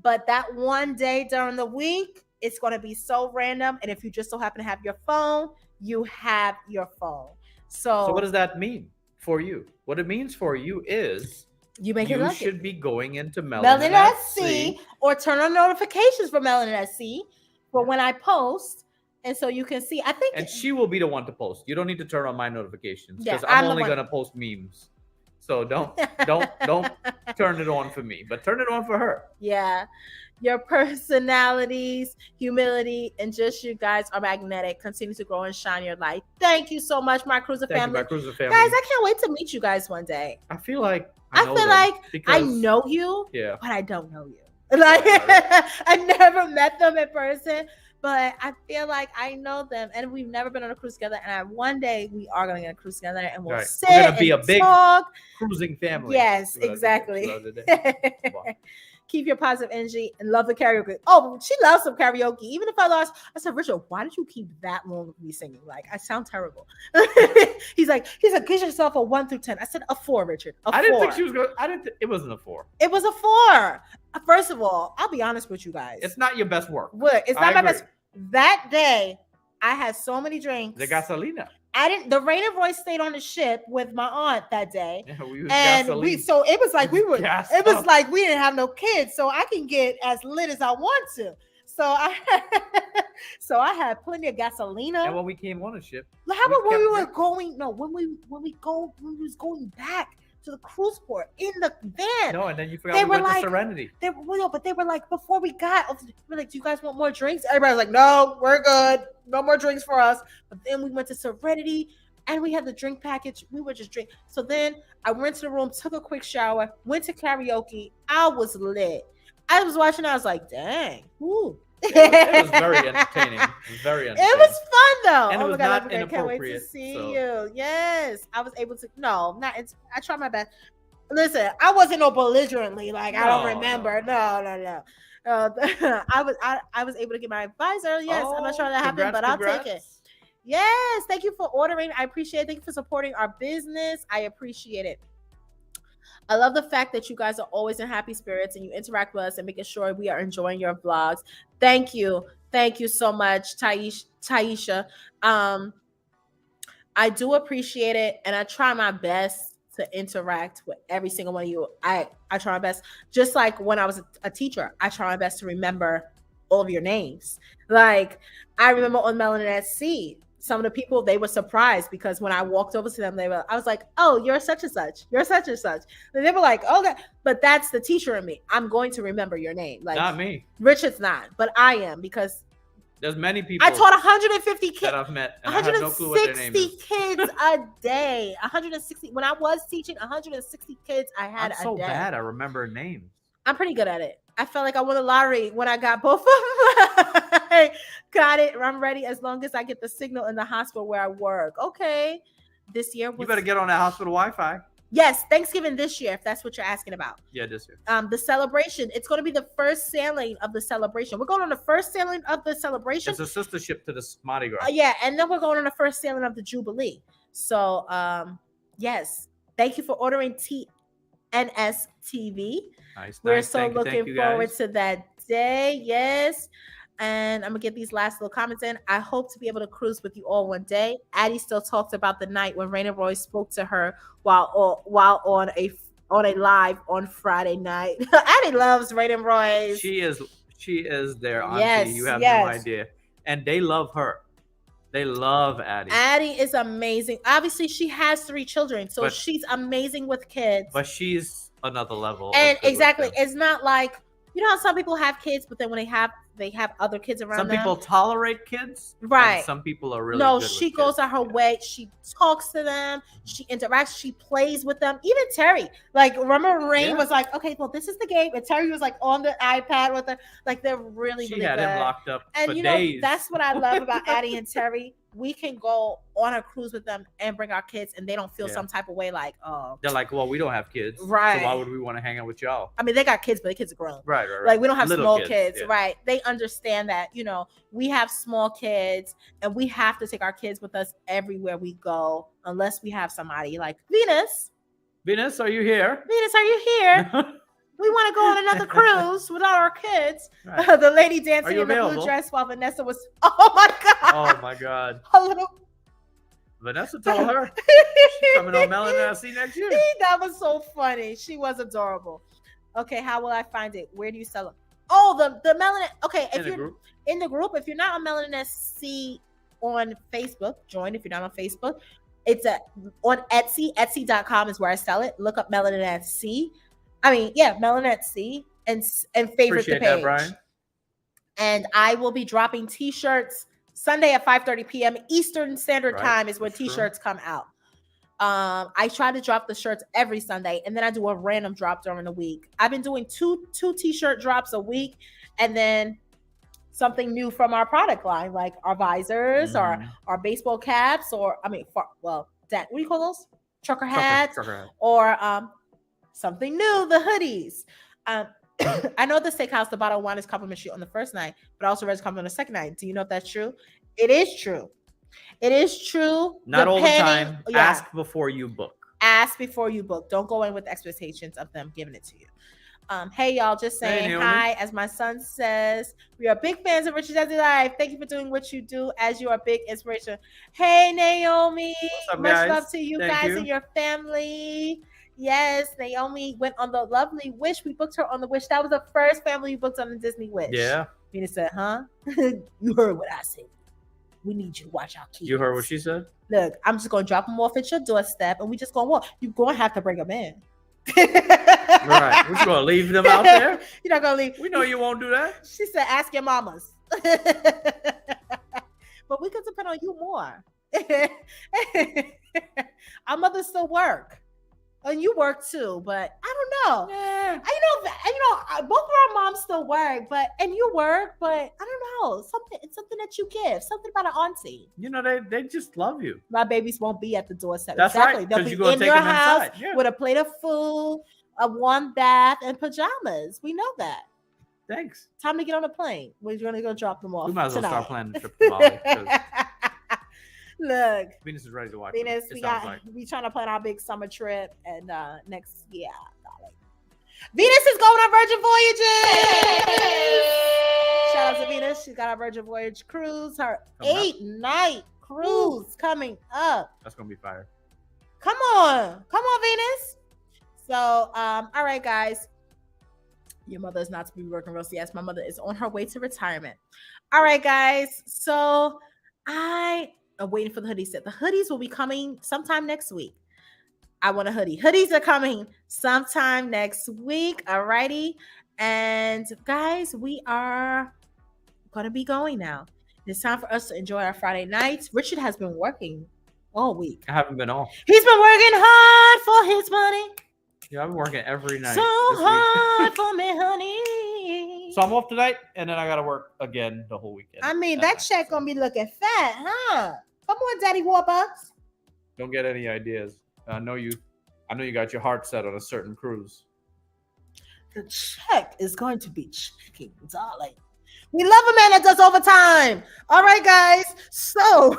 But that one day during the week, it's going to be so random. And if you just so happen to have your phone, you have your phone. So what does that mean for you? What it means for you is you should be going into Melanin SC or turn on notifications for Melanin SC for when I post. And so you can see, I think. And she will be the one to post. You don't need to turn on my notifications because I'm only going to post memes. So don't turn it on for me, but turn it on for her. Yeah. Your personalities, humility, and just you guys are magnetic. Continue to grow and shine your light. Thank you so much, my Cruiser family. My Cruiser family. Guys, I can't wait to meet you guys one day. I feel like I know you, but I don't know you. Like I never met them in person. But I feel like I know them, and we've never been on a cruise together. And one day we are going to get a cruise together, and we'll sit We're gonna be a big talk. Cruising family. Yes, exactly. Keep your positive energy and love the karaoke. Oh, she loves some karaoke. Even if I lost, I said, Richard, why did you keep that long with me singing? Like, I sound terrible. He's like, give yourself a 1 through 10. I said a 4, Richard. I didn't think she was going. It wasn't a 4. It was a 4. First of all, I'll be honest with you guys. It's not your best work. Look, it's not my best. That day, I had so many drinks. The gasolina. The Rain and Royce stayed on the ship with my aunt that day. Yeah, so it was like we didn't have no kids, so I can get as lit as I want to. So I had plenty of gasolina. And when we came on the ship, how about when we were going? No, when we was going back to the cruise port in the van. No, and then you forgot we went to Serenity. But they were like, before we got, we're like, do you guys want more drinks? Everybody was like, no, we're good. No more drinks for us. But then we went to Serenity and we had the drink package. We were just drinking. So then I went to the room, took a quick shower, went to karaoke. I was lit. I was watching. I was like, dang. Ooh. It was very entertaining. It was fun though. And it was not inappropriate. I can't wait to see you. Yes, I was able to. I tried my best. Listen, I wasn't no belligerently. Like I don't remember. No. I was able to get my advisor. Yes, I'm not sure that happened, but I'll take it. Yes, thank you for ordering. I appreciate it. Thank you for supporting our business. I appreciate it. I love the fact that you guys are always in happy spirits and you interact with us and making sure we are enjoying your vlogs. Thank you. Thank you so much, Taisha. I do appreciate it, and I try my best to interact with every single one of you. I try my best. Just like when I was a teacher, I try my best to remember all of your names. Like, I remember on Melanin at Sea, some of the people, they were surprised because when I walked over to them, I was like, oh, you're such and such. You're such and such. And they were like, okay, but that's the teacher in me. I'm going to remember your name. Like, not me. Richard's not, but I am, because there's many people I taught 150 kids that I've met, and 160 I have no clue what their name is. kids a day. 160. When I was teaching, 160 kids I had a day. I'm so bad. I remember names. I'm pretty good at it. I felt like I won the lottery when I got both of them. I got it. I'm ready as long as I get the signal in the hospital where I work. Okay. This year was... You better get on that hospital Wi-Fi. Yes, Thanksgiving this year, if that's what you're asking about. Yeah, this year. The celebration. It's going to be the first sailing of the celebration. We're going on the first sailing of the celebration. It's a sister ship to the Mardi Gras. Yeah, and then we're going on the first sailing of the Jubilee. So, yes, thank you for ordering TNS TV. Nice. We're so looking forward to that day. Yes. And I'm gonna get these last little comments in. I hope to be able to cruise with you all one day. Addie still talks about the night when Raina Roy spoke to her while on a live on Friday night. Addie loves Raina Roy. She is their auntie. Yes, you have no idea, and they love her. They love Addie. Addie is amazing. Obviously, she has 3 children, so she's amazing with kids. But she's another level. And exactly, it's not like, you know how some people have kids, but then when they have other kids around them. Some people tolerate kids, right? Some people are really no. Good She with goes kids. out her way. She talks to them. She interacts. She plays with them. Even Terry, like, remember Rain was like, okay, well, this is the game, and Terry was like on the iPad with her. Like, they're really, She really had good. him locked up and for you know days. That's what I love about Addie and Terry. We can go on a cruise with them and bring our kids, and they don't feel some type of way like, oh. They're like, well, we don't have kids, right? So why would we want to hang out with y'all? I mean, they got kids, but the kids are grown, right. Like, we don't have Little small kids, yeah. right? They understand that, you know, we have small kids, and we have to take our kids with us everywhere we go, unless we have somebody like Venus. Venus, are you here? Venus, are you here? We want to go on another cruise without our kids. Right. The lady dancing in the blue dress while Vanessa was. Oh my god! Oh my god! A little. Vanessa told her she's coming on Melanin FC next year. That was so funny. She was adorable. Okay, how will I find it? Where do you sell them? Oh, the Melanin. Okay, if you're in the group, if you're not on Melanin SC on Facebook, join. If you're not on Facebook, it's on Etsy. Etsy.com is where I sell it. Look up Melanin at Sea. I mean, yeah, Melanin at Sea, and favorite the page. That, Brian. And I will be dropping T-shirts Sunday at 5:30 p.m. Eastern Standard Time is when T-shirts come out. I try to drop the shirts every Sunday, and then I do a random drop during the week. I've been doing two T-shirt drops a week, and then something new from our product line, like our visors or our baseball caps, or what do you call those? Trucker hats, or something new, the hoodies. I know the steakhouse, the bottle of wine is complimentary on the first night, but also red complimentary on the second night. Do you know if that's true? It is true. It is true. Not all the time. Yeah. Ask before you book. Ask before you book. Don't go in with expectations of them giving it to you. Hey, y'all, just saying hi. As my son says, we are big fans of Richard Jazzy Live. Thank you for doing what you do, as you are a big inspiration. Hey, Naomi. What's up, much guys? love to you guys and your family. Yes, Naomi went on the lovely Wish. We booked her on the Wish. That was the first family we booked on the Disney Wish. Yeah. Venus said, huh? You heard what I said. We need you to watch our kids. You heard what she said? Look, I'm just going to drop them off at your doorstep, and we just going to walk. You're going to have to bring them in. Right. We're just going to leave them out there? You're not going to leave. We know you won't do that. She said, ask your mamas. But we could depend on you more. Our mothers still work. And you work too, but I don't know. Yeah. You know, both of our moms still work, and you work, but I don't know. It's something that you give. Something about an auntie. You know, they just love you. My babies won't be at the doorstep. That's exactly. right. They'll be in your house with a plate of food, a warm bath, and pajamas. We know that. Thanks. Time to get on a plane. We're going to go drop them off. We might as well tonight. start planning the trip to Bali. Look, Venus is ready to watch. Venus, it sounds like. we trying to plan our big summer trip, and next darling. Venus is going on Virgin Voyages. Shout out to Venus. She's got our Virgin Voyage cruise, her 8-night cruise coming up. That's gonna be fire. Come on, Venus. So, all right, guys. Your mother is not to be working real. Yes, my mother is on her way to retirement. All right, guys. So I am waiting for the hoodies. The hoodies will be coming sometime next week. I want a hoodie. Hoodies are coming sometime next week. All righty. And guys, we are going to be going now. It's time for us to enjoy our Friday nights. Richard has been working all week. I haven't been off. He's been working hard for his money. Yeah, I've been working every night. So hard for me, honey. So I'm off tonight, and then I gotta work again the whole weekend. I mean, that check gonna be looking fat, huh? Come on, Daddy Warbucks. Don't get any ideas. I know you got your heart set on a certain cruise. The check is going to be checking, darling. We love a man that does overtime. All right, guys. So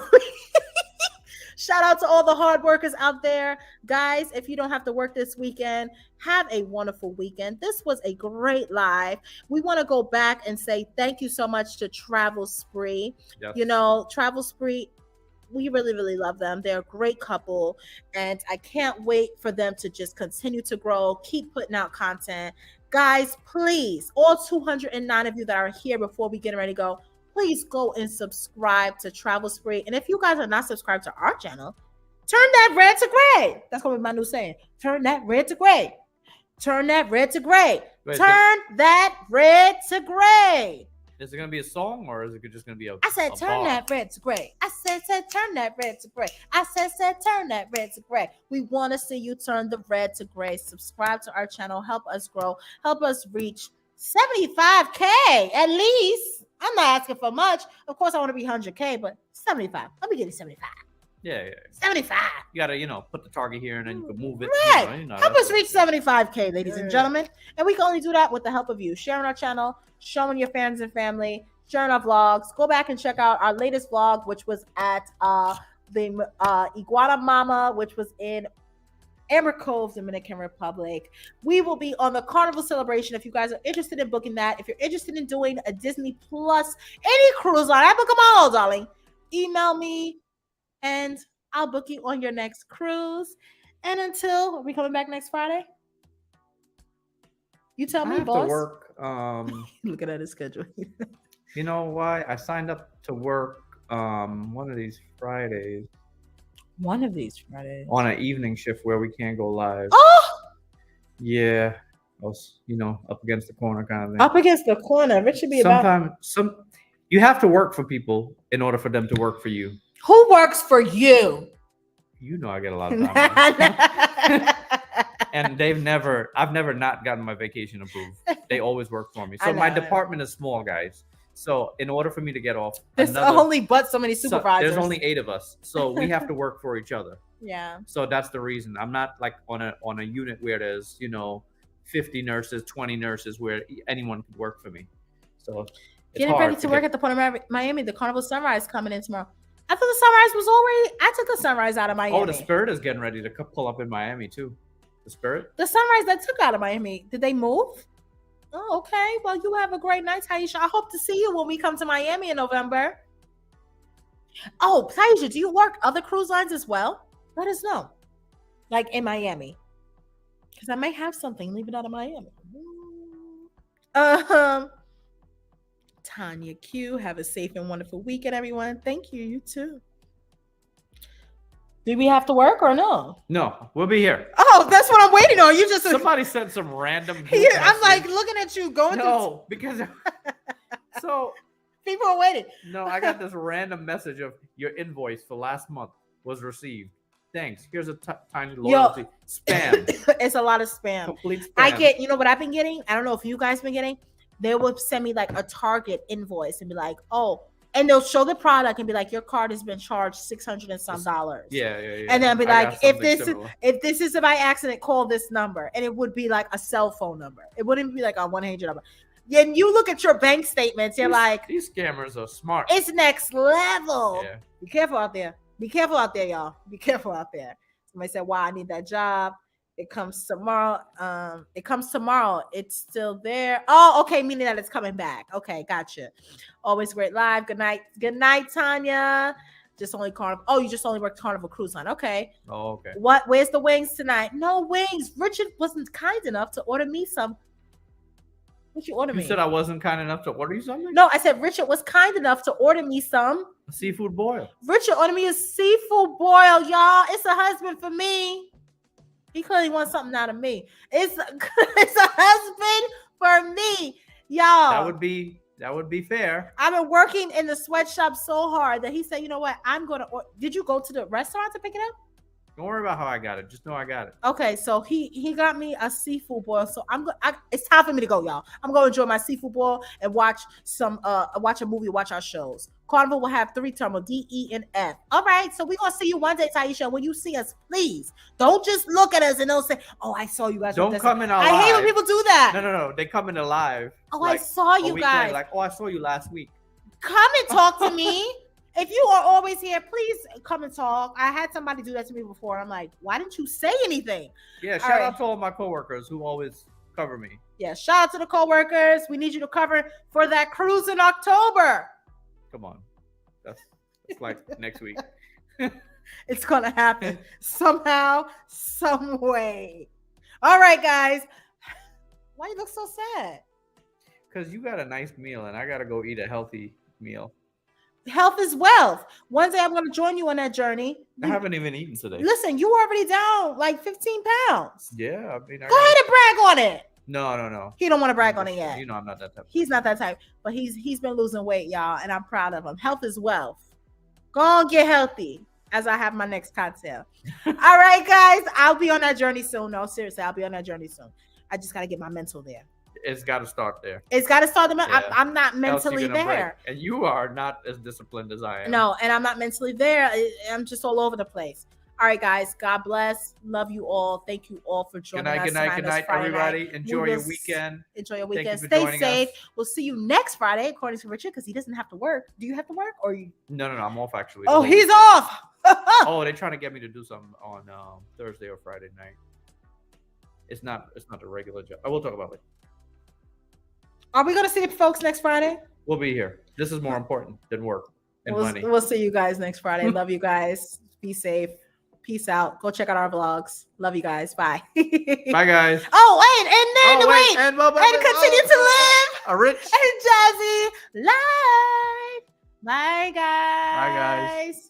shout out to all the hard workers out there. Guys, if you don't have to work this weekend, have a wonderful weekend. This was a great live. We want to go back and say thank you so much to Travel Spree. Yes. You know, Travel Spree, we really, really love them. They're a great couple, and I can't wait for them to just continue to grow, keep putting out content. Guys, please, all 209 of you that are here before we get ready to go, please go and subscribe to Travel Spree. And if you guys are not subscribed to our channel, turn that red to gray. That's going to be my new saying. Turn that red to gray. Turn that red to gray. Turn that red to gray. Is it going to be a song, or is it just going to be a I said, turn that red to gray. I said, turn that red to gray. I said, turn that red to gray. We want to see you turn the red to gray. Subscribe to our channel. Help us grow. Help us reach 75K at least. I'm not asking for much. Of course, I want to be 100K, but 75. Let me get you 75. Yeah. 75. You gotta, put the target here, and then you can move it. Right. Help us reach 75K, ladies and gentlemen. And we can only do that with the help of you. Sharing our channel, showing your fans and family, sharing our vlogs. Go back and check out our latest vlog, which was at the Iguana Mama, which was in Amber Cove, Dominican Republic. We will be on the Carnival celebration. If you guys are interested in booking that, if you're interested in doing a Disney Plus, any cruise line, I book them all, darling. Email me, and I'll book you on your next cruise. And are we coming back next Friday? You tell me, boss. I have to work. Looking at his schedule. You know why? I signed up to work one of these Fridays. One of these Fridays. On an evening shift where we can't go live. Oh! Yeah. I was, up against the corner kind of thing. Up against the corner. It should be you have to work for people in order for them to work for you. Who works for you? You know I get a lot of time. And I've never not gotten my vacation approved. They always work for me. So my department is small, guys. So in order for me to get off, there's only so many supervisors. There's only 8 of us. So we have to work for each other. Yeah. So that's the reason. I'm not like on a unit where there's, 50 nurses, 20 nurses where anyone could work for me. So getting ready to work at the Port of Miami. The Carnival Sunrise coming in tomorrow. I thought the Sunrise was already. I took the Sunrise out of Miami. Oh, the Spirit is getting ready to pull up in Miami too. The Spirit. The Sunrise that took out of Miami. Did they move? Oh, okay. Well, you have a great night, Taisha. I hope to see you when we come to Miami in November. Oh, Taisha, do you work other cruise lines as well? Let us know. Like in Miami. Because I may have something leaving out of Miami. Tanya Q, have a safe and wonderful weekend, everyone. Thank you. You too. Do we have to work or no? No, we'll be here. Oh, that's what I'm waiting on. You just somebody sent some random. Here, I'm like looking at you going. No, because so people are waiting. No, I got this random message of your invoice for last month was received. Thanks. Here's a tiny loyalty. Spam. It's a lot of spam. Complete spam. I get. You know what I've been getting? I don't know if you guys been getting. They will send me like a Target invoice and be like, oh. And they'll show the product and be like, your card has been charged $600 and some dollars. Yeah. And then be like, if this is by accident, call this number. And it would be like a cell phone number. It wouldn't be like a 1-800 number. And you look at your bank statements, you're like, these scammers are smart. It's next level. Yeah. Be careful out there. Be careful out there, y'all. Be careful out there. Somebody said, wow, I need that job. It comes tomorrow. It's still there. Oh, okay. Meaning that it's coming back. Okay. Gotcha. Always great live. Good night. Good night, Tanya. Just only Carnival. Oh, you just only worked Carnival Cruise Line. Okay. Oh, okay. What? Where's the wings tonight? No wings. Richard wasn't kind enough to order me some. What you order me? You said I wasn't kind enough to order you something? No, I said Richard was kind enough to order me some. A seafood boil. Richard ordered me a seafood boil, y'all. It's a husband for me. He clearly wants something out of me. It's a husband for me, y'all. That would be fair. I've been working in the sweatshop so hard that he said, you know what? I'm going to Did you go to the restaurant to pick it up? Don't worry about how I got it. Just know I got it. Okay, so he got me a seafood boil. So it's time for me to go, y'all. I'm going to enjoy my seafood boil and watch a movie, watch our shows. Carnival will have 3 terminals, D, E, and F. All right, so we're going to see you one day, Taisha. When you see us, please don't just look at us and don't say, oh, I saw you guys. Don't come in our I hate when people do that. No. They come in live. Oh, like, I saw you guys. Like, oh, I saw you last week. Come and talk to me. If you are always here, please come and talk. I had somebody do that to me before. I'm like, why didn't you say anything? Yeah, shout out to all my coworkers who always cover me. Yeah, shout out to the coworkers. We need you to cover for that cruise in October. Come on. That's like next week. It's going to happen somehow, some way. All right, guys. Why you look so sad? Because you got a nice meal and I got to go eat a healthy meal. Health is wealth. One day I'm going to join you on that journey. I haven't even eaten today. Listen, you already down like 15 pounds. Yeah. I mean, go ahead and brag on it. No. He don't want to brag on it yet. You know I'm not that type. He's not that type, but he's been losing weight, y'all, and I'm proud of him. Health is wealth. Go on, get healthy as I have my next cocktail. All right, guys. I'll be on that journey soon. No, seriously, I'll be on that journey soon. I just got to get my mental there. It's got to start there. It's got to start there. Yeah. I'm not mentally there. Break. And you are not as disciplined as I am. No, and I'm not mentally there. I'm just all over the place. All right, guys. God bless. Love you all. Thank you all for joining us. Good night, everybody. Enjoy your weekend. Enjoy your weekend. Stay safe. We'll see you next Friday, according to Richard, because he doesn't have to work. Do you have to work? Or you? No. I'm off, actually. Oh, he's off. Oh, they're trying to get me to do something on Thursday or Friday night. It's not a regular job. I will talk about it later. Are we going to see the folks next Friday? We'll be here. This is more important than work and money. We'll see you guys next Friday. Love you guys. Be safe. Peace out. Go check out our vlogs. Love you guys. Bye. Bye, guys. Oh, and continue to live a rich and jazzy life. Bye, guys. Bye, guys.